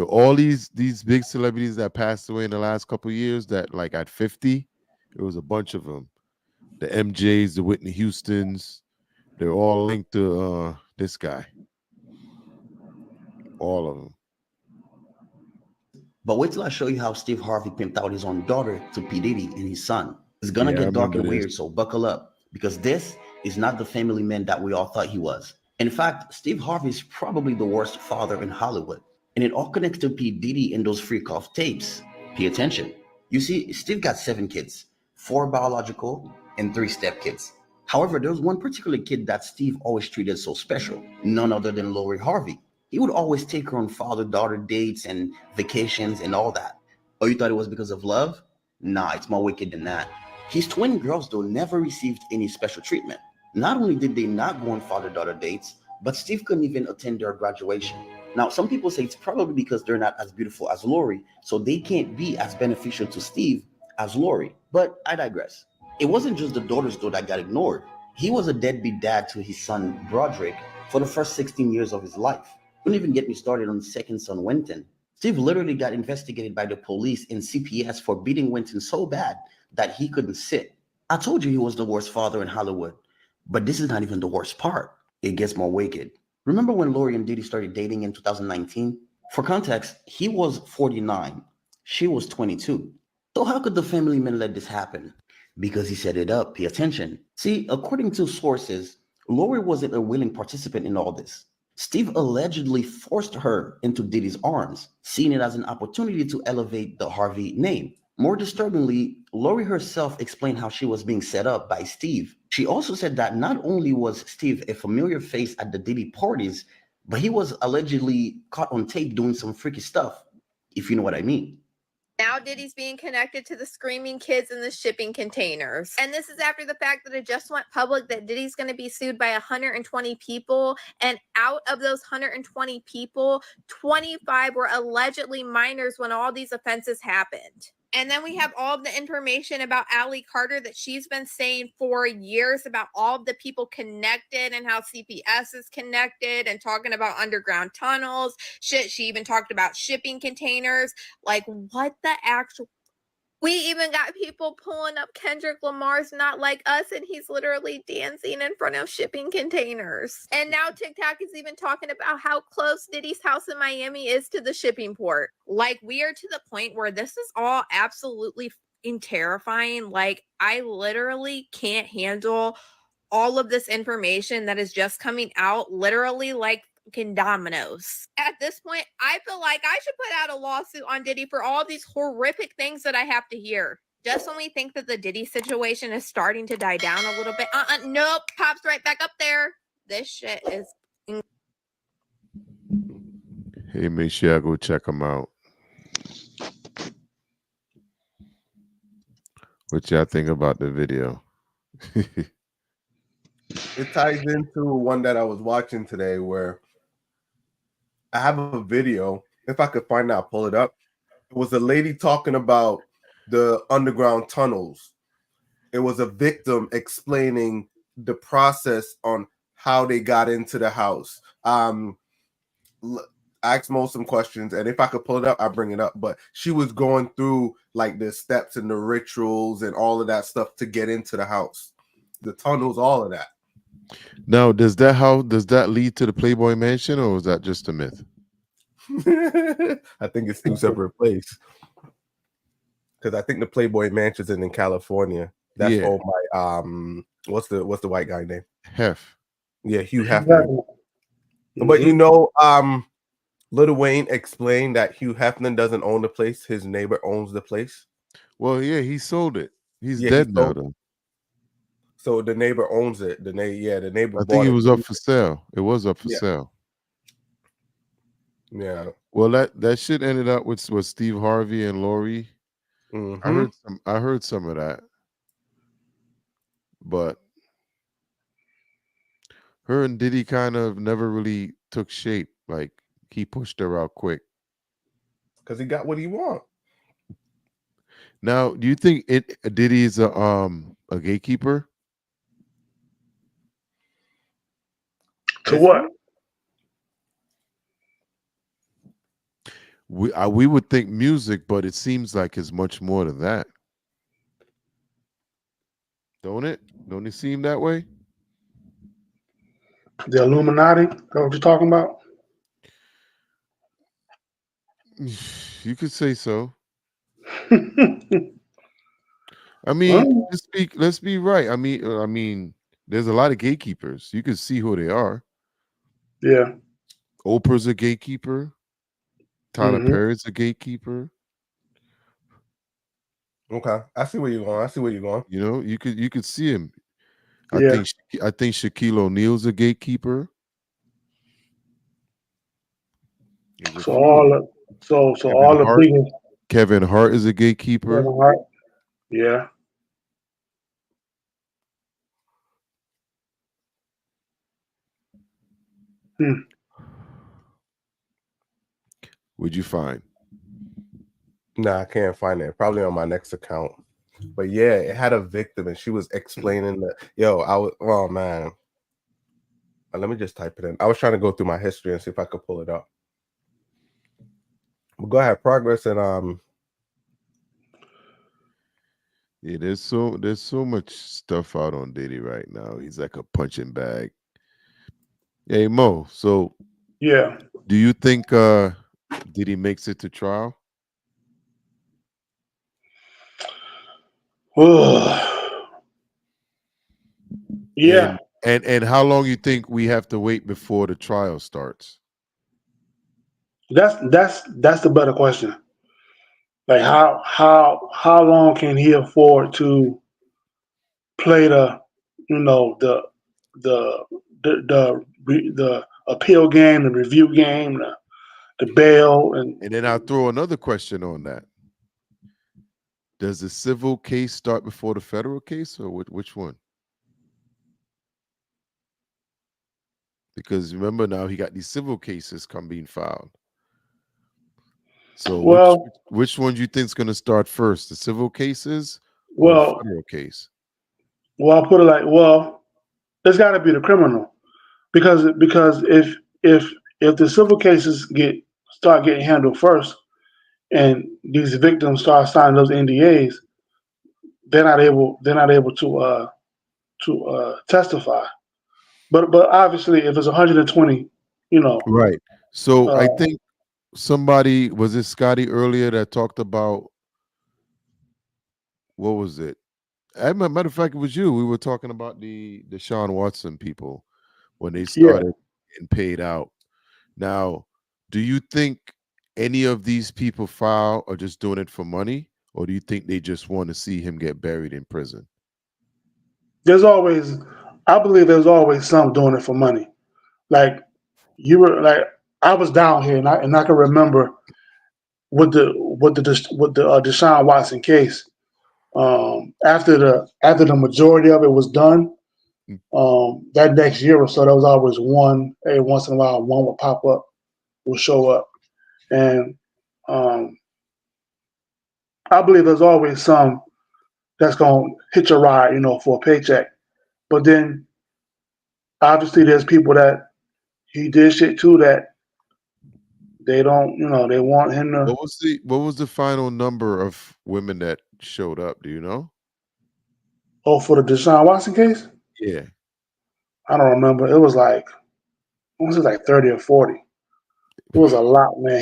S1: All these big celebrities that passed away in the last couple of years, that like at 50, it was a bunch of them. The MJs, the Whitney Houstons, they're all linked to This guy. All of them.
S17: But wait till I show you how Steve Harvey pimped out his own daughter to P. Diddy and his son. It's gonna
S1: Yeah, I
S17: get dark and
S1: remember
S17: weird,
S1: this.
S17: so buckle up. Because this is not the family man that we all thought he was. In fact, Steve Harvey is probably the worst father in Hollywood. And it all connects to P. Diddy and those freak off tapes. Pay attention. You see, Steve got 7 kids, 4 biological and 3 stepkids. However, there was one particular kid that Steve always treated so special, none other than Lori Harvey. He would always take her on father-daughter dates and vacations and all that. Oh, you thought it was because of love? Nah, it's more wicked than that. His twin girls, though, never received any special treatment. Not only did they not go on father-daughter dates, but Steve couldn't even attend their graduation. Now, some people say it's probably because they're not as beautiful as Lori, so they can't be as beneficial to Steve as Lori. But I digress. It wasn't just the daughters, though, that got ignored. He was a deadbeat dad to his son, Broderick, for the first 16 years of his life. Don't even get me started on his second son, Wynton. Steve literally got investigated by the police and CPS for beating Wynton so bad that he couldn't sit. I told you he was the worst father in Hollywood, but this is not even the worst part. It gets more wicked. Remember when Lori and Diddy started dating in 2019? For context, he was 49, she was 22. So how could the family man let this happen? Because he set it up. Pay attention. See, according to sources, Lori wasn't a willing participant in all this. Steve allegedly forced her into Diddy's arms, seeing it as an opportunity to elevate the Harvey name. More disturbingly, Lori herself explained how she was being set up by Steve. She also said that not only was Steve a familiar face at the Diddy parties, but he was allegedly caught on tape doing some freaky stuff, if you know what I mean.
S15: Now Diddy's being connected to the screaming kids in the shipping containers. And this is after the fact that it just went public that Diddy's going to be sued by 120 people. And out of those 120 people, 25 were allegedly minors when all these offenses happened. And then we have all of the information about Allie Carter that she's been saying for years about all of the people connected and how CPS is connected and talking about underground tunnels. Shit, she even talked about shipping containers. Like, what the actual... We even got people pulling up Kendrick Lamar's Not Like Us, and he's literally dancing in front of shipping containers. And now TikTok is even talking about how close Diddy's house in Miami is to the shipping port. Like, we are to the point where this is all absolutely fucking terrifying. Like, I literally can't handle all of this information that is just coming out, literally like dominoes. At this point, I feel like I should put out a lawsuit on Diddy for all these horrific things that I have to hear. Just when we think that the Diddy situation is starting to die down a little bit, nope, pops right back up there. This shit is...
S1: Hey, make sure I go check them out. What y'all think about the video?
S2: It ties into one that I was watching today where I have a video. If I could find out, pull it up. It was a lady talking about the underground tunnels. It was a victim explaining the process on how they got into the house. I asked Mo some questions, and if I could pull it up, I'll bring it up. But she was going through like the steps and the rituals and all of that stuff to get into the house, the tunnels, all of that.
S1: Now, does that lead to the Playboy Mansion, or is that just a myth?
S2: I think it's 2 separate places. Because I think the Playboy Mansion's in California. That's owned by what's the white guy name?
S1: Hef.
S2: Yeah, Hugh Hefner. But you know, Lil Wayne explained that Hugh Hefner doesn't own the place; his neighbor owns the place.
S1: Well, yeah, he sold it. He's dead now, though.
S2: So the neighbor owns it. The neighbor.
S1: I think it was up for sale. It was up for sale.
S2: Yeah.
S1: Well, that shit ended up with Steve Harvey and Lori.
S2: Mm-hmm.
S1: I heard some of that, but her and Diddy kind of never really took shape. Like, he pushed her out quick
S2: because he got what he want.
S1: Now, do you think Diddy's a gatekeeper?
S3: To what?
S1: We would think music, but it seems like it's much more than that. Don't it? Don't it seem that way?
S3: The Illuminati? Is that what you're talking about?
S1: You could say so. I
S3: Well,
S1: mean, let's be right. I mean, there's a lot of gatekeepers. You can see who they are.
S3: yeah.
S1: Oprah's a gatekeeper. Tyler
S3: hmm
S1: Perry's a gatekeeper.
S2: Okay, I see where you're going. I see where you're going.
S1: You know, you could see him.
S3: Yeah.
S1: I think Shaquille O'Neal's a gatekeeper. There's a
S3: So
S1: few of
S3: all
S1: them.
S3: the so
S1: Kevin
S3: all the
S1: Hart.
S3: biggest
S1: Kevin Hart is a gatekeeper.
S3: Kevin Hart. Yeah. Hmm.
S1: What'd you find?
S2: Nah, I can't find it. Probably on my next account. But yeah, it had a victim, and she was explaining that. Yo, oh man. Let me just type it in. I was trying to go through my history and see if I could pull it up. Well, go ahead, progress, and
S1: Yeah, there's so much stuff out on Diddy right now. He's like a punching bag. Hey Mo, so
S3: Yeah.
S1: do you think Diddy makes it to trial?
S3: Yeah.
S1: And how long you think we have to wait before the trial starts?
S3: That's the better question. Like how long can he afford to play the the appeal game, the review game, the bail, and
S1: And then I'll throw another question on that. Does the civil case start before the federal case, or which one? Because remember now he got these civil cases being filed. So
S3: well,
S1: which one do you think is going to start first, the civil cases or the
S3: well,
S1: federal case?
S3: I'll put it like, it's got to be the criminal because if the civil cases start getting handled first, and these victims start signing those NDAs, they're not able to testify. But obviously, if it's 120, you know,
S1: Right. So I
S3: uh,
S1: think somebody was it Scotty earlier that talked about what was it? As a matter of fact, it was you. We were talking about the Deshaun Watson people when they
S3: yeah.
S1: started and paid out. Now, do you think any of these people file are just doing it for money, or do you think they just want to see him get buried in prison?
S3: I believe there's always some doing it for money. Like I was down here, and I can remember with the Deshaun Watson case. After the majority of it was done, that next year or so, there was always one. Every once in a while, one would pop up, will show up, and um, I believe there's always some that's gonna hitch a ride, for a paycheck. But then obviously there's people that he did shit too that they don't, they want him to.
S1: What was the final number of women that showed up? Do you know?
S3: Oh, for the Deshaun Watson case,
S1: Yeah.
S3: I don't remember. It was like, was it like 30 or 40? It was a lot, man.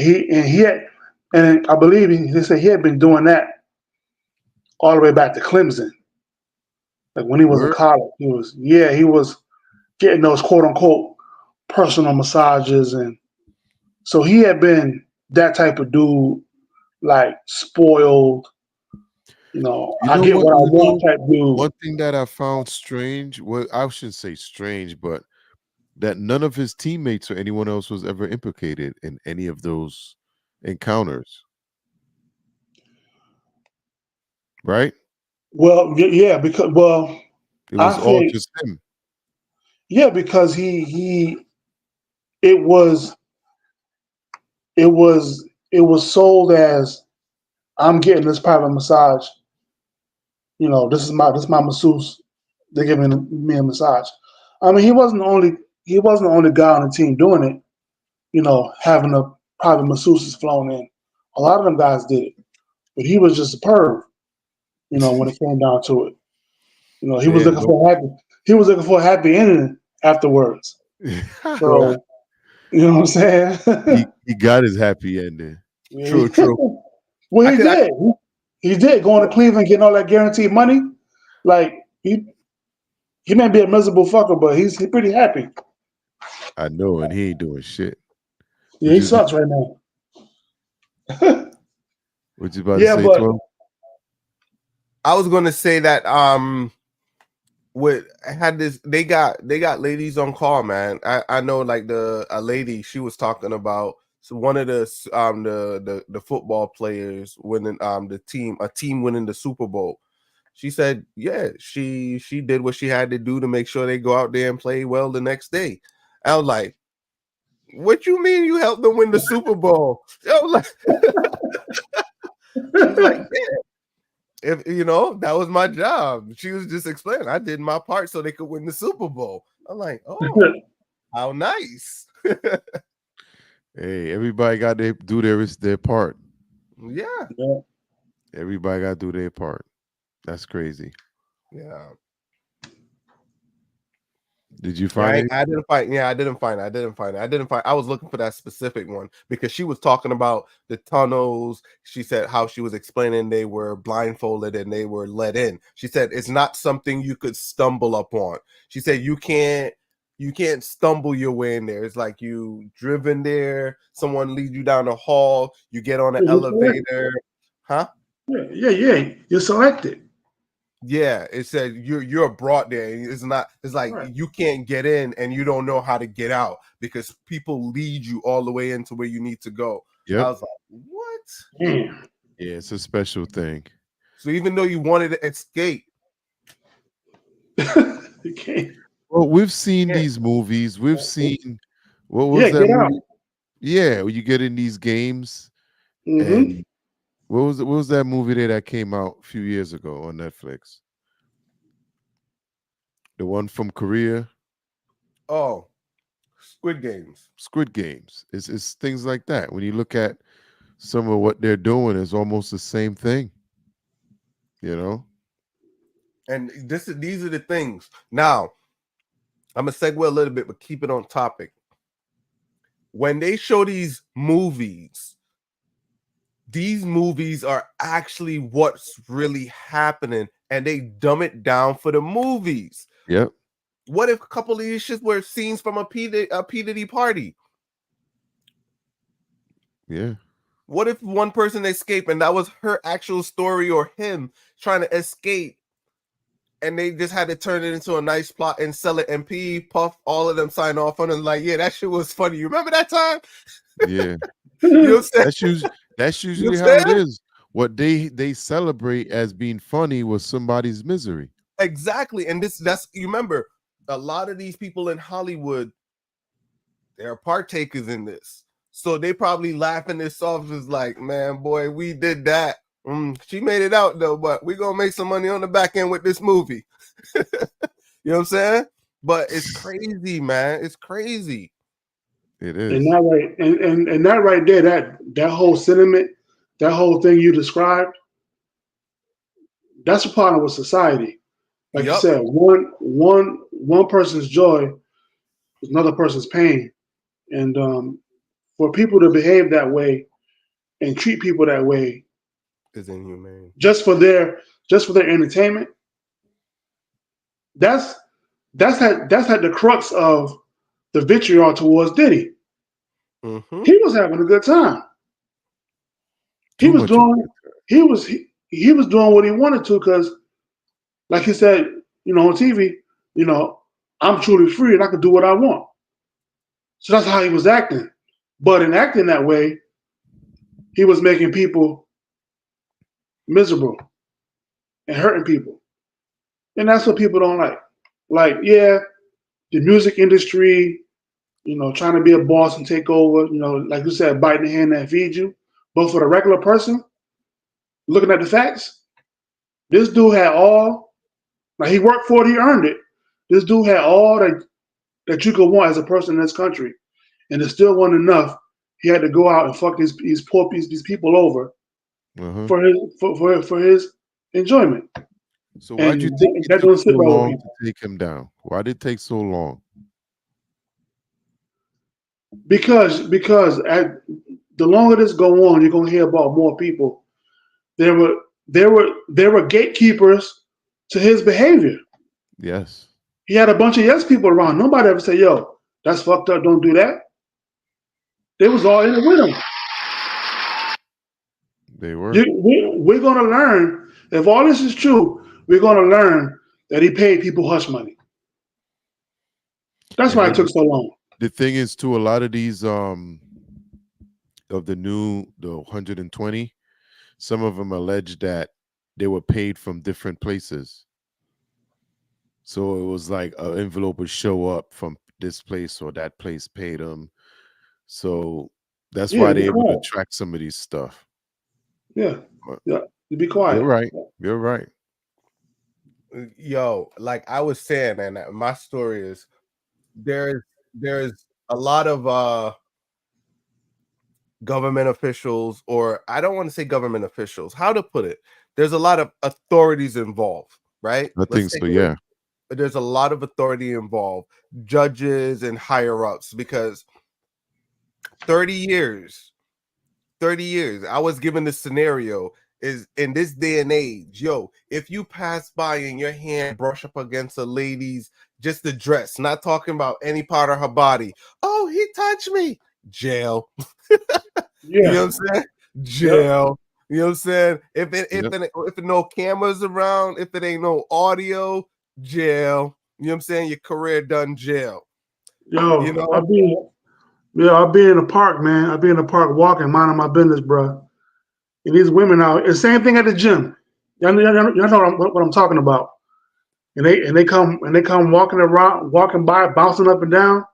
S3: And I believe they said he had been doing that all the way back to Clemson. Like when he was in
S1: Word?
S3: college, he was getting those quote unquote personal massages, and so he had been that type of dude, like spoiled.
S1: You
S3: I
S1: know
S3: get
S1: what?
S3: what I want type dude.
S1: One thing that I found strange, well, I shouldn't say strange, but that none of his teammates or anyone else was ever implicated in any of those encounters. Right?
S3: Well, yeah, because
S1: It
S3: I
S1: was all
S3: think
S1: just him.
S3: yeah, because it was it was it was sold as I'm getting this private massage. This is my masseuse. They're giving me a massage. I mean, he wasn't the only guy on the team doing it. Having the private masseuses flown in. A lot of them guys did it, but he was just a perv. When it came down to it, he was
S1: Man,
S3: looking for a happy. He was looking for a happy ending afterwards. So you know what I'm saying?
S1: he got his happy ending.
S2: True, true.
S3: Well, he did. He did going to Cleveland, getting all that guaranteed money. Like he may be a miserable fucker, but he's pretty happy.
S1: I know, and he ain't doing shit.
S3: Yeah, he sucks right now.
S1: What you about to say, 12?
S2: I was gonna say that they got ladies on call, man. I know like a lady, she was talking about one of the football players winning a team winning the Super Bowl. She said, yeah, she did what she had to do to make sure they go out there and play well the next day. I was like, what you mean you helped them win the Super Bowl? I was like, she's like, yeah. If you know, that was my job. She was just explaining. I did my part so they could win the Super Bowl. I'm like, oh, how nice.
S1: Hey, everybody got to do their part.
S2: Yeah.
S1: Everybody got to do their part. That's crazy.
S2: Yeah.
S1: Did you find it?
S2: I didn't find. Yeah, I didn't find it. I was looking for that specific one because she was talking about the tunnels. She said how she was explaining they were blindfolded and they were let in. She said it's not something you could stumble upon. She said you can't stumble your way in there. It's like you driven there. Someone leads you down the hall. You get on an elevator. Huh?
S3: Yeah. You're selected.
S2: Yeah, it said you're brought there. It's like you can't get in and you don't know how to get out because people lead you all the way into where you need to go.
S1: Yep.
S2: I was like, what?
S3: Damn.
S1: Yeah, it's a special thing.
S2: So even though you wanted to escape,
S3: you can't.
S1: Well, we've seen these movies. We've seen what was that
S3: Get
S1: movie?
S3: Out.
S1: Yeah, when you get in these games, and what was that movie there that came out a few years ago on Netflix? The one from Korea.
S2: oh, Squid Games.
S1: Squid Games. It's things like that. When you look at some of what they're doing, it's almost the same thing. You know?
S2: And these are the things. Now, I'm gonna segue a little bit, but keep it on topic. When they show these movies are actually what's really happening, and they dumb it down for the movies.
S1: Yep.
S2: What if a couple of these shits were scenes from a P. Diddy party?
S1: Yeah.
S2: What if one person escaped and that was her actual story or him trying to escape, and they just had to turn it into a nice plot and sell it? And P, Puff, all of them sign off on it like, yeah, that shit was funny. You remember that time?
S1: Yeah.
S2: You know what I'm saying?
S1: That's usually
S2: You
S1: how it
S2: saying?
S1: is. What they celebrate as being funny was somebody's misery.
S2: Exactly. And that's you remember a lot of these people in Hollywood, they're partakers in this. So they probably laughing this off as like, man, boy, we did that. She made it out though, but we're gonna make some money on the back end with this movie. You know what I'm saying? But it's crazy, man. It's crazy.
S1: It is.
S3: And that right, and that right there, that whole sentiment, that whole thing you described, that's a problem with society. Like you said, one person's joy is another person's pain, and for people to behave that way and treat people that way
S2: is inhumane.
S3: Just for their entertainment. That's at the crux of the vitriol towards Diddy.
S2: Mm-hmm.
S3: He was having a good time. He was doing what he wanted to because, like he said, on TV, I'm truly free and I can do what I want. So that's how he was acting. But in acting that way, he was making people miserable and hurting people. And that's what people don't like. Like, yeah, the music industry, trying to be a boss and take over, like you said, biting the hand that feeds you. But for the regular person, looking at the facts, this dude had all, he worked for it, he earned it. This dude had all that you could want as a person in this country. And it still wasn't enough. He had to go out and fuck these people over for his enjoyment.
S1: So why did you think it took so long to take him down? Why did it take so long?
S3: Because the longer this go on, you're gonna hear about more people. There were gatekeepers to his behavior.
S1: Yes,
S3: He had a bunch of yes people around. Nobody ever said, "Yo, that's fucked up. Don't do that." They was all in it with him.
S1: they were.
S3: We're gonna learn if all this is true. We're gonna learn that he paid people hush money. That's
S1: And
S3: why it
S1: then
S3: took so long.
S1: the thing is, too, a lot of these of the 120, some of them allege that they were paid from different places. So it was like an envelope would show up from this place or that place paid them. So that's
S3: Yeah,
S1: why
S3: to be
S1: they're able to
S3: quiet.
S1: track some of these stuff.
S3: Yeah,
S1: But
S3: yeah. To be
S1: you're
S3: quiet.
S1: right. You're right.
S2: Yo, like I was saying, and my story is there's a lot of government officials, or I don't want to say government officials, how to put it. There's a lot of authorities involved, right?
S1: I think
S2: Let's
S1: so.
S2: take it.
S1: Yeah.
S2: There's a lot of authority involved, judges and higher ups, because 30 years, I was given this scenario is in this day and age, yo, if you pass by and your hand brush up against a lady's just the dress, not talking about any part of her body. Oh, he touched me. Jail.
S3: Yeah.
S2: You know what I'm saying? Jail. You know what I'm saying? If no cameras around, if it ain't no audio, jail. You know what I'm saying? Your career done, jail.
S3: Yo,
S2: You know?
S3: I'll be in the park, man. I'll be in the park walking, minding my business, bro. And these women out, the same thing at the gym. Y'all know what I'm talking about. And they come walking around, walking by, bouncing up and down.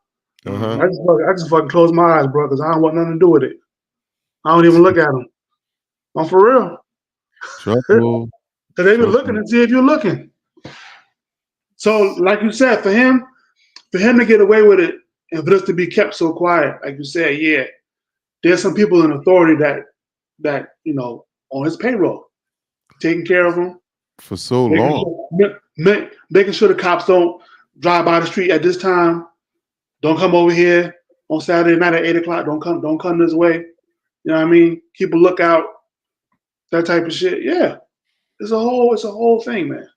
S1: Uh-huh.
S3: I just fucking close my eyes, bro, because I don't want nothing to do with it. I don't even look at them. I'm for real.
S1: Trouble.
S3: Because they be
S1: Trouble.
S3: looking and see if you're looking. So, like you said, for him to get away with it and for this to be kept so quiet, like you said, yeah, there's some people in authority that on his payroll, taking care of him,
S1: For so long.
S3: making sure the cops don't drive by the street at this time. Don't come over here on Saturday night at 8 o'clock. Don't come this way. You know what I mean? Keep a lookout. That type of shit. Yeah, it's a whole thing, man.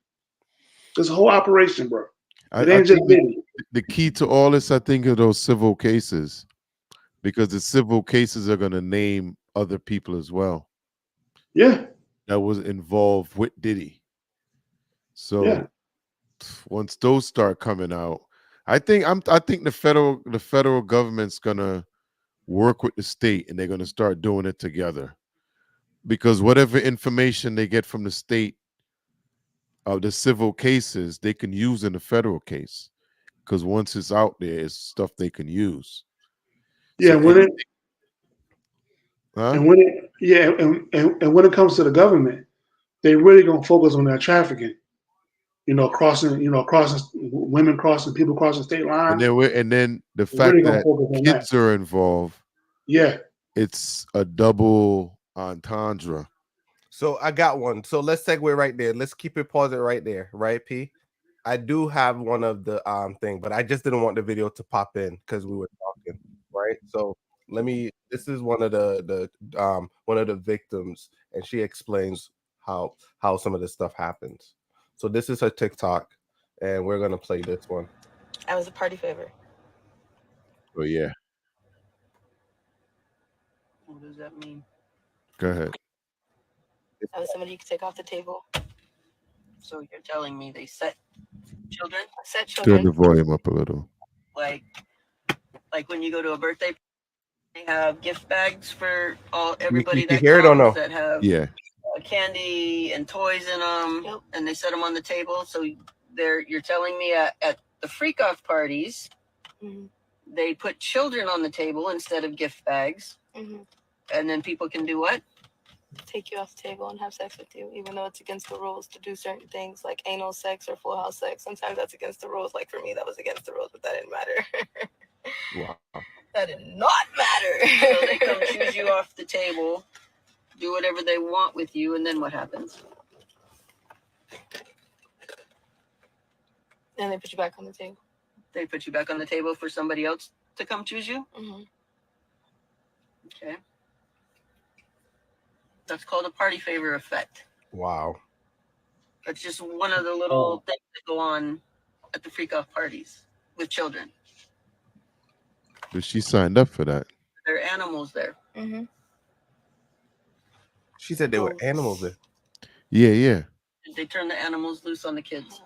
S3: It's a whole operation, bro. It
S1: I
S3: ain't just
S1: think
S3: Diddy.
S1: the key to all this, I think, are those civil cases, because the civil cases are going to name other people as well
S3: Yeah,
S1: that was involved with Diddy. So
S3: yeah.
S1: once those start coming out, I think the federal government's gonna work with the state, and they're gonna start doing it together, because whatever information they get from the state of the civil cases, they can use in the federal case, because once it's out there, it's stuff they can use.
S3: Yeah,
S1: So
S3: when it
S1: huh?
S3: and when it yeah, and when it comes to the government, they really gonna focus on that trafficking. Crossing women crossing, people crossing state lines.
S1: And then the
S3: They're really
S1: fact
S3: gonna
S1: that
S3: focus on that.
S1: kids are involved,
S3: Yeah.
S1: it's a double entendre.
S2: So I got one. So let's segue right there. Let's keep it paused right there, right, P? I do have one of the thing, but I just didn't want the video to pop in because we were talking, right? So this is one of the victims, and she explains how some of this stuff happens. So this is her TikTok, and we're gonna play this one.
S18: I was a party favor.
S1: Oh yeah,
S18: What does that mean?
S1: go ahead.
S18: I was somebody you could take off the table. So you're telling me they set children?
S1: Turn the volume up a little.
S18: Like when you go to a birthday, they have gift bags for everybody
S2: You
S18: that
S2: hear it or
S18: comes
S2: no?
S18: that have
S1: Yeah.
S18: candy and toys in them, and they set them on the table. So you're telling me at the freak off parties, they put children on the table instead of gift bags, and then people can do what?
S19: Take you off the table and have sex with you, even though it's against the rules to do certain things like anal sex or full house sex. Sometimes that's against the rules. Like for me, that was against the rules, but that didn't matter.
S2: Wow.
S19: That did not matter.
S18: So they come choose you off the table, do whatever they want with you, and then what happens?
S19: And they put you back on the table.
S18: They put you back on the table for somebody else to come choose you?
S19: Mm-hmm.
S18: Okay. That's called a party favor effect.
S2: Wow.
S18: That's just one of the little things that go on at the freak off parties with children.
S1: But she signed up for that.
S18: There are animals there.
S19: Mm-hmm.
S2: She said they were animals there.
S1: Yeah, yeah.
S18: They turn the animals loose on the kids.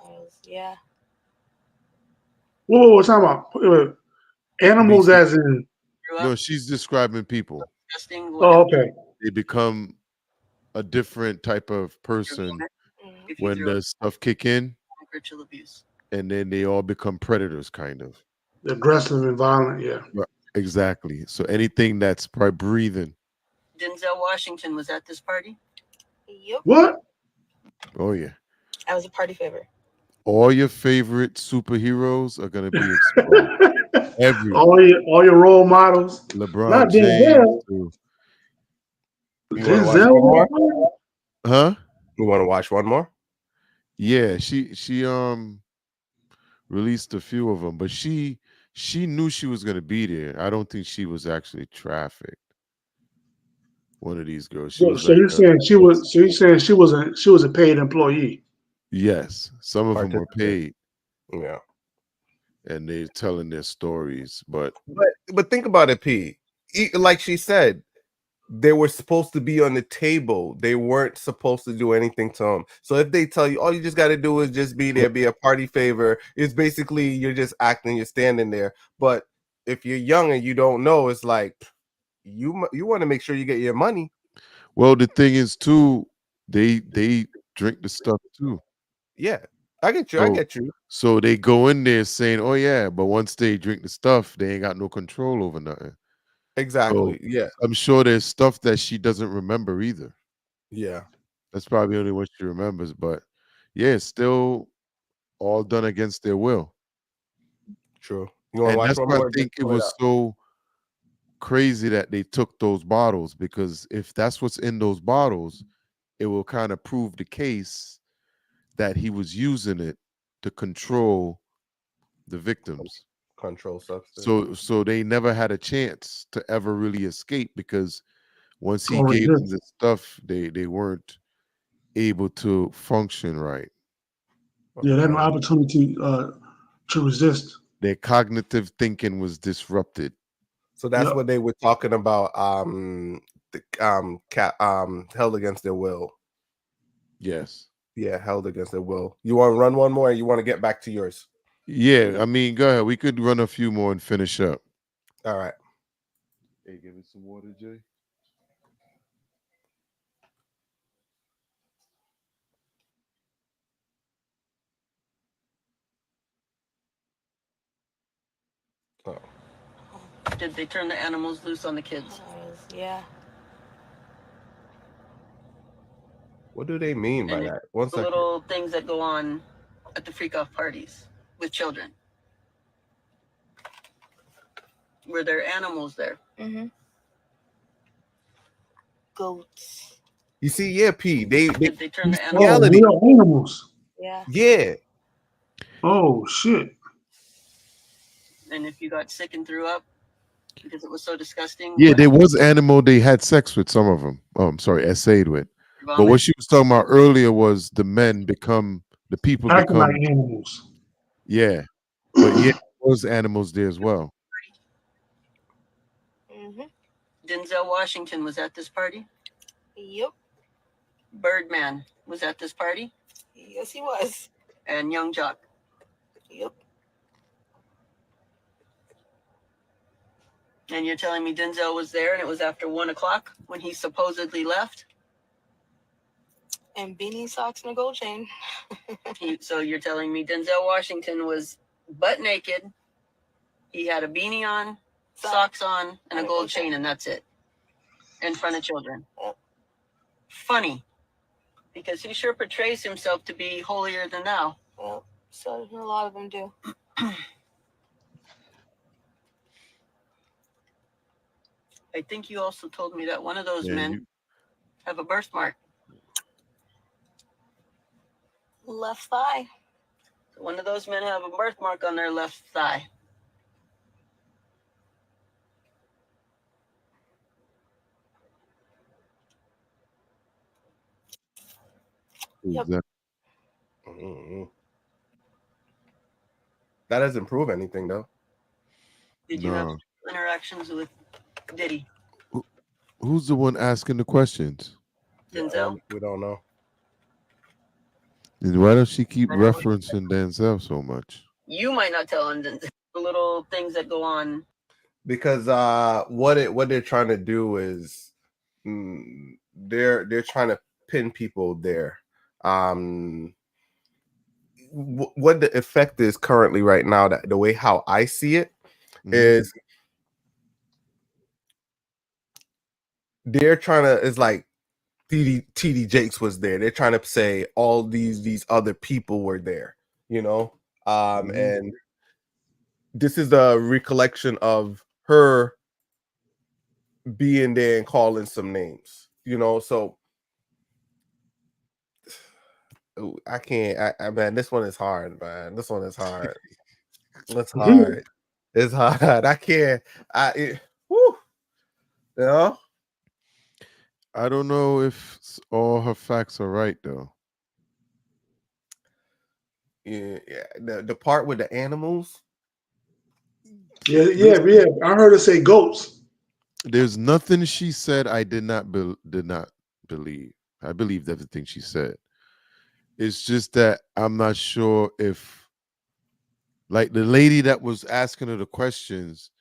S19: Yeah.
S3: Whoa, what's talking about? Wait, wait. Animals as in.
S1: No, she's describing people.
S3: Oh, okay.
S1: They become a different type of person when the stuff kick in,
S18: Ritual abuse.
S1: and then they all become predators, kind of.
S3: Aggressive and violent, yeah.
S1: Right. Exactly. So anything that's probably breathing.
S18: Denzel Washington was at this party.
S19: Yep.
S3: What?
S1: Oh yeah.
S19: I was a party favor.
S1: All your favorite superheroes are gonna be exposed. Everyone.
S3: all your role models.
S1: LeBron
S3: Not
S1: James.
S3: Denzel.
S1: Too.
S2: You want to watch one more?
S1: Huh?
S2: You want to watch one more?
S1: Yeah, she released a few of them, but she knew she was gonna be there. I don't think she was actually trafficked. One of these girls. She
S3: So,
S1: was
S3: so
S1: like
S3: you're saying she was? So you're saying she was a paid employee?
S1: yes, some of them were paid.
S2: Yeah.
S1: And they're telling their stories, but
S2: But think about it, P. Like she said, they were supposed to be on the table. They weren't supposed to do anything to them. So if they tell you all you just got to do is just be there, be a party favor, it's basically you're just acting, you're standing there. But if you're young and you don't know, it's like you want to make sure you get your money.
S1: well, the thing is too, they drink the stuff too.
S2: Yeah, I get you.
S1: So,
S2: I get you.
S1: So they go in there saying, "Oh yeah," but once they drink the stuff, they ain't got no control over nothing.
S2: Exactly.
S1: So
S2: Yeah.
S1: I'm sure there's stuff that she doesn't remember either.
S2: Yeah.
S1: That's probably only what she remembers. But yeah, it's still all done against their will.
S2: True. You want to
S1: And
S2: watch
S1: that's
S2: one
S1: why I
S2: more?
S1: think
S2: Just
S1: it
S2: pull it
S1: was
S2: up.
S1: so crazy that they took those bottles, because if that's what's in those bottles, it will kind of prove the case that he was using it to control the victims.
S2: Control substance.
S1: So they never had a chance to ever really escape, because once he
S3: Oh,
S1: gave
S3: yeah.
S1: them the stuff, they weren't able to function right.
S3: Yeah, they had no opportunity to resist.
S1: Their cognitive thinking was disrupted.
S2: So that's
S3: Yep.
S2: what they were talking about. Held against their will.
S1: Yes.
S2: Yeah, held against their will. You want to run one more? Or you want to get back to yours?
S1: Yeah, I mean, go ahead. We could run a few more and finish up.
S2: All right.
S1: Hey, give me some water, Jay.
S2: Oh.
S18: Did they turn the animals loose on the kids?
S19: Yeah.
S2: What do they mean by
S18: And
S2: that? One
S18: the
S2: second.
S18: little things that go on at the freak off parties with children. Were there animals there?
S19: Mm-hmm. Goats.
S2: You see, yeah, P. They
S18: Did they turn the
S3: Oh,
S18: animals?
S3: real animals.
S19: Yeah.
S2: Yeah.
S3: Oh shit.
S18: And if you got sick and threw up because it was so disgusting.
S1: Yeah,
S18: what
S1: there
S18: happened?
S1: was animal they had sex with, some of them. Oh, I'm sorry, essayed with. But
S18: Vomit?
S1: what she was talking about earlier was the people
S3: Acting
S1: become,
S3: like animals.
S1: yeah. But yeah, there was animals there as well.
S19: Mm-hmm.
S18: Denzel Washington was at this party.
S19: Yep.
S18: Birdman was at this party.
S19: Yes, he was.
S18: And Young Jock.
S19: Yep.
S18: And you're telling me Denzel was there and it was after 1 o'clock when he supposedly left?
S19: And beanie socks and a gold chain.
S18: So you're telling me Denzel Washington was butt naked. He had a beanie on, socks on, and a gold chain, and that's it. In front of children.
S19: Yep.
S18: Funny. Because he sure portrays himself to be holier than thou.
S19: Well, so a lot of them do.
S18: I think you also told me that one of those
S1: Yeah,
S18: men have a birthmark.
S19: Left thigh.
S18: One of those men have a birthmark on their left thigh.
S19: Yep.
S2: Mm-mm. That doesn't prove anything, though.
S18: Did you have interactions with Diddy?
S1: Who's the one asking the questions?
S18: Denzel?
S2: We don't know.
S1: And why does she keep referencing Denzel so much?
S18: You might not tell him the little things that go on.
S2: Because what they're trying to do is they're trying to pin people there. What the effect is currently right now, that the way how I see it is they're trying to, is like TD Jakes was there. They're trying to say all these other people were there, you know. And this is a recollection of her being there and calling some names, you know. So I can't. Man, this one is hard, man. This one is hard. It's hard. It's hard. I can't. Whew, you know.
S1: I don't know if all her facts are right though.
S2: Yeah. The part with the animals.
S3: Yeah. I heard her say goats.
S1: There's nothing she said I did not believe. I believed everything she said. It's just that I'm not sure if, like, the lady that was asking her the questions,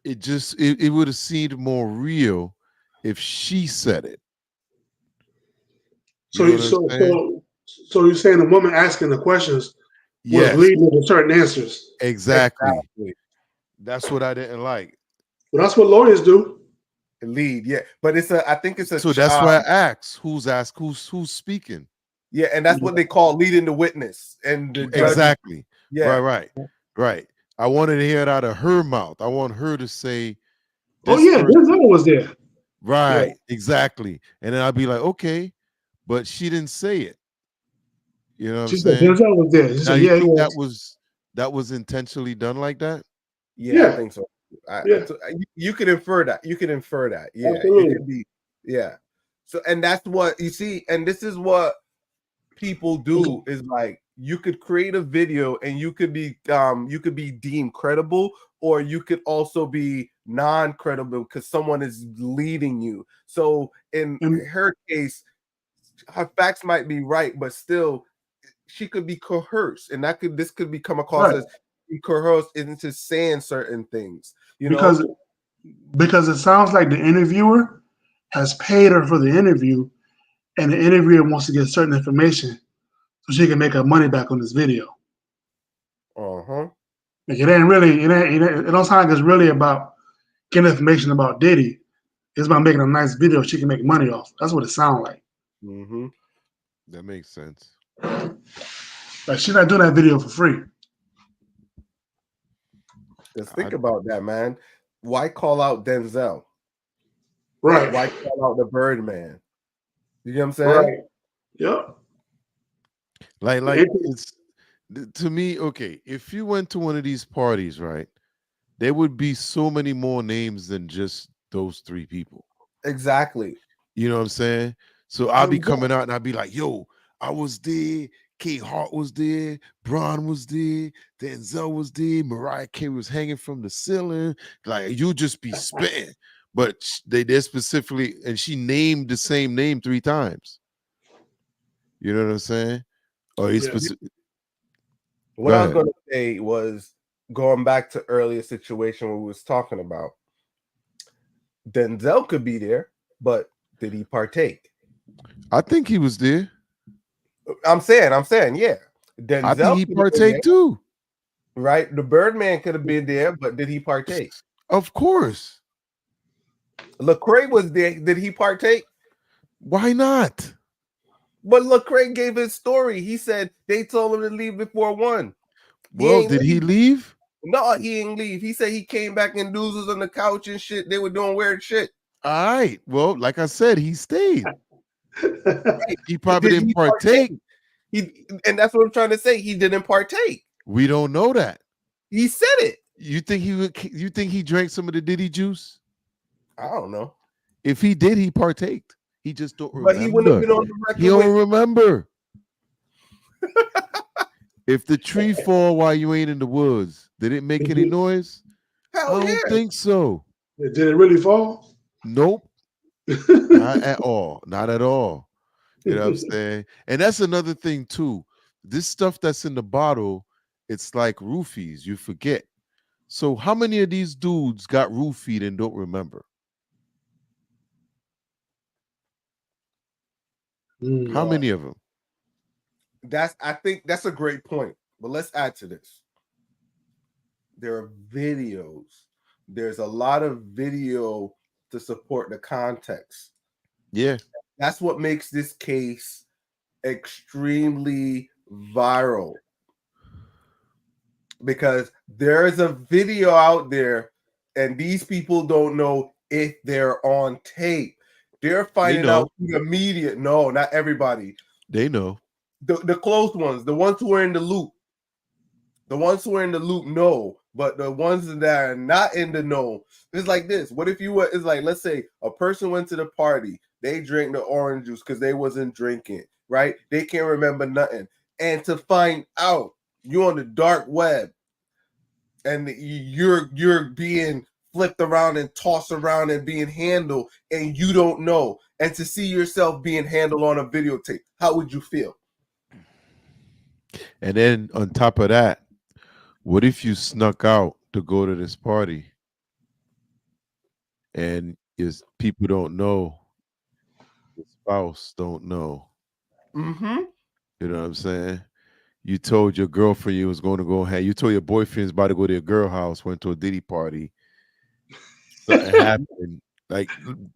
S1: it would have seemed more real if she said it.
S3: So you're saying the woman asking the questions was
S1: Yes.
S3: leading to certain answers.
S1: Exactly. That's what I didn't like.
S3: Well, that's what lawyers do.
S2: Lead, yeah. But I think it's a.
S1: So that's why I asked who's speaking.
S2: Yeah, and that's what they call leading the witness. And the judge,
S1: exactly.
S2: Yeah.
S1: Right. I wanted to hear it out of her mouth. I want her to say,
S3: Oh yeah, Denzel was there.
S1: Right,
S3: Yeah.
S1: exactly. And then I'd be like, okay, but she didn't say it. You know what
S3: She
S1: I'm
S3: said
S1: saying?
S3: Denzel was there. She
S1: Now,
S3: said,
S1: you
S3: yeah, he
S1: think
S3: was.
S1: that was intentionally done like that?
S2: Yeah, I think so. You could infer that. Yeah,
S3: Absolutely.
S2: it could be. Yeah. So, and that's what you see, and this is what people do, is like, you could create a video and you could be deemed credible, or you could also be non-credible because someone is leading you. So in her case, her facts might be right, but still she could be coerced, and this could become across as coerced into saying certain things,
S3: because it sounds like the interviewer has paid her for the interview, and the interviewer wants to get certain information so she can make her money back on this video. Like it don't sound like it's really about getting information about Diddy. It's about making a nice video she can make money off. That's what it sounds like.
S1: That makes sense.
S3: Like she's not doing that video for free.
S2: Just think about that, man. Why call out Denzel?
S3: Right.
S2: Why call out the Birdman? You know what I'm saying?
S3: Right. Yep.
S1: Like it's, to me, okay, if you went to one of these parties, right, there would be so many more names than just those three people.
S2: Exactly.
S1: You know what I'm saying? So I'll be coming out and I'll be like, yo, I was there, Kate Hart was there, Braun was there, Denzel was there, Mariah Carey was hanging from the ceiling. Like, you just be spitting. But they're specifically, and she named the same name 3 times. You know what I'm saying? Or he's specific.
S2: What I was going to say was, going back to earlier situation we was talking about, Denzel could be there, but did he partake?
S1: I think he was there.
S2: I'm saying, yeah. Denzel,
S1: I think he partake too.
S2: Right? The Birdman could have been there, but did he partake?
S1: Of course.
S2: Lecrae was there. Did he partake?
S1: Why not?
S2: But Lecrae gave his story. He said they told him to leave before 1.
S1: Well, did he leave?
S2: No, he didn't leave. He said he came back and dudes was on the couch and shit. They were doing weird shit.
S1: All right. Well, like I said, he stayed.
S2: Right.
S1: He probably didn't partake.
S2: And that's what I'm trying to say. He didn't partake.
S1: We don't know that.
S2: He said it.
S1: You think he drank some of the Diddy juice?
S2: I don't know.
S1: If he did, he partaked. He just don't
S2: But he wouldn't have
S1: remember.
S2: been on the
S1: He
S2: record
S1: don't
S2: with.
S1: remember. If the tree fall while you ain't in the woods, did it make any noise?
S2: Hell
S1: I
S2: yeah.
S1: don't think so.
S3: Did it really fall?
S1: Nope. Not at all. Not at all. You know what I'm saying? And that's another thing too. This stuff that's in the bottle, it's like roofies. You forget. So how many of these dudes got roofied and don't remember? How many of them?
S2: I think that's a great point. But let's add to this. There are videos. There's a lot of video to support the context.
S1: Yeah.
S2: That's what makes this case extremely viral. Because there is a video out there, and these people don't know if they're on tape. They're finding out through the media. No, not everybody.
S1: They know.
S2: The close ones, the ones who are in the loop. The ones who are in the loop know, but the ones that are not in the know, it's like this. What if you were, it's like, let's say a person went to the party, they drank the orange juice because they wasn't drinking, right? They can't remember nothing. And to find out you're on the dark web and you're being flipped around and tossed around and being handled and you don't know. And to see yourself being handled on a videotape, how would you feel?
S1: And then on top of that, what if you snuck out to go to this party and people don't know, the spouse don't know?
S2: Mm-hmm.
S1: You know what I'm saying? You told your girlfriend you was going to go ahead. You told your boyfriend's about to go to your girl house, went to a Diddy party. Something happened. Like,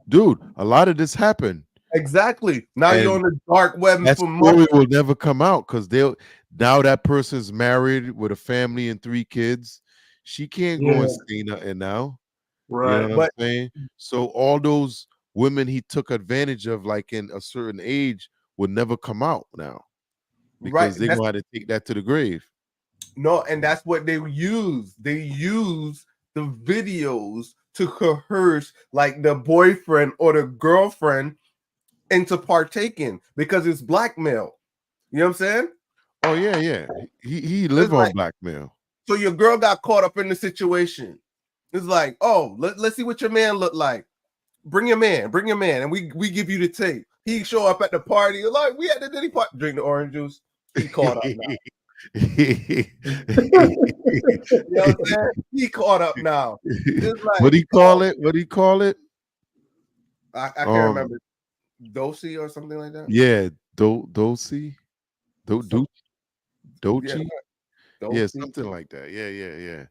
S1: dude, a lot of this happened.
S2: Exactly. Now
S1: And
S2: you're on the dark web
S1: that
S2: for
S1: story
S2: months.
S1: will never come out because now that person's married with a family and 3 kids. She can't go and say nothing now.
S3: Right.
S1: You know what I'm saying? So all those women he took advantage of, like in a certain age, would never come out now. Because they're gonna have to take that to the grave.
S2: No, and that's what they use. They use the videos to coerce like the boyfriend or the girlfriend into partaking because it's blackmail. You know what I'm saying?
S1: Oh yeah, yeah. He live on blackmail.
S2: So your girl got caught up in the situation. It's like, oh, let's see what your man look like. Bring your man, and we give you the tape. He show up at the party, like we at the Diddy party, drink the orange juice. He caught up now. You know what I'm saying? He caught up now. It's like,
S1: What do you call it? What do you call it?
S2: I can't remember. Dosey or something like that.
S1: Yeah, Dochi. Dochi. Yeah, something like that. Yeah.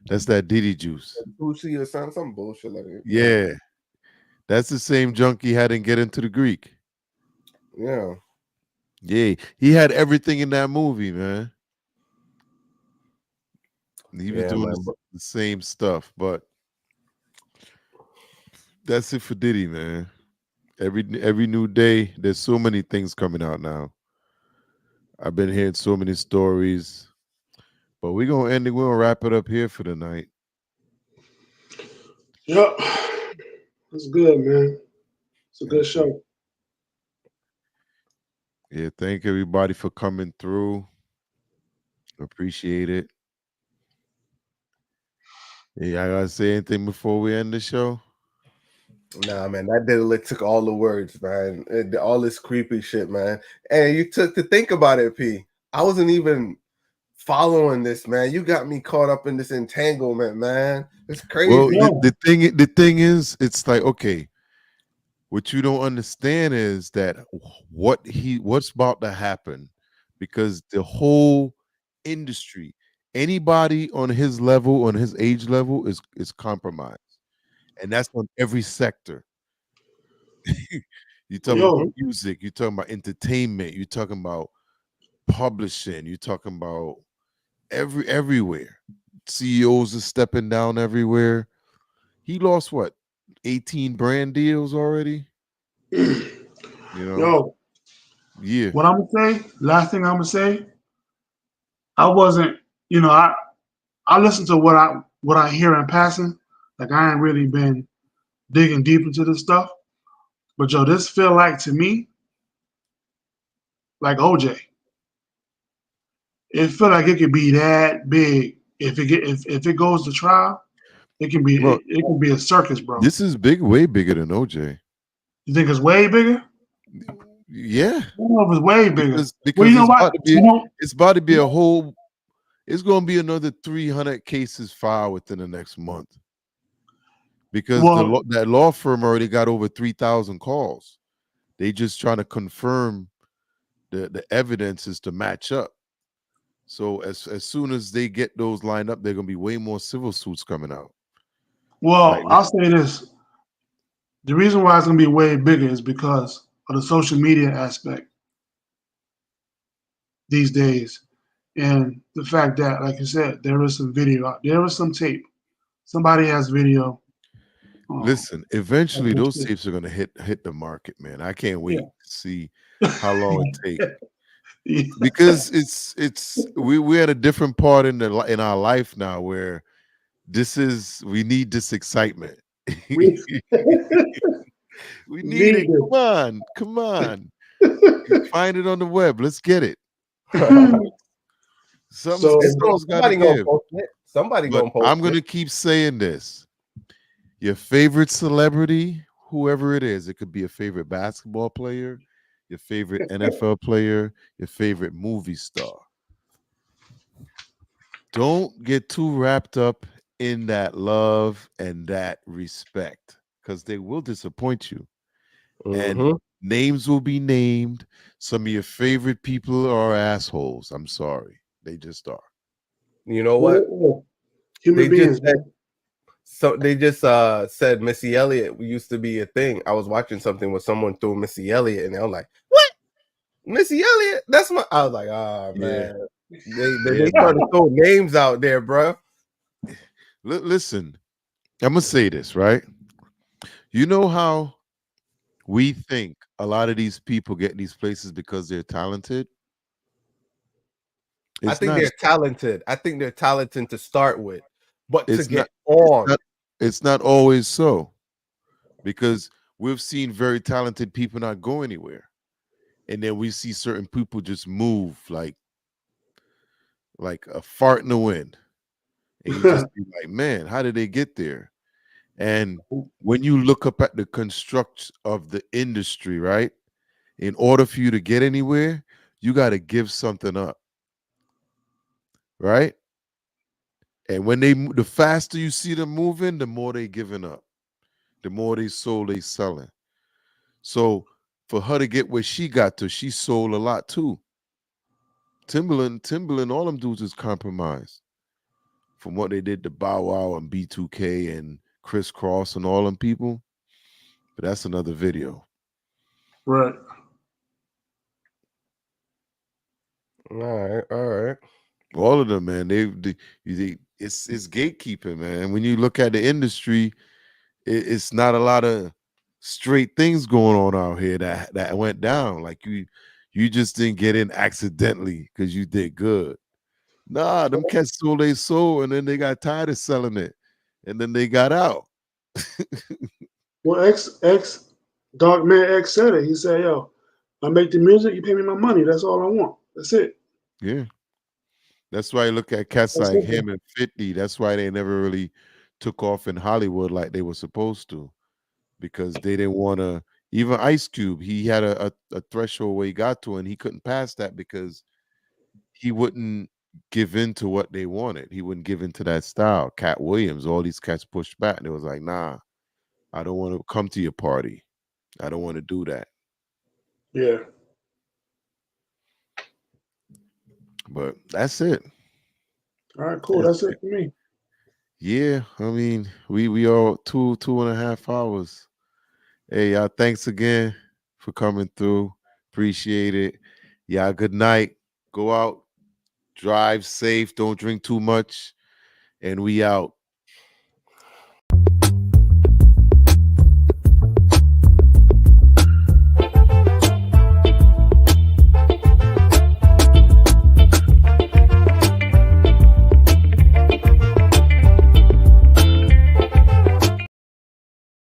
S1: That's that Diddy juice.
S2: Dosey or some bullshit like that.
S1: Yeah. That's the same junk he had in Get Into the Greek.
S2: Yeah.
S1: Yeah. He had everything in that movie, man. He was doing the same stuff, but that's it for Diddy, man. Every new day, there's so many things coming out now. I've been hearing so many stories, but we're gonna end it. We're gonna wrap it up here for the night.
S3: Yep, that's good, man. It's a good show.
S1: Yeah, thank everybody for coming through. Appreciate it. Yeah, I gotta say anything before we end the show?
S2: Nah, man, that Diddy took all the words, man. All this creepy shit, man. And you took to think about it, P. I wasn't even following this, man. You got me caught up in this entanglement, man. It's crazy.
S1: Well, the thing is, it's like, okay, what you don't understand is that what's about to happen, because the whole industry, anybody on his level, on his age level, is compromised. And that's on every sector. You're talking about music, you're talking about entertainment, you're talking about publishing, you're talking about everywhere. CEOs are stepping down everywhere. He lost what, 18 brand deals already? You know?
S3: Yo,
S1: yeah.
S3: What I'm gonna say, last thing I'm gonna say, I wasn't, I listen to what I hear in passing. Like I ain't really been digging deep into this stuff. But Joe, this feel like to me like OJ. It feel like it could be that big if it goes to trial. It can be
S1: Bro,
S3: it can be a circus, bro.
S1: this is big, way bigger than OJ.
S3: You think it's way bigger?
S1: Yeah,
S3: I don't know if it's way bigger.
S1: because
S3: You know
S1: it's
S3: what?
S1: about to be it's about to be a whole. It's going to be another 300 cases filed within the next month because that law firm already got over 3,000 calls. They just trying to confirm the evidence is to match up. So as soon as they get those lined up, there are going to be way more civil suits coming out.
S3: Well, I'll say this. The reason why it's going to be way bigger is because of the social media aspect these days. And the fact that, like you said, there is some video out there is some tape. Somebody has video.
S1: Listen, eventually those tapes are going to hit the market, man. I can't wait to see how long it takes. Because we're at a different part in our life now where we need this excitement. We need it. Come on. You find it on the web. Let's get it. Something's got to give.
S2: Somebody
S1: But
S2: gonna post
S1: I'm gonna keep saying this. Your favorite celebrity, whoever it is, it could be a favorite basketball player, your favorite NFL player, your favorite movie star. Don't get too wrapped up in that love and that respect because they will disappoint you. And names will be named. Some of your favorite people are assholes. I'm sorry. They just are.
S2: You know what?
S3: Human beings.
S2: They just said Missy Elliott used to be a thing. I was watching something where someone threw Missy Elliott, and I was like, "What? Missy Elliott? That's my." I was like, "Oh man." They started throwing names out there, bro.
S1: Listen, I'm gonna say this, right? You know how we think a lot of these people get in these places because they're talented?
S2: I think they're talented. I think they're talented to start with, but to get
S1: it's not always so, because we've seen very talented people not go anywhere, and then we see certain people just move like a fart in the wind, and you just be like, man, how did they get there? And when you look up at the construct of the industry, right, in order for you to get anywhere, you got to give something up, right? And when the faster you see them moving, the more they giving up, the more they selling. So for her to get where she got to, she sold a lot too. Timberland, all them dudes is compromised from what they did to Bow Wow and B2K and Chris Cross and all them people. But that's another video.
S3: Right.
S2: All right.
S1: All of them, man. It's gatekeeping, man. When you look at the industry, it's not a lot of straight things going on out here that went down. Like you just didn't get in accidentally because you did good. Nah, them cats sold their soul and then they got tired of selling it, and then they got out.
S3: Well, Dark Man X said it. He said, "Yo, I make the music. You pay me my money. That's all I want. That's it."
S1: Yeah. That's why you look at cats like him and 50. That's why they never really took off in Hollywood like they were supposed to, because they didn't want to. Even Ice Cube, he had a threshold where he got to, and he couldn't pass that because he wouldn't give in to what they wanted. He wouldn't give in to that style. Cat Williams, all these cats pushed back. They was like, nah, I don't want to come to your party. I don't want to do that.
S3: Yeah.
S1: But that's it.
S3: All right, cool. That's it for me.
S1: Yeah, I mean, we all 2.5 hours. Hey, y'all, thanks again for coming through. Appreciate it. Y'all, good night. Go out, drive safe, don't drink too much, and we out.